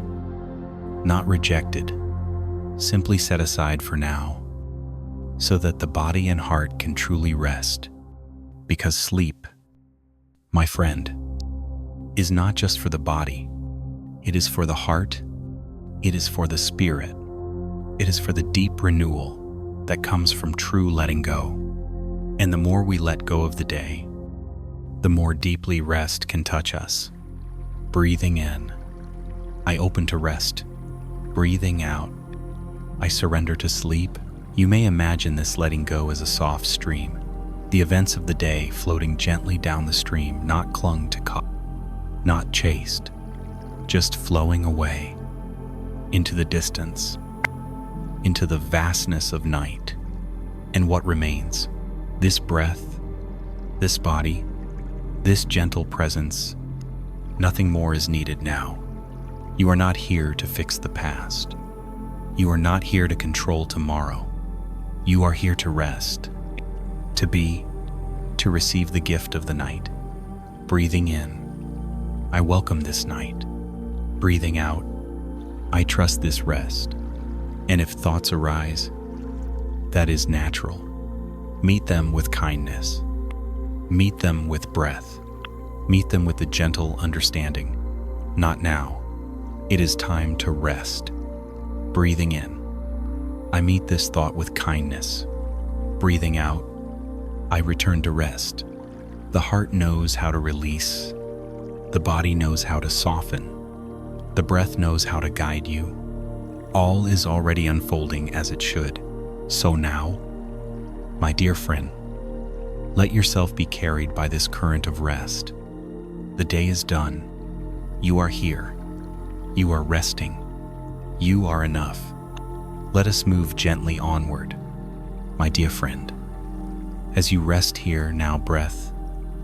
not rejected, simply set aside for now, so that the body and heart can truly rest. Because sleep, my friend, is not just for the body. It is for the heart. It is for the spirit. It is for the deep renewal that comes from true letting go. And the more we let go of the day, the more deeply rest can touch us. Breathing in, I open to rest. Breathing out, I surrender to sleep. You may imagine this letting go as a soft stream, the events of the day floating gently down the stream, not clung to not chased, just flowing away into the distance, into the vastness of night. And what remains? This breath, this body, this gentle presence. Nothing more is needed now. You are not here to fix the past. You are not here to control tomorrow. You are here to rest, to be, to receive the gift of the night. Breathing in, I welcome this night. Breathing out, I trust this rest. And if thoughts arise, that is natural. Meet them with kindness. Meet them with breath. Meet them with a gentle understanding. Not now. It is time to rest. Breathing in, I meet this thought with kindness. Breathing out, I return to rest. The heart knows how to release. The body knows how to soften. The breath knows how to guide you. All is already unfolding as it should. So now, my dear friend, Let yourself be carried by this current of rest. The day is done. You are here. You are resting. You are enough. Let us move gently onward, my dear friend. As you rest here now, breath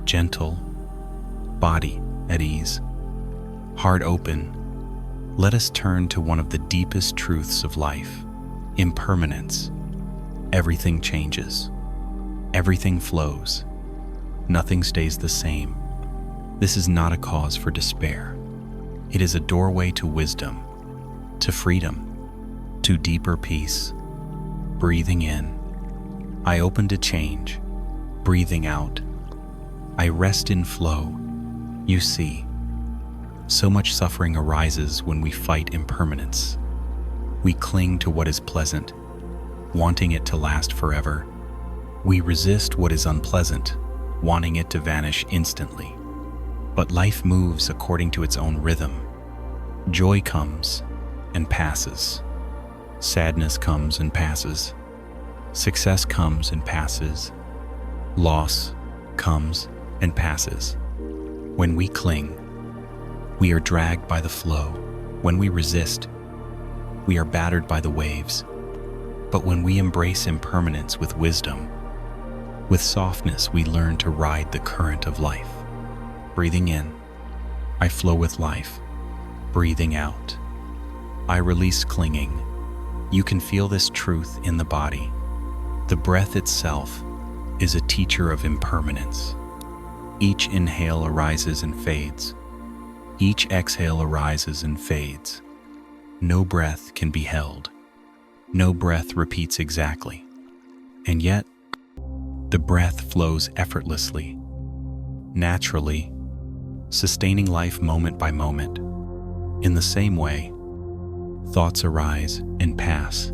gentle, body at ease, heart open, let us turn to one of the deepest truths of life: impermanence. Everything changes. Everything flows. Nothing stays the same. This is not a cause for despair. It is a doorway to wisdom, to freedom, to deeper peace. Breathing in, I open to change. Breathing out, I rest in flow. You see, so much suffering arises when we fight impermanence. We cling to what is pleasant, wanting it to last forever. We resist what is unpleasant, wanting it to vanish instantly. But life moves according to its own rhythm. Joy comes and passes. Sadness comes and passes. Success comes and passes. Loss comes and passes. When we cling, we are dragged by the flow. When we resist, we are battered by the waves. But when we embrace impermanence with wisdom, with softness, we learn to ride the current of life. Breathing in, I flow with life. Breathing out, I release clinging. You can feel this truth in the body. The breath itself is a teacher of impermanence. Each inhale arises and fades. Each exhale arises and fades. No breath can be held. No breath repeats exactly. And yet, the breath flows effortlessly, naturally, sustaining life moment by moment. In the same way, thoughts arise and pass.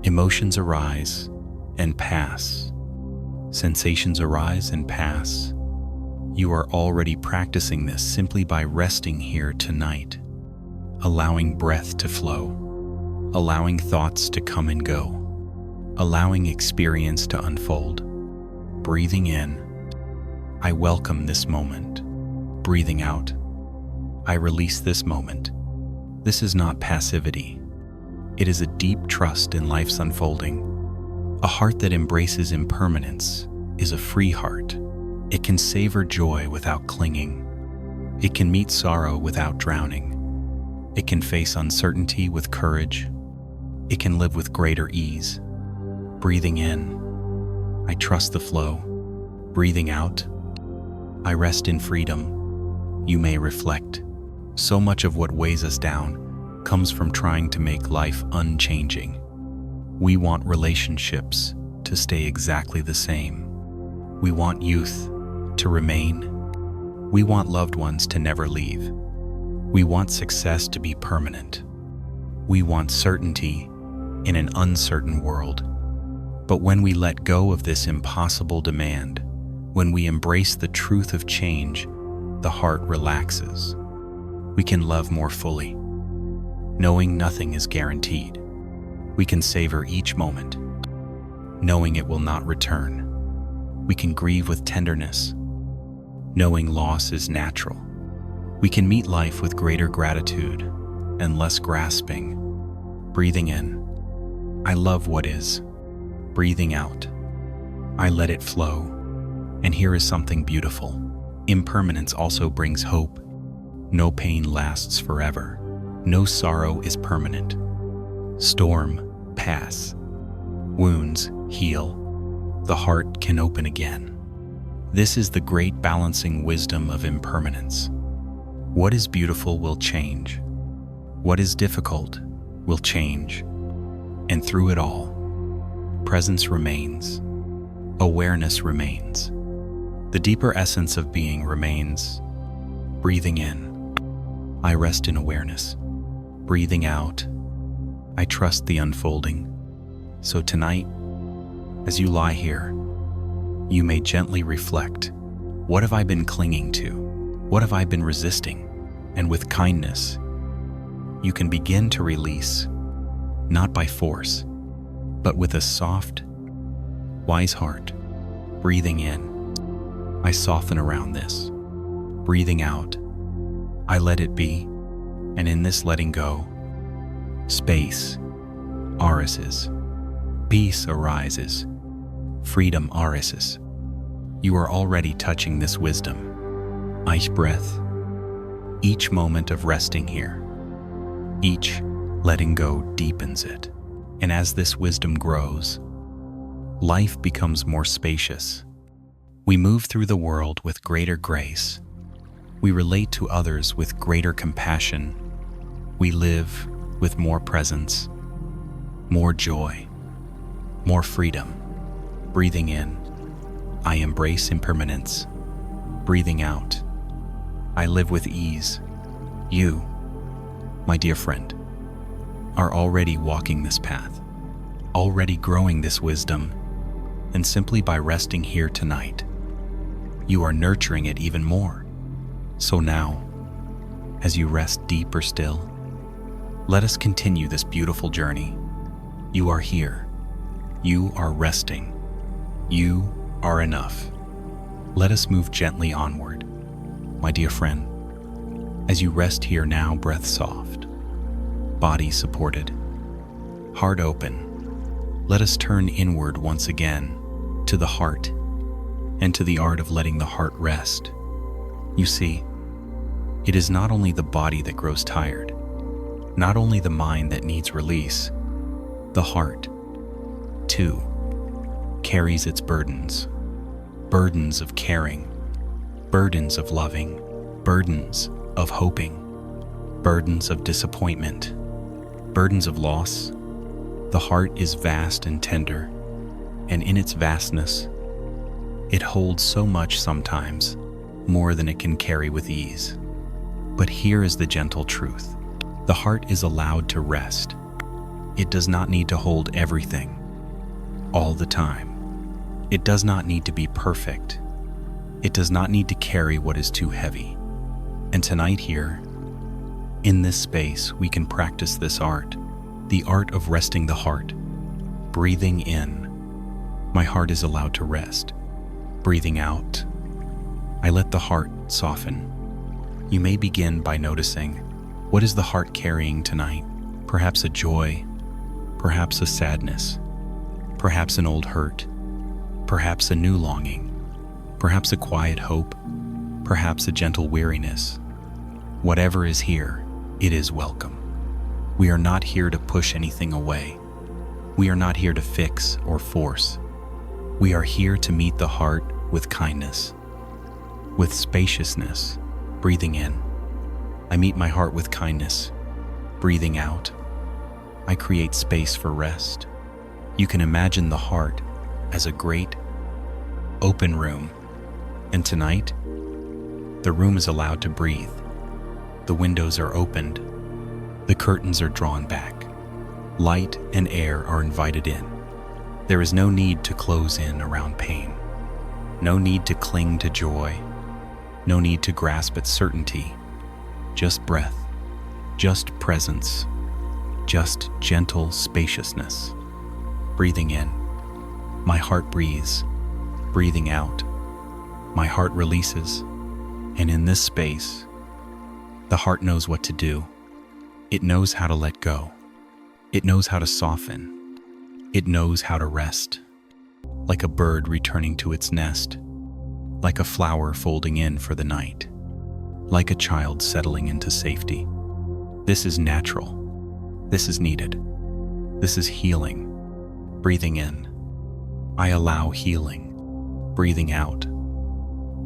Emotions arise and pass. Sensations arise and pass. You are already practicing this simply by resting here tonight, allowing breath to flow, allowing thoughts to come and go, allowing experience to unfold. Breathing in, I welcome this moment. Breathing out, I release this moment. This is not passivity. It is a deep trust in life's unfolding. A heart that embraces impermanence is a free heart. It can savor joy without clinging. It can meet sorrow without drowning. It can face uncertainty with courage. It can live with greater ease. Breathing in, I trust the flow. Breathing out, I rest in freedom. You may reflect. So much of what weighs us down comes from trying to make life unchanging. We want relationships to stay exactly the same. We want youth to remain. We want loved ones to never leave. We want success to be permanent. We want certainty in an uncertain world. But when we let go of this impossible demand, when we embrace the truth of change, the heart relaxes. We can love more fully, knowing nothing is guaranteed. We can savor each moment, knowing it will not return. We can grieve with tenderness, knowing loss is natural. We can meet life with greater gratitude and less grasping. Breathing in, I love what is. Breathing out, I let it flow. And here is something beautiful. Impermanence also brings hope. No pain lasts forever. No sorrow is permanent. Storm pass. Wounds heal. The heart can open again. This is the great balancing wisdom of impermanence. What is beautiful will change. What is difficult will change. And through it all, presence remains. Awareness remains. The deeper essence of being remains. Breathing in, I rest in awareness. Breathing out, I trust the unfolding. So tonight, as you lie here, you may gently reflect. What have I been clinging to? What have I been resisting? And with kindness, you can begin to release, not by force, but with a soft, wise heart. Breathing in, I soften around this. Breathing out, I let it be, and in this letting go, space arises, peace arises, freedom arises. You are already touching this wisdom. Each breath, each moment of resting here, each letting go deepens it. And as this wisdom grows, life becomes more spacious. We move through the world with greater grace. We relate to others with greater compassion. We live with more presence, more joy, more freedom. Breathing in, I embrace impermanence. Breathing out, I live with ease. You, my dear friend, are already walking this path, already growing this wisdom, and simply by resting here tonight, you are nurturing it even more. So now, as you rest deeper still, let us continue this beautiful journey. You are here. You are resting. You are enough. Let us move gently onward. My dear friend, as you rest here now, breath soft, body supported, heart open, let us turn inward once again to the heart and to the art of letting the heart rest. You see, it is not only the body that grows tired, not only the mind that needs release, the heart, too, carries its burdens, burdens of caring, burdens of loving, burdens of hoping, burdens of disappointment, burdens of loss. The heart is vast and tender, and in its vastness, it holds so much sometimes, more than it can carry with ease. But here is the gentle truth. The heart is allowed to rest. It does not need to hold everything, all the time. It does not need to be perfect. It does not need to carry what is too heavy. And tonight here, in this space, we can practice this art, the art of resting the heart. Breathing in, my heart is allowed to rest. Breathing out, I let the heart soften. You may begin by noticing, what is the heart carrying tonight? Perhaps a joy, perhaps a sadness, perhaps an old hurt, perhaps a new longing, perhaps a quiet hope, perhaps a gentle weariness. Whatever is here, it is welcome. We are not here to push anything away. We are not here to fix or force. We are here to meet the heart with kindness, with spaciousness. Breathing in, I meet my heart with kindness. Breathing out, I create space for rest. You can imagine the heart as a great, open room. And tonight, the room is allowed to breathe. The windows are opened. The curtains are drawn back. Light and air are invited in. There is no need to close in around pain. No need to cling to joy. No need to grasp at certainty. Just breath, just presence, just gentle spaciousness. Breathing in, my heart breathes. Breathing out, my heart releases. And in this space, the heart knows what to do. It knows how to let go. It knows how to soften. It knows how to rest. Like a bird returning to its nest. Like a flower folding in for the night. Like a child settling into safety. This is natural. This is needed. This is healing. Breathing in, I allow healing. Breathing out,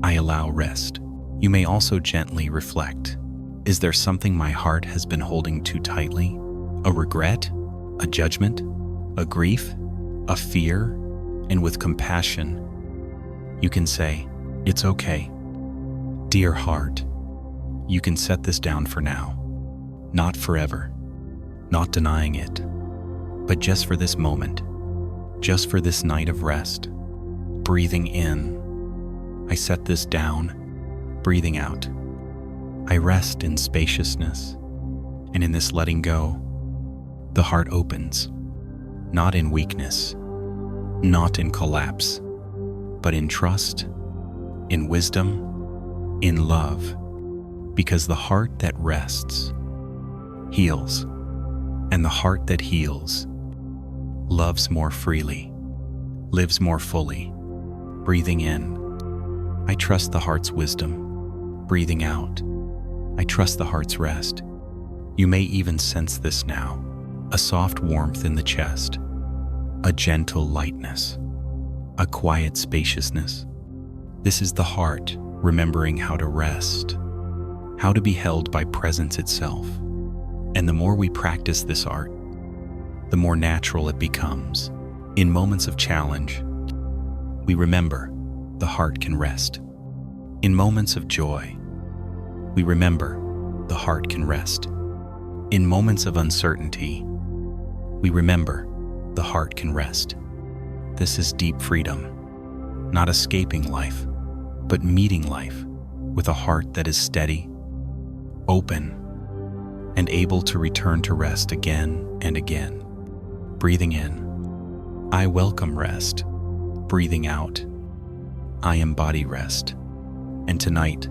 I allow rest. You may also gently reflect. Is there something my heart has been holding too tightly? A regret? A judgment? A grief? A fear? And with compassion, you can say, it's okay. Dear heart, you can set this down for now. Not forever. Not denying it. But just for this moment. Just for this night of rest. Breathing in, I set this down. Breathing out, I rest in spaciousness. And in this letting go, the heart opens. Not in weakness, not in collapse, but in trust, in wisdom, in love, because the heart that rests heals, and the heart that heals loves more freely, lives more fully. Breathing in, I trust the heart's wisdom. Breathing out, I trust the heart's rest. You may even sense this now, a soft warmth in the chest, a gentle lightness, a quiet spaciousness. This is the heart remembering how to rest, how to be held by presence itself. And the more we practice this art, the more natural it becomes. In moments of challenge, we remember the heart can rest. In moments of joy, we remember the heart can rest. In moments of uncertainty, we remember the heart can rest. This is deep freedom, not escaping life, but meeting life with a heart that is steady, open, and able to return to rest again and again. Breathing in, I welcome rest. Breathing out, I embody rest. And tonight,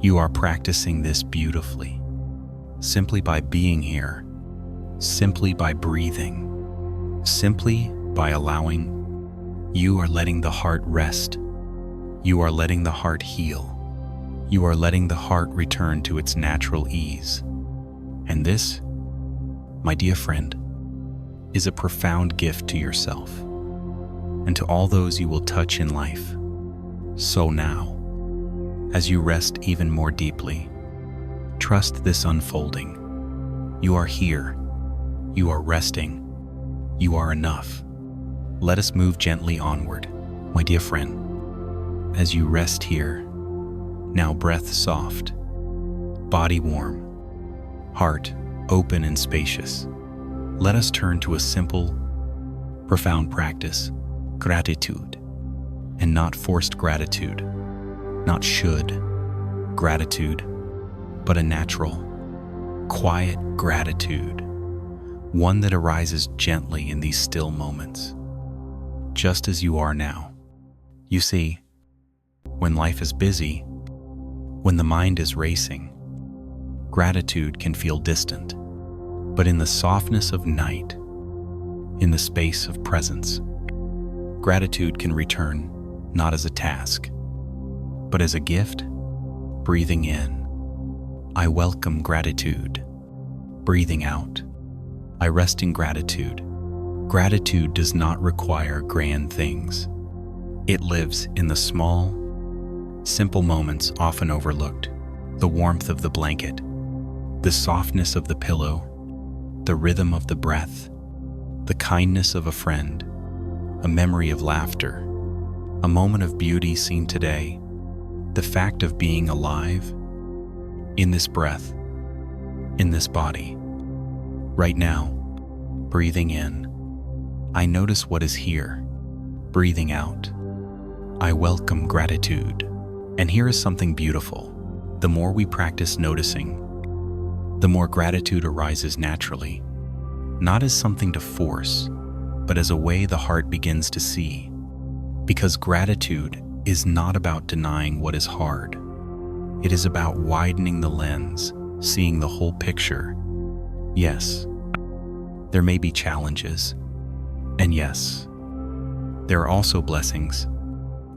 you are practicing this beautifully, simply by being here, simply by breathing, simply by allowing. You are letting the heart rest. You are letting the heart heal. You are letting the heart return to its natural ease. And this, my dear friend, is a profound gift to yourself and to all those you will touch in life. So now, as you rest even more deeply, trust this unfolding. You are here. You are resting. You are enough. Let us move gently onward, my dear friend. As you rest here, now breath soft, body warm, heart open and spacious. Let us turn to a simple, profound practice, gratitude, and not forced gratitude, not should gratitude, but a natural, quiet gratitude, one that arises gently in these still moments, just as you are now. You see, when life is busy, when the mind is racing, gratitude can feel distant. But in the softness of night, in the space of presence, gratitude can return not as a task, but as a gift. Breathing in, I welcome gratitude. Breathing out, I rest in gratitude. Gratitude does not require grand things. It lives in the small, simple moments often overlooked. The warmth of the blanket, the softness of the pillow, the rhythm of the breath, the kindness of a friend, a memory of laughter, a moment of beauty seen today, the fact of being alive, in this breath, in this body. Right now, breathing in, I notice what is here. Breathing out, I welcome gratitude. And here is something beautiful. The more we practice noticing, the more gratitude arises naturally, not as something to force, but as a way the heart begins to see. Because gratitude is not about denying what is hard. It is about widening the lens, seeing the whole picture. Yes, there may be challenges, and yes, there are also blessings.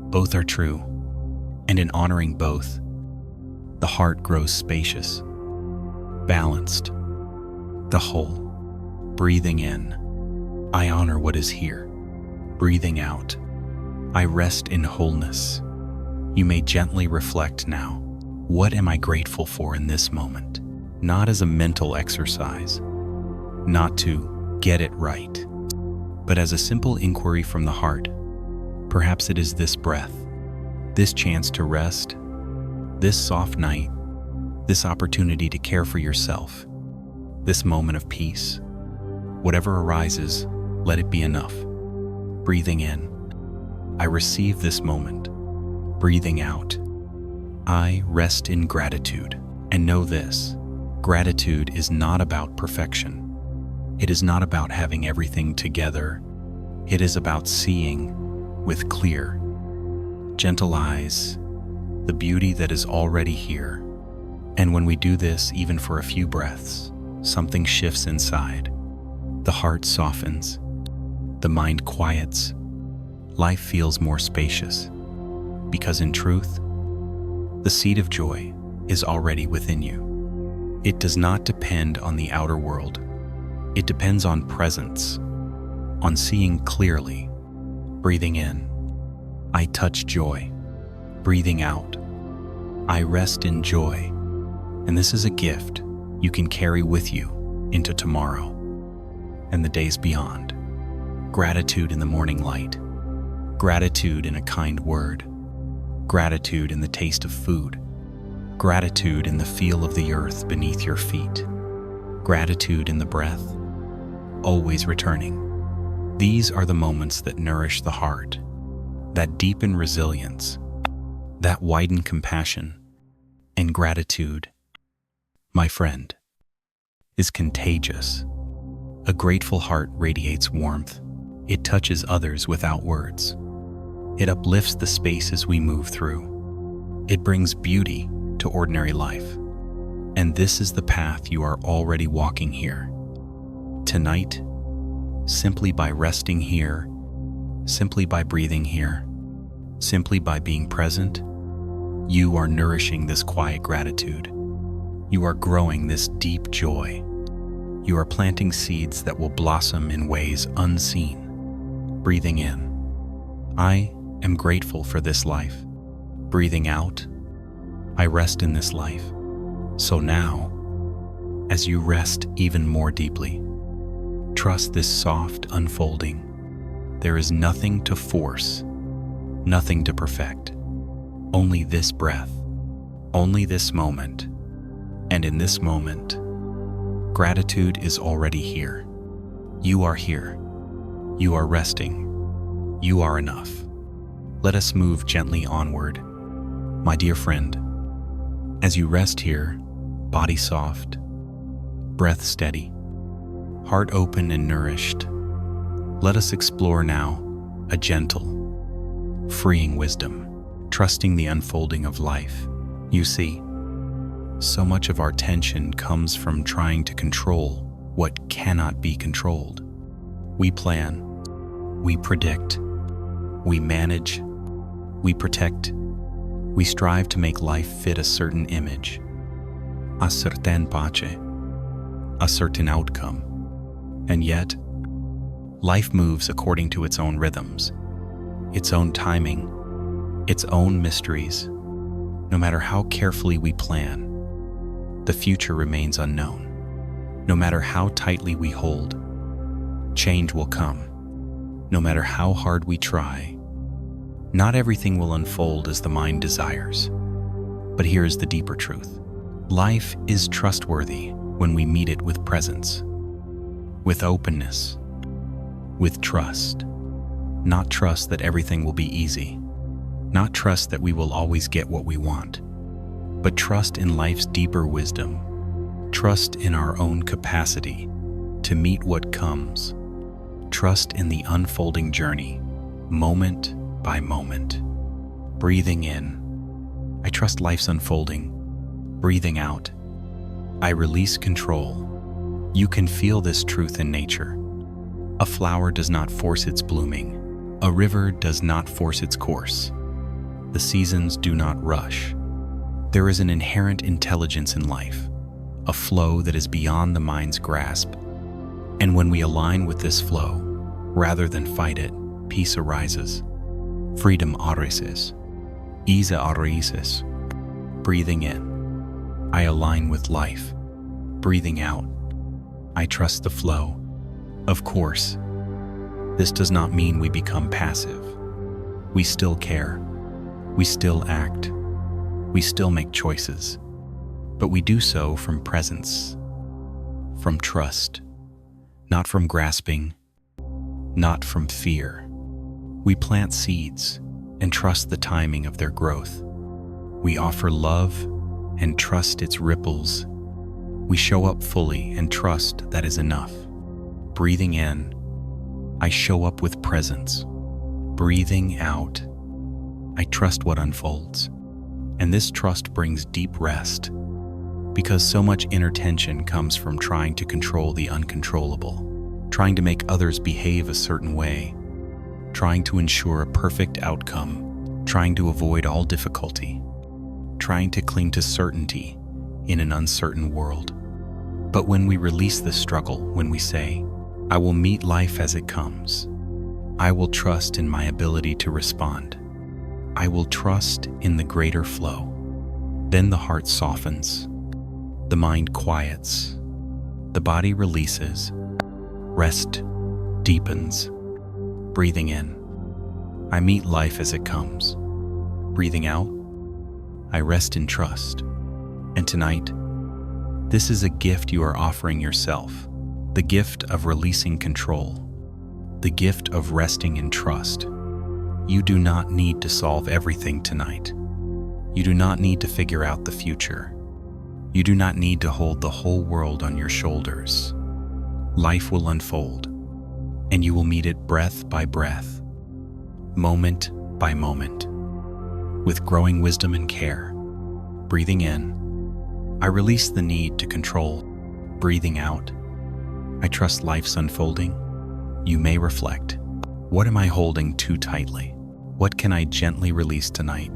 Both are true, and in honoring both, the heart grows spacious, balanced, the whole. Breathing in, I honor what is here. Breathing out, I rest in wholeness. You may gently reflect now. What am I grateful for in this moment? Not as a mental exercise, not to get it right, but as a simple inquiry from the heart. Perhaps it is this breath, this chance to rest, this soft night, this opportunity to care for yourself, this moment of peace. Whatever arises, let it be enough. Breathing in, I receive this moment. Breathing out, I rest in gratitude. And know this, gratitude is not about perfection. It is not about having everything together. It is about seeing with clear, gentle eyes, the beauty that is already here. And when we do this, even for a few breaths, something shifts inside. The heart softens, the mind quiets, life feels more spacious. Because in truth, the seed of joy is already within you. It does not depend on the outer world. It depends on presence, on seeing clearly. Breathing in, I touch joy. Breathing out, I rest in joy. And this is a gift you can carry with you into tomorrow and the days beyond. Gratitude in the morning light, gratitude in a kind word, gratitude in the taste of food, gratitude in the feel of the earth beneath your feet, gratitude in the breath, always returning. These are the moments that nourish the heart, that deepen resilience, that widen compassion. And gratitude, my friend, is contagious. A grateful heart radiates warmth. It touches others without words. It uplifts the spaces we move through. It brings beauty to ordinary life. And this is the path you are already walking here. Tonight, simply by resting here, simply by breathing here, simply by being present, you are nourishing this quiet gratitude. You are growing this deep joy. You are planting seeds that will blossom in ways unseen. Breathing in, I am grateful for this life. Breathing out, I rest in this life. So now, as you rest even more deeply, trust this soft unfolding. There is nothing to force, nothing to perfect. Only this breath, only this moment. And in this moment, gratitude is already here. You are here. You are resting. You are enough. Let us move gently onward. My dear friend, as you rest here, body soft, breath steady, heart open and nourished, let us explore now a gentle, freeing wisdom, trusting the unfolding of life. You see, so much of our tension comes from trying to control what cannot be controlled. We plan, we predict, we manage, we protect, we strive to make life fit a certain image, a certain pace, a certain outcome. And yet, life moves according to its own rhythms, its own timing, its own mysteries. No matter how carefully we plan, the future remains unknown. No matter how tightly we hold, change will come. No matter how hard we try, not everything will unfold as the mind desires. But here is the deeper truth. Life is trustworthy when we meet it with presence, with openness, with trust. Not trust that everything will be easy, not trust that we will always get what we want, but trust in life's deeper wisdom, trust in our own capacity to meet what comes, trust in the unfolding journey, moment by moment. Breathing in, I trust life's unfolding. Breathing out, I release control. You can feel this truth in nature. A flower does not force its blooming. A river does not force its course. The seasons do not rush. There is an inherent intelligence in life, a flow that is beyond the mind's grasp. And when we align with this flow, rather than fight it, peace arises. Freedom arises. Ease arises. Breathing in, I align with life. Breathing out, I trust the flow. Of course, this does not mean we become passive. We still care. We still act. We still make choices, but we do so from presence, from trust, not from grasping, not from fear. We plant seeds and trust the timing of their growth. We offer love and trust its ripples. We show up fully and trust that is enough. Breathing in, I show up with presence. Breathing out, I trust what unfolds. And this trust brings deep rest, because so much inner tension comes from trying to control the uncontrollable, trying to make others behave a certain way, trying to ensure a perfect outcome, trying to avoid all difficulty, trying to cling to certainty in an uncertain world. But when we release this struggle, when we say, I will meet life as it comes, I will trust in my ability to respond, I will trust in the greater flow, then the heart softens, the mind quiets, the body releases, rest deepens. Breathing in, I meet life as it comes. Breathing out, I rest in trust. And tonight, this is a gift you are offering yourself, the gift of releasing control, the gift of resting in trust. You do not need to solve everything tonight. You do not need to figure out the future. You do not need to hold the whole world on your shoulders. Life will unfold, and you will meet it breath by breath, moment by moment, with growing wisdom and care. Breathing in, I release the need to control. Breathing out, I trust life's unfolding. You may reflect, what am I holding too tightly? What can I gently release tonight?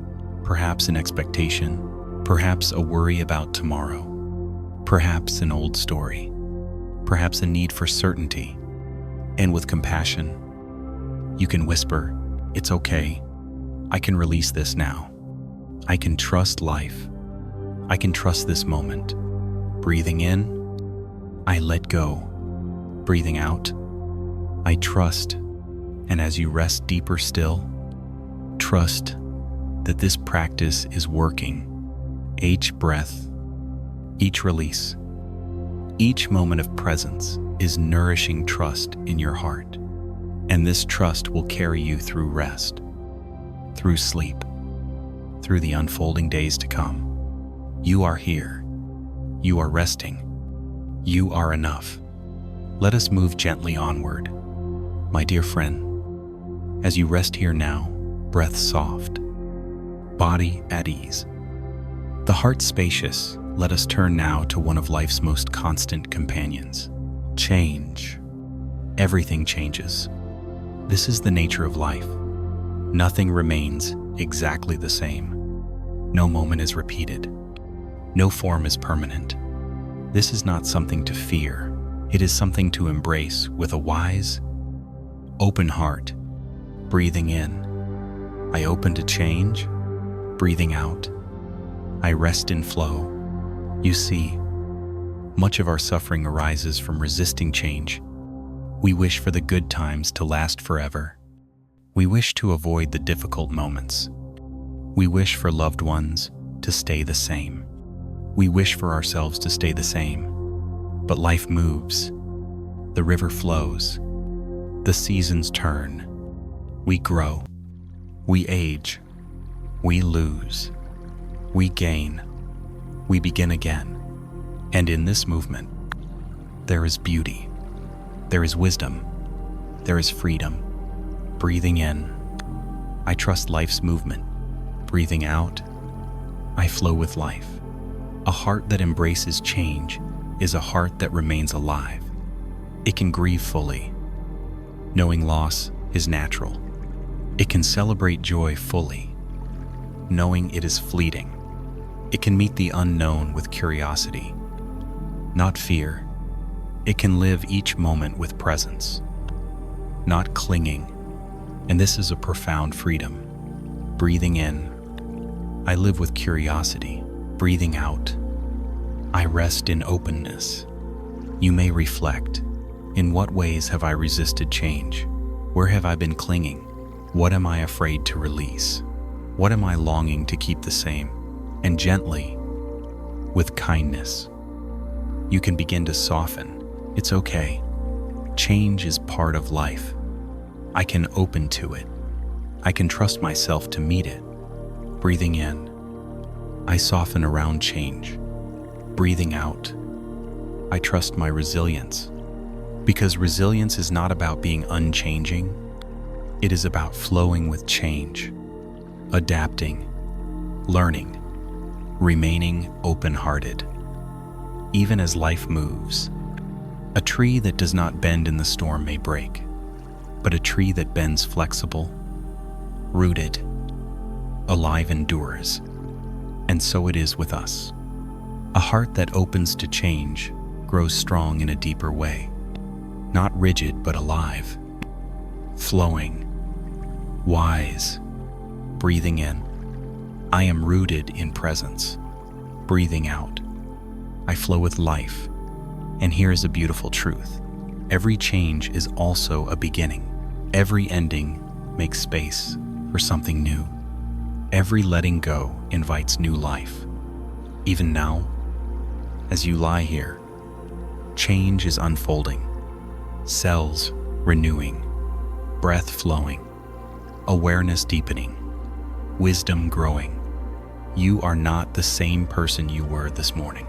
Perhaps an expectation, perhaps a worry about tomorrow, perhaps an old story, perhaps a need for certainty. And with compassion, you can whisper, it's okay. I can release this now. I can trust life. I can trust this moment. Breathing in, I let go. Breathing out, I trust. And as you rest deeper still, trust that this practice is working. Each breath, each release, each moment of presence is nourishing trust in your heart. And this trust will carry you through rest, through sleep, through the unfolding days to come. You are here. You are resting. You are enough. Let us move gently onward. My dear friend, as you rest here now, breath soft, body at ease, the heart spacious, let us turn now to one of life's most constant companions. Change. Everything changes. This is the nature of life. Nothing remains exactly the same. No moment is repeated. No form is permanent. This is not something to fear. It is something to embrace with a wise, open heart. Breathing in, I open to change. Breathing out, I rest in flow. You see, much of our suffering arises from resisting change. We wish for the good times to last forever. We wish to avoid the difficult moments. We wish for loved ones to stay the same. We wish for ourselves to stay the same. But life moves. The river flows. The seasons turn. We grow. We age. We lose. We gain. We begin again. And in this movement, there is beauty. There is wisdom. There is freedom. Breathing in, I trust life's movement. Breathing out, I flow with life. A heart that embraces change is a heart that remains alive. It can grieve fully, knowing loss is natural. It can celebrate joy fully, knowing it is fleeting. It can meet the unknown with curiosity, not fear. It can live each moment with presence, not clinging. And this is a profound freedom. Breathing in, I live with curiosity. Breathing out, I rest in openness. You may reflect, in what ways have I resisted change? Where have I been clinging? What am I afraid to release? What am I longing to keep the same? And gently, with kindness, you can begin to soften. It's okay. Change is part of life. I can open to it. I can trust myself to meet it. Breathing in, I soften around change. Breathing out, I trust my resilience. Because resilience is not about being unchanging. It is about flowing with change. adapting, learning, remaining open-hearted. Even as life moves, a tree that does not bend in the storm may break, but a tree that bends flexible, rooted, alive endures. And so it is with us. A heart that opens to change grows strong in a deeper way, not rigid but alive, flowing, wise. Breathing in, I am rooted in presence. Breathing out, I flow with life. And here is a beautiful truth. Every change is also a beginning. Every ending makes space for something new. Every letting go invites new life. Even now, as you lie here, change is unfolding. Cells renewing, breath flowing, awareness deepening, wisdom growing. You are not the same person you were this morning,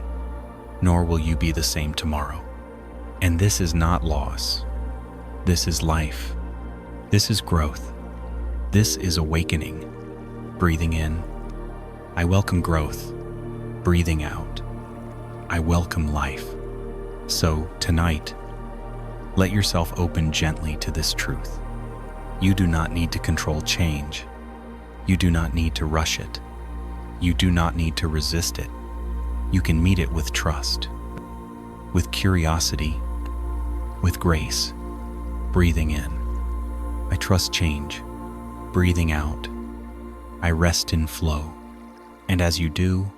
nor will you be the same tomorrow. And this is not loss. This is life. This is growth. This is awakening. Breathing in, I welcome growth. Breathing out, I welcome life. So tonight, let yourself open gently to this truth. You do not need to control change. You do not need to rush it. You do not need to resist it. You can meet it with trust, with curiosity, with grace. Breathing in, I trust change. Breathing out, I rest in flow. And as you do,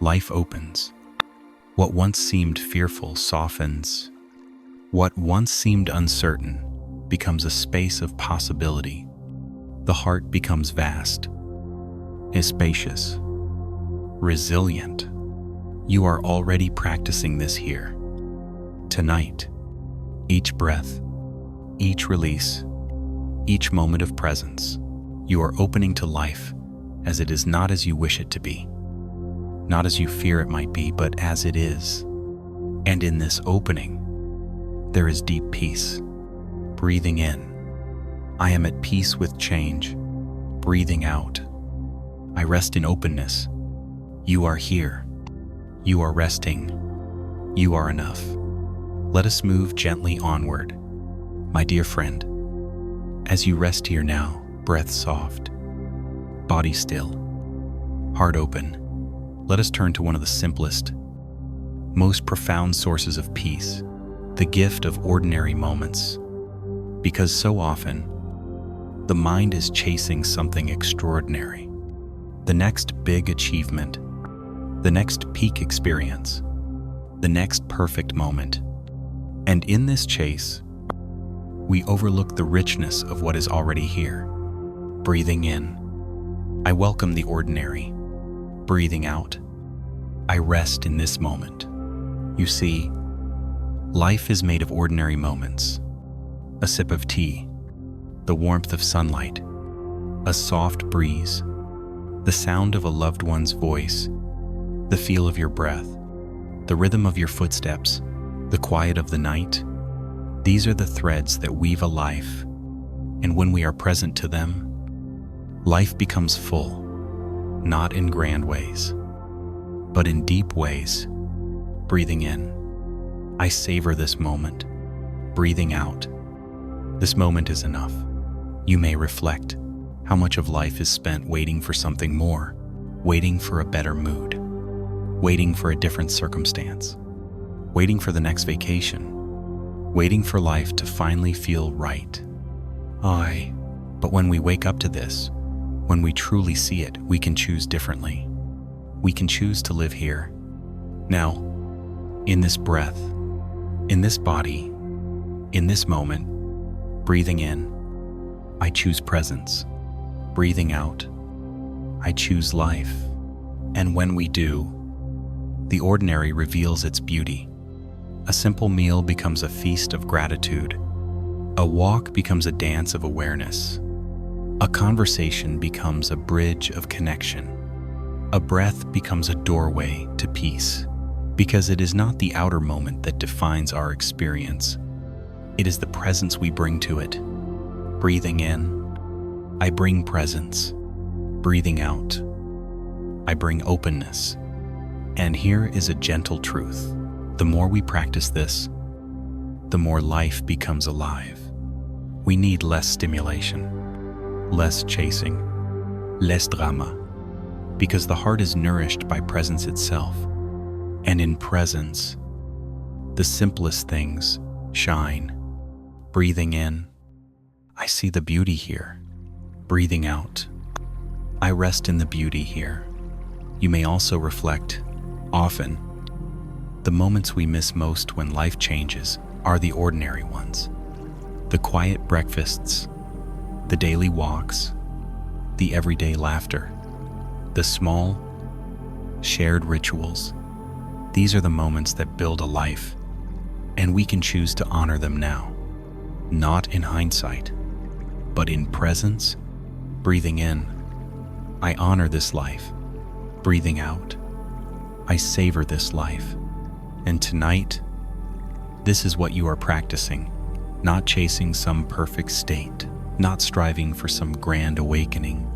life opens. What once seemed fearful softens. What once seemed uncertain becomes a space of possibility. The heart becomes vast, is spacious, resilient. You are already practicing this here. Tonight, each breath, each release, each moment of presence, you are opening to life as it is, not as you wish it to be, not as you fear it might be, but as it is. And in this opening, there is deep peace. Breathing in, I am at peace with change. Breathing out, I rest in openness. You are here. You are resting. You are enough. Let us move gently onward. My dear friend, as you rest here now, breath soft, body still, heart open, let us turn to one of the simplest, most profound sources of peace, the gift of ordinary moments. Because so often, the mind is chasing something extraordinary, the next big achievement, the next peak experience, the next perfect moment. And in this chase, we overlook the richness of what is already here. Breathing in, I welcome the ordinary. Breathing out, I rest in this moment. You see, life is made of ordinary moments. A sip of tea, the warmth of sunlight, a soft breeze, the sound of a loved one's voice, the feel of your breath, the rhythm of your footsteps, the quiet of the night. These are the threads that weave a life, and when we are present to them, life becomes full, not in grand ways, but in deep ways. Breathing in, I savor this moment. Breathing out, this moment is enough. You may reflect how much of life is spent waiting for something more, waiting for a better mood, waiting for a different circumstance, waiting for the next vacation, waiting for life to finally feel right. But when we wake up to this, when we truly see it, we can choose differently. We can choose to live here, now, in this breath, in this body, in this moment. Breathing in, I choose presence. Breathing out, I choose life. And when we do, the ordinary reveals its beauty. A simple meal becomes a feast of gratitude. A walk becomes a dance of awareness. A conversation becomes a bridge of connection. A breath becomes a doorway to peace. Because it is not the outer moment that defines our experience. It is the presence we bring to it. Breathing in, I bring presence. Breathing out, I bring openness. And here is a gentle truth. The more we practice this, the more life becomes alive. We need less stimulation, less chasing, less drama, because the heart is nourished by presence itself. And in presence, the simplest things shine. Breathing in, I see the beauty here. Breathing out, I rest in the beauty here. You may also reflect, often, the moments we miss most when life changes are the ordinary ones. The quiet breakfasts, the daily walks, the everyday laughter, the small, shared rituals. These are the moments that build a life, and we can choose to honor them now. Not in hindsight, but in presence. Breathing in, I honor this life. Breathing out, I savor this life. And tonight, this is what you are practicing, not chasing some perfect state, not striving for some grand awakening,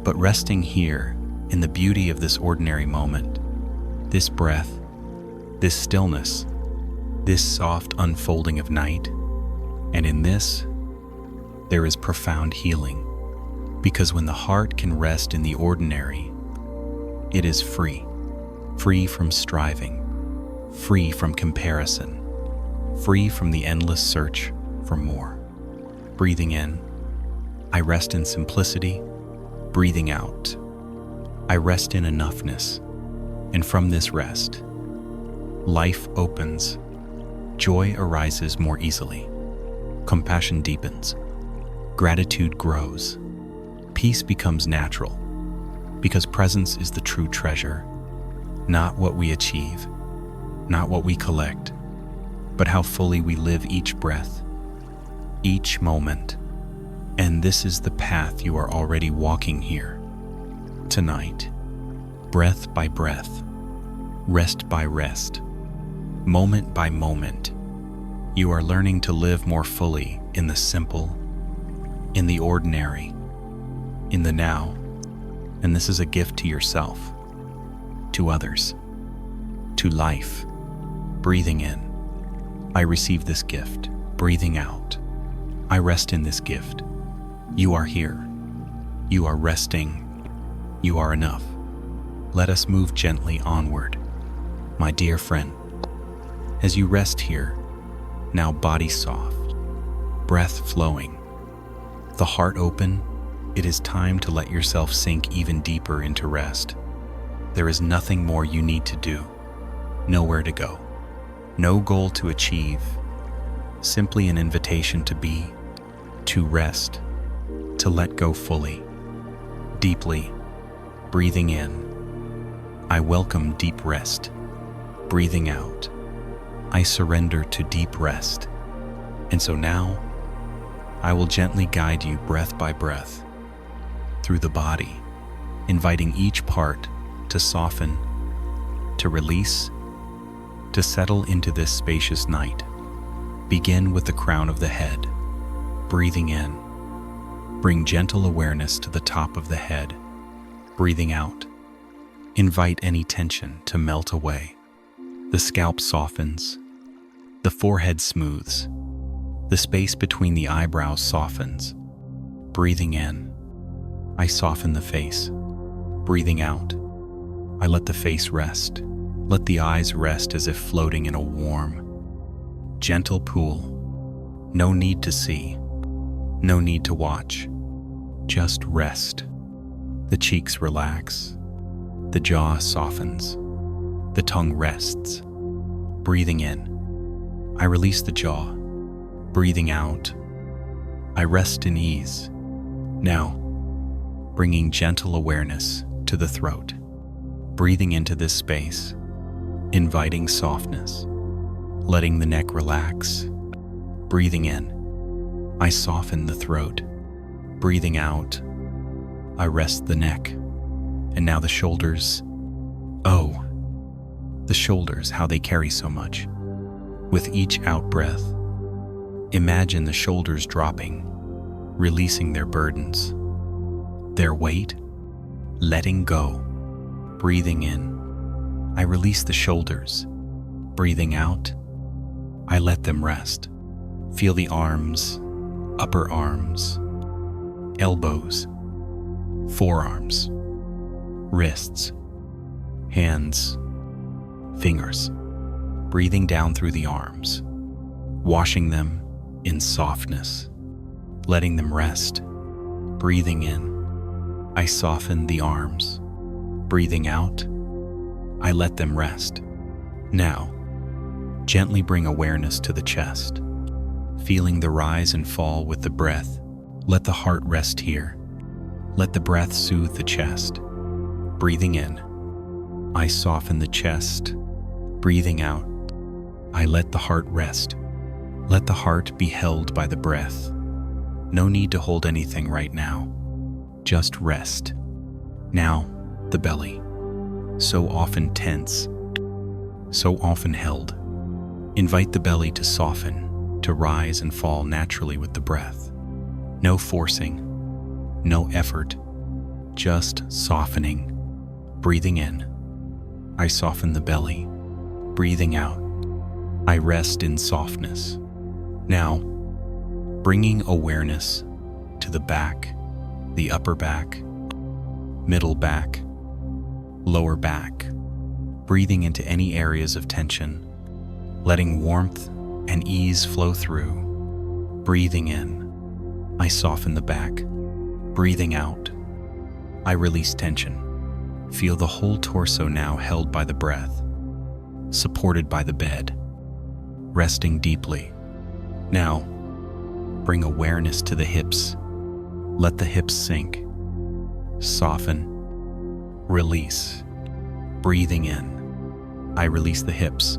but resting here in the beauty of this ordinary moment, this breath, this stillness, this soft unfolding of night. And in this, there is profound healing, because when the heart can rest in the ordinary, it is free, free from striving, free from comparison, free from the endless search for more. Breathing in, I rest in simplicity. Breathing out, I rest in enoughness. And from this rest, life opens, joy arises more easily, compassion deepens, gratitude grows, peace becomes natural, because presence is the true treasure, not what we achieve, not what we collect, but how fully we live each breath, each moment. And this is the path you are already walking here. Tonight, breath by breath, rest by rest, moment by moment, you are learning to live more fully in the simple, in the ordinary, in the now. And this is a gift to yourself, to others, to life. Breathing in, I receive this gift. Breathing out, I rest in this gift. You are here. You are resting. You are enough. Let us move gently onward. My dear friend, as you rest here, now body soft, breath flowing, the heart open, it is time to let yourself sink even deeper into rest. There is nothing more you need to do, nowhere to go, no goal to achieve, simply an invitation to be, to rest, to let go fully, deeply. Breathing in, I welcome deep rest. Breathing out, I surrender to deep rest. And so now, I will gently guide you breath by breath through the body, inviting each part to soften, to release, to settle into this spacious night. Begin with the crown of the head. Breathing in, bring gentle awareness to the top of the head. Breathing out, invite any tension to melt away. The scalp softens, the forehead smooths, the space between the eyebrows softens. Breathing in, I soften the face. Breathing out, I let the face rest. Let the eyes rest as if floating in a warm, gentle pool. No need to see, no need to watch, just rest. The cheeks relax, the jaw softens, the tongue rests. Breathing in, I release the jaw. Breathing out, I rest in ease. Now, bringing gentle awareness to the throat. Breathing into this space, inviting softness, letting the neck relax. Breathing in, I soften the throat. Breathing out, I rest the neck. And now the shoulders. Oh, the shoulders, how they carry so much. With each out-breath, imagine the shoulders dropping, releasing their burdens, their weight, letting go. Breathing in, I release the shoulders. Breathing out, I let them rest. Feel the arms, upper arms, elbows, forearms, wrists, hands, fingers. Breathing down through the arms, washing them in softness, letting them rest. Breathing in, I soften the arms. Breathing out, I let them rest. Now, gently bring awareness to the chest, feeling the rise and fall with the breath. Let the heart rest here. Let the breath soothe the chest. Breathing in, I soften the chest. Breathing out, I let the heart rest. Let the heart be held by the breath. No need to hold anything right now. Just rest. Now, the belly, so often tense, so often held. Invite the belly to soften, to rise and fall naturally with the breath. No forcing, no effort, just softening. Breathing in, I soften the belly. Breathing out, I rest in softness. Now, bringing awareness to the back, the upper back, middle back, lower back, breathing into any areas of tension, letting warmth and ease flow through. Breathing in, I soften the back. Breathing out, I release tension. Feel the whole torso now held by the breath, supported by the bed, resting deeply. Now, bring awareness to the hips. Let the hips sink, soften, release. Breathing in, I release the hips.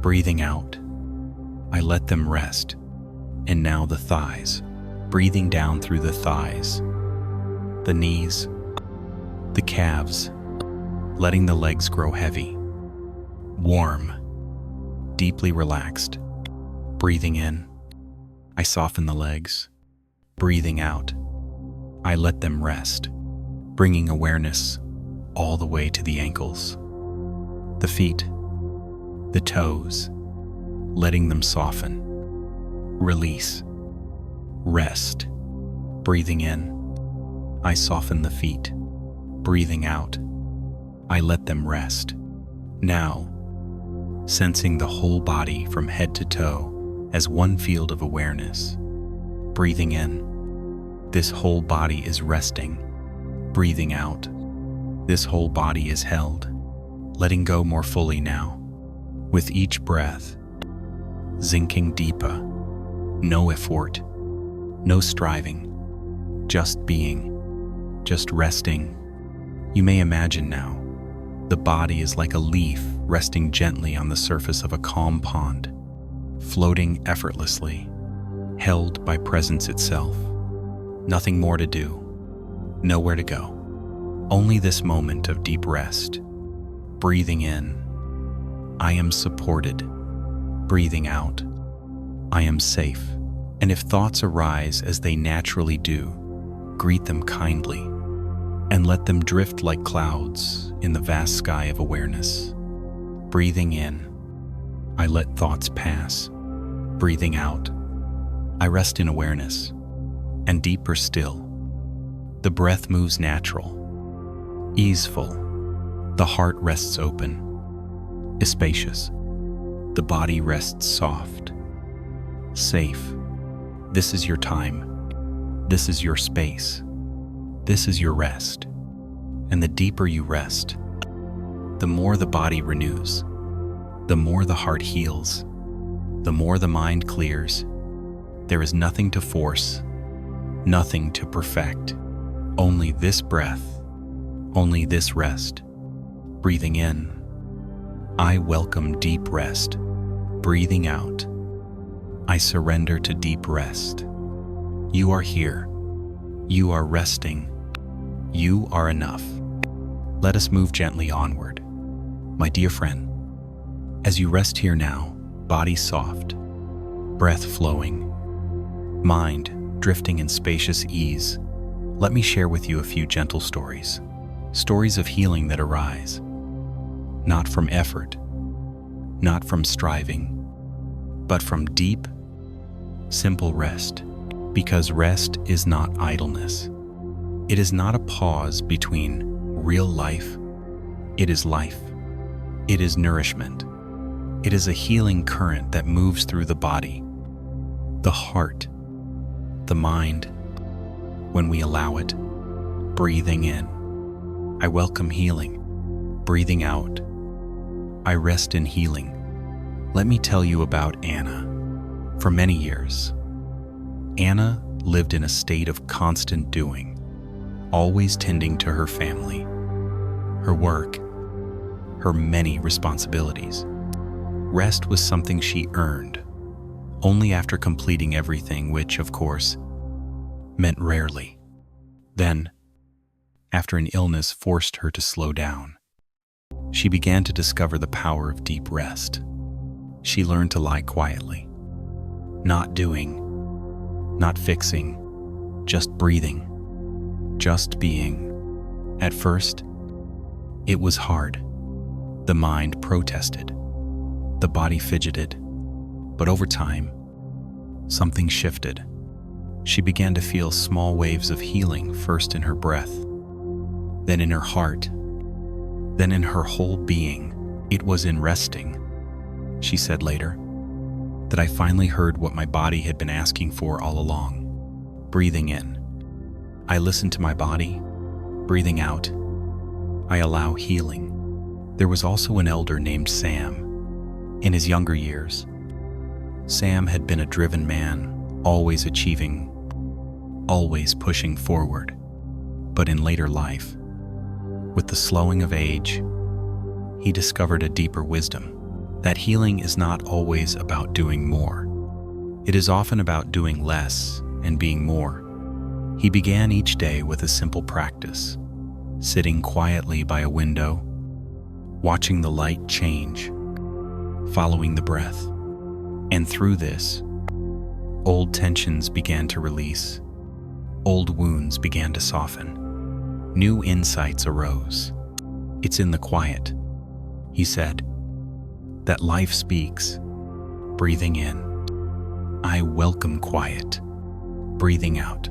Breathing out, I let them rest. And now the thighs. Breathing down through the thighs, the knees, the calves, letting the legs grow heavy, warm, deeply relaxed. Breathing in, I soften the legs. Breathing out, I let them rest, bringing awareness all the way to the ankles, the feet, the toes, letting them soften, release, rest. Breathing in, I soften the feet. Breathing out, I let them rest. Now, sensing the whole body from head to toe as one field of awareness. Breathing in, this whole body is resting. Breathing out, this whole body is held. Letting go more fully now. With each breath, sinking deeper. No effort, no striving, just being, just resting. You may imagine now, the body is like a leaf resting gently on the surface of a calm pond, floating effortlessly, held by presence itself. Nothing more to do, nowhere to go. Only this moment of deep rest. Breathing in, I am supported. Breathing out, I am safe. And if thoughts arise as they naturally do, greet them kindly and let them drift like clouds in the vast sky of awareness. Breathing in, I let thoughts pass. Breathing out, I rest in awareness. And deeper still, the breath moves natural, easeful. The heart rests open, spacious. The body rests soft, safe. This is your time. This is your space. This is your rest. And the deeper you rest, the more the body renews, the more the heart heals, the more the mind clears. There is nothing to force, nothing to perfect. Only this breath, only this rest. Breathing in, I welcome deep rest. Breathing out, I surrender to deep rest. You are here. You are resting. You are enough. Let us move gently onward. My dear friend, as you rest here now, body soft, breath flowing, mind drifting in spacious ease, let me share with you a few gentle stories. Stories of healing that arise, not from effort, not from striving, but from deep, simple rest. Because rest is not idleness. It is not a pause between real life. It is life. It is nourishment. It is a healing current that moves through the body, the heart, the mind. When we allow it, breathing in, I welcome healing. Breathing out, I rest in healing. Let me tell you about Anna. For many years, Anna lived in a state of constant doing, always tending to her family, her work, her many responsibilities. Rest was something she earned only after completing everything, which, of course, meant rarely. Then, after an illness forced her to slow down, she began to discover the power of deep rest. She learned to lie quietly, not doing, not fixing, just breathing, just being. At first, it was hard. The mind protested, the body fidgeted, but over time, something shifted. She began to feel small waves of healing, first in her breath, then in her heart, then in her whole being. It was in resting, she said later, that I finally heard what my body had been asking for all along. Breathing in, I listen to my body. Breathing out, I allow healing. There was also an elder named Sam. In his younger years, Sam had been a driven man, always achieving, always pushing forward. But in later life, with the slowing of age, he discovered a deeper wisdom, that healing is not always about doing more. It is often about doing less and being more. He began each day with a simple practice, sitting quietly by a window, watching the light change, following the breath. And through this, old tensions began to release, old wounds began to soften, new insights arose. It's in the quiet, he said, that life speaks. Breathing in, I welcome quiet. Breathing out,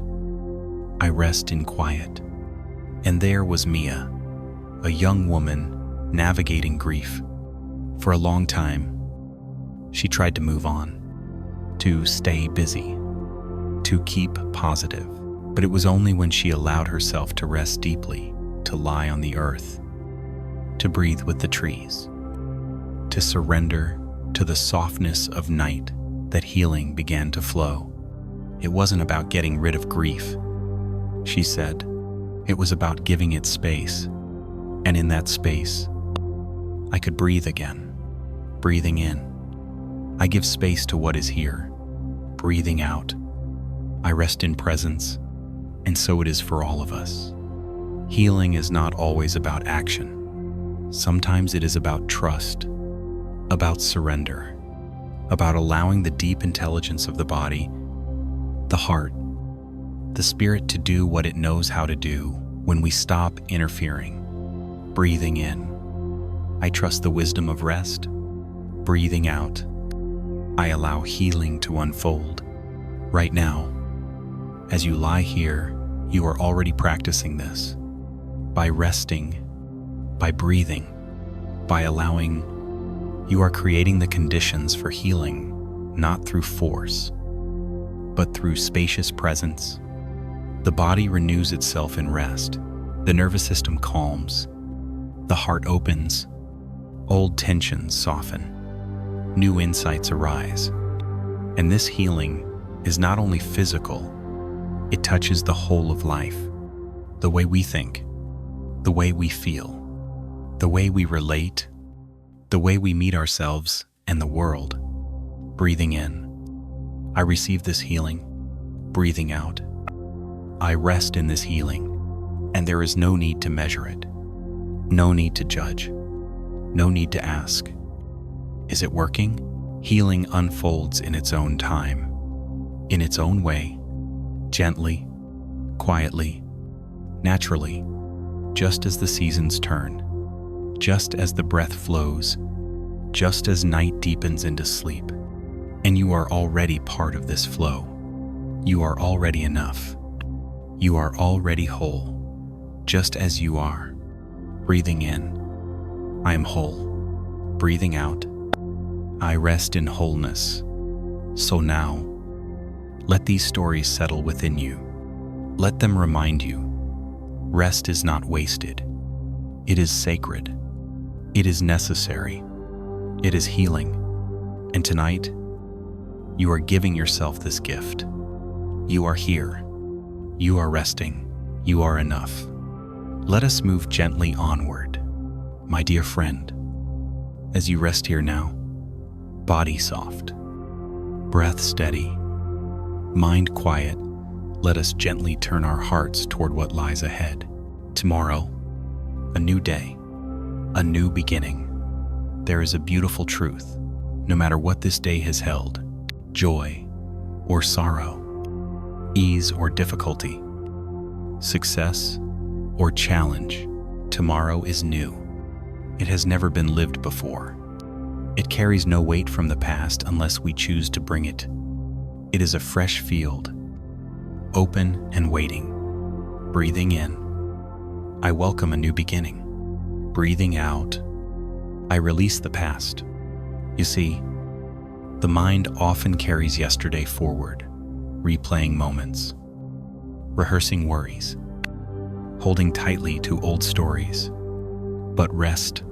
I rest in quiet. And there was Mia, a young woman navigating grief. For a long time, she tried to move on, to stay busy, to keep positive. But it was only when she allowed herself to rest deeply, to lie on the earth, to breathe with the trees, to surrender to the softness of night, that healing began to flow. It wasn't about getting rid of grief, she said. It was about giving it space. And in that space, I could breathe again. Breathing in, I give space to what is here. Breathing out, I rest in presence. And so it is for all of us. Healing is not always about action. Sometimes it is about trust, about surrender, about allowing the deep intelligence of the body, the heart, the spirit to do what it knows how to do when we stop interfering. Breathing in, I trust the wisdom of rest. Breathing out, I allow healing to unfold. Right now, as you lie here, you are already practicing this. By resting, by breathing, by allowing, you are creating the conditions for healing, not through force, but through spacious presence. The body renews itself in rest. The nervous system calms. The heart opens. Old tensions soften. New insights arise. And this healing is not only physical, it touches the whole of life. The way we think, the way we feel, the way we relate, the way we meet ourselves and the world. Breathing in, I receive this healing. Breathing out, I rest in this healing. And there is no need to measure it, no need to judge, no need to ask, is it working? Healing unfolds in its own time, in its own way, gently, quietly, naturally. just as the seasons turn, just as the breath flows, just as night deepens into sleep. And you are already part of this flow. You are already enough. You are already whole, just as you are. Breathing in, I am whole. Breathing out, I rest in wholeness. So now, let these stories settle within you. Let them remind you, rest is not wasted. It is sacred. It is necessary. It is healing. And tonight, you are giving yourself this gift. You are here. You are resting. You are enough. Let us move gently onward. My dear friend, as you rest here now, body soft, breath steady, mind quiet, let us gently turn our hearts toward what lies ahead. Tomorrow, a new day, a new beginning. There is a beautiful truth, no matter what this day has held, joy or sorrow, ease or difficulty, success or challenge, tomorrow is new. It has never been lived before. It carries no weight from the past unless we choose to bring it. It is a fresh field, open and waiting. Breathing in, I welcome a new beginning. Breathing out, I release the past. You see, the mind often carries yesterday forward, replaying moments, rehearsing worries, holding tightly to old stories. But rest,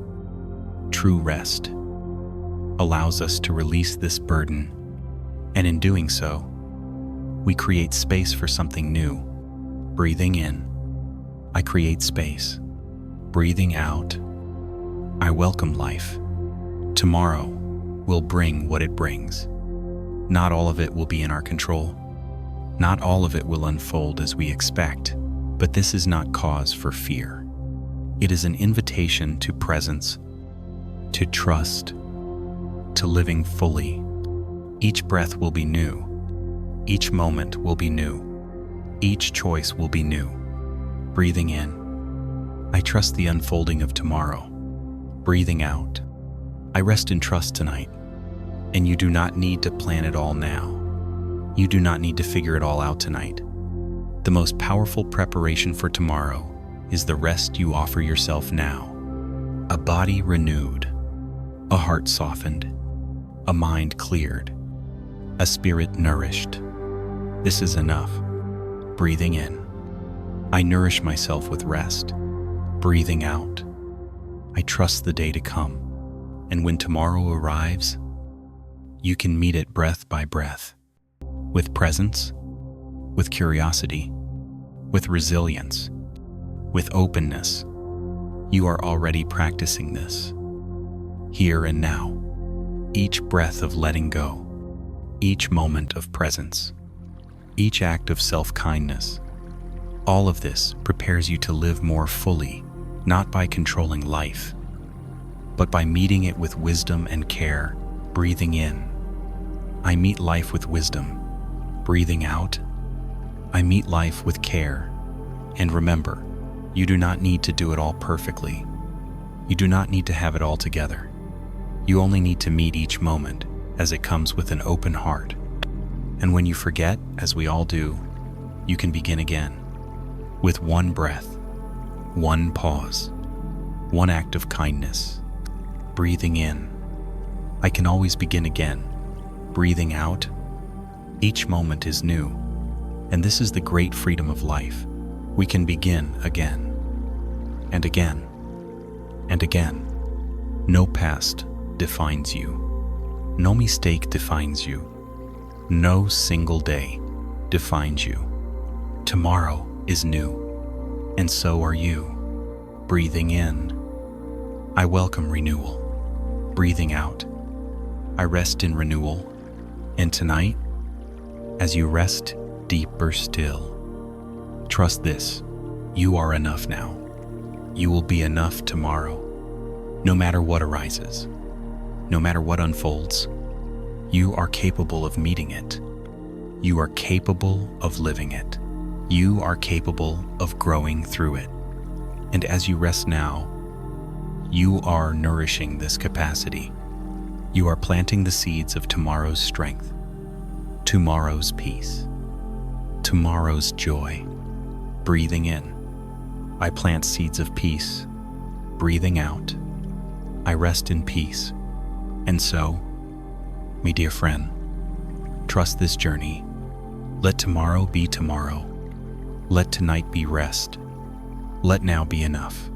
true rest, allows us to release this burden, and in doing so, we create space for something new. Breathing in, I create space. Breathing out, I welcome life. Tomorrow will bring what it brings. Not all of it will be in our control. Not all of it will unfold as we expect, but this is not cause for fear. It is an invitation to presence, to trust, to living fully. Each breath will be new. Each moment will be new. Each choice will be new. Breathing in, I trust the unfolding of tomorrow. Breathing out, I rest in trust tonight. And you do not need to plan it all now. You do not need to figure it all out tonight. The most powerful preparation for tomorrow is the rest you offer yourself now. A body renewed, a heart softened, a mind cleared, a spirit nourished. This is enough. Breathing in, I nourish myself with rest. Breathing out, I trust the day to come. And when tomorrow arrives, you can meet it breath by breath, with presence, with curiosity, with resilience, with openness. You are already practicing this, here and now. Each breath of letting go, each moment of presence, each act of self-kindness, all of this prepares you to live more fully, not by controlling life, but by meeting it with wisdom and care. Breathing in, I meet life with wisdom. Breathing out, I meet life with care. And remember, you do not need to do it all perfectly. You do not need to have it all together. You only need to meet each moment as it comes with an open heart. And when you forget, as we all do, you can begin again. With one breath, one pause, one act of kindness. Breathing in, I can always begin again. Breathing out, each moment is new. And this is the great freedom of life. We can begin again, and again, and again. No past defines you. No mistake defines you. No single day defines you. Tomorrow is new, and so are you. Breathing in, I welcome renewal. Breathing out, I rest in renewal. And tonight, as you rest deeper still, trust this, you are enough now. You will be enough tomorrow. No matter what arises, no matter what unfolds, you are capable of meeting it. You are capable of living it. You are capable of growing through it. And as you rest now, you are nourishing this capacity. You are planting the seeds of tomorrow's strength, tomorrow's peace, tomorrow's joy. Breathing in, I plant seeds of peace. Breathing out, I rest in peace. And so, my dear friend, trust this journey. Let tomorrow be tomorrow. Let tonight be rest. Let now be enough.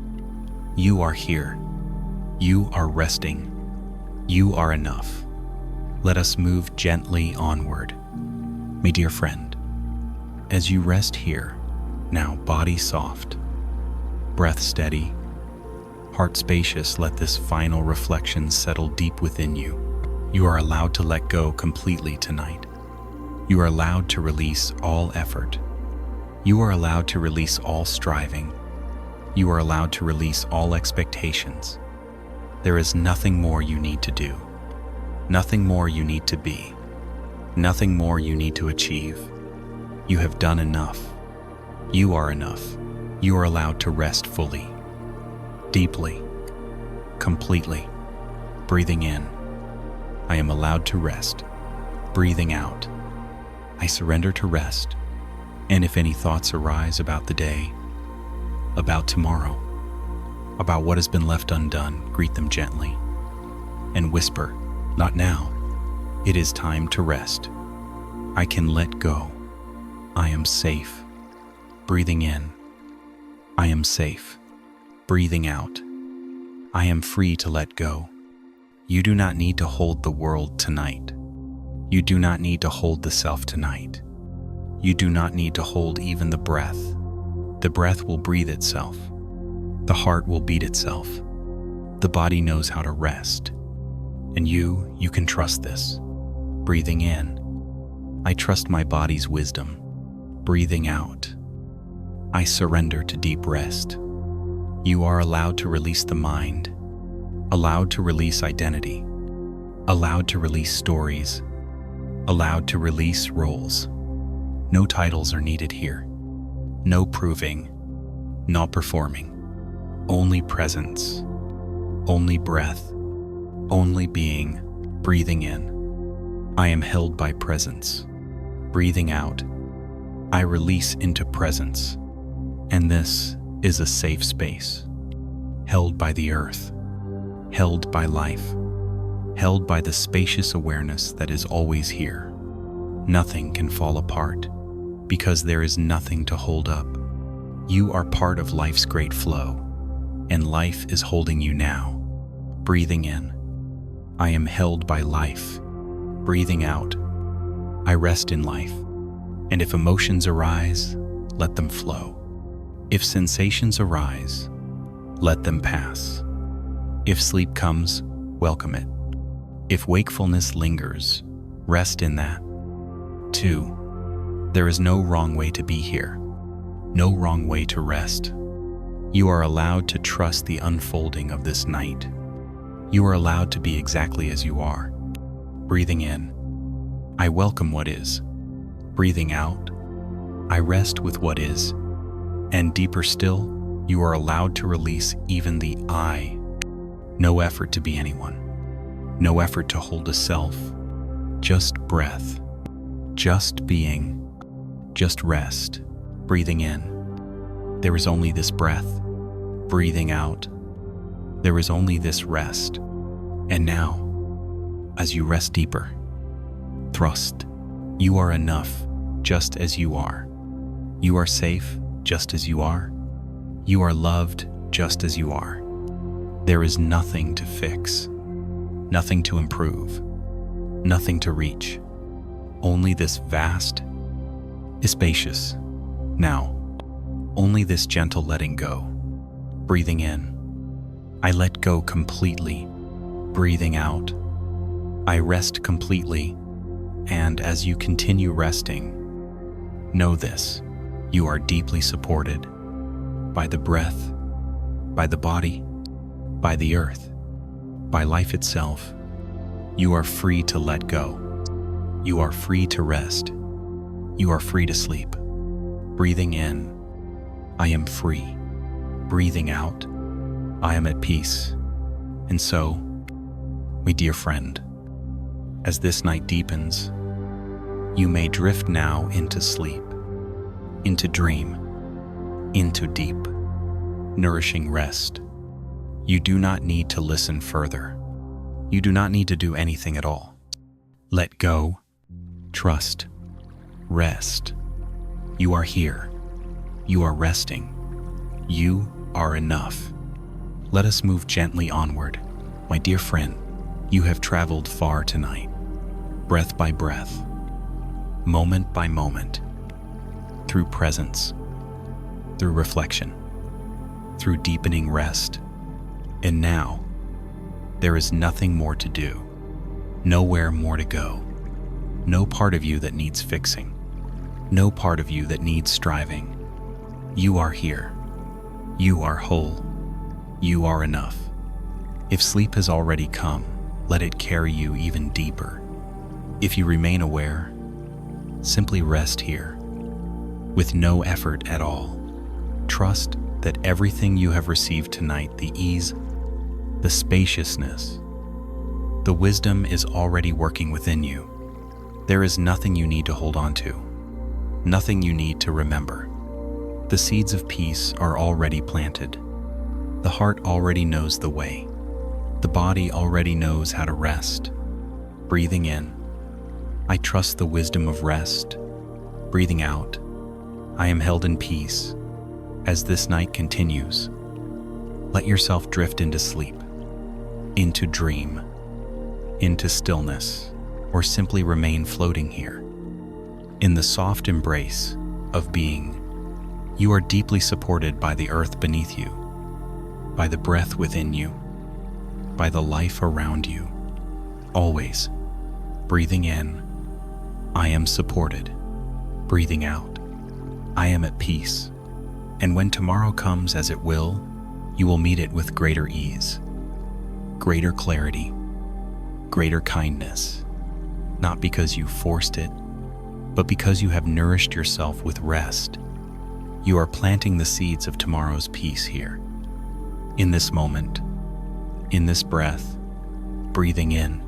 You are here. You are resting. You are enough. Let us move gently onward. My dear friend, as you rest here, now body soft, breath steady, heart spacious, let this final reflection settle deep within you. You are allowed to let go completely tonight. You are allowed to release all effort. You are allowed to release all striving. You are allowed to release all expectations. There is nothing more you need to do, nothing more you need to be, nothing more you need to achieve. You have done enough. You are enough. You are allowed to rest fully, deeply, completely. Breathing in, I am allowed to rest. Breathing out, I surrender to rest. And if any thoughts arise about the day, about tomorrow, about what has been left undone, greet them gently and whisper, not now. It is time to rest. I can let go. I am safe. Breathing in, I am safe. Breathing out, I am free to let go. You do not need to hold the world tonight. You do not need to hold the self tonight. You do not need to hold even the breath. The breath will breathe itself. The heart will beat itself. The body knows how to rest. And you can trust this. Breathing in, I trust my body's wisdom. Breathing out, I surrender to deep rest. You are allowed to release the mind, allowed to release identity, allowed to release stories, allowed to release roles. No titles are needed here. No proving, not performing. Only presence, only breath, only being. Breathing in, I am held by presence. Breathing out, I release into presence. And this is a safe space, held by the earth, held by life, held by the spacious awareness that is always here. Nothing can fall apart because there is nothing to hold up. You are part of life's great flow, and life is holding you now. Breathing in, I am held by life. Breathing out, I rest in life. And if emotions arise, let them flow. If sensations arise, let them pass. If sleep comes, welcome it. If wakefulness lingers, rest in that. 2. There is no wrong way to be here, no wrong way to rest. You are allowed to trust the unfolding of this night. You are allowed to be exactly as you are. Breathing in, I welcome what is. Breathing out, I rest with what is. And deeper still, you are allowed to release even the I. No effort to be anyone. No effort to hold a self. Just breath. Just being. Just rest. Breathing in, there is only this breath. Breathing out, there is only this rest. And now, as you rest deeper, thrust. You are enough just as you are. You are safe just as you are. You are loved just as you are. There is nothing to fix, nothing to improve, nothing to reach. Only this vast is spacious. Now, only this gentle letting go. Breathing in, I let go completely. Breathing out, I rest completely. And as you continue resting, know this, you are deeply supported by the breath, by the body, by the earth, by life itself. You are free to let go. You are free to rest. You are free to sleep. Breathing in, I am free. Breathing out, I am at peace. And so, my dear friend, as this night deepens, you may drift now into sleep, into dream, into deep, nourishing rest. You do not need to listen further. You do not need to do anything at all. Let go, trust, rest. You are here. You are resting. You are enough. Let us move gently onward. My dear friend, you have traveled far tonight, breath by breath, moment by moment, through presence, through reflection, through deepening rest. And now, there is nothing more to do, nowhere more to go, no part of you that needs fixing, no part of you that needs striving. You are here. You are whole. You are enough. If sleep has already come, let it carry you even deeper. If you remain aware, simply rest here, with no effort at all. Trust that everything you have received tonight, the ease, the spaciousness, the wisdom is already working within you. There is nothing you need to hold on to, nothing you need to remember. The seeds of peace are already planted. The heart already knows the way. The body already knows how to rest. Breathing in, I trust the wisdom of rest. Breathing out, I am held in peace. As this night continues, let yourself drift into sleep, into dream, into stillness, or simply remain floating here. In the soft embrace of being, you are deeply supported by the earth beneath you, by the breath within you, by the life around you. Always, breathing in, I am supported. Breathing out, I am at peace. And when tomorrow comes as it will, you will meet it with greater ease, greater clarity, greater kindness, not because you forced it, but because you have nourished yourself with rest. You are planting the seeds of tomorrow's peace here. In this moment, in this breath, breathing in,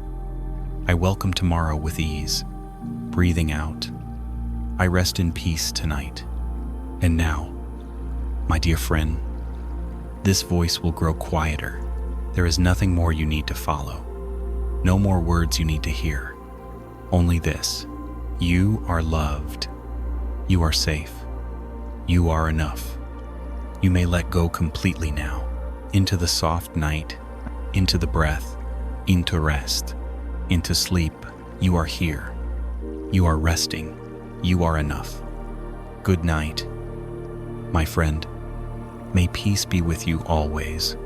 I welcome tomorrow with ease. Breathing out, I rest in peace tonight. And now, my dear friend, this voice will grow quieter. There is nothing more you need to follow. No more words you need to hear. Only this: you are loved. You are safe. You are enough. You may let go completely now, into the soft night, into the breath, into rest, into sleep. You are here. You are resting. You are enough. Good night, my friend. May peace be with you always.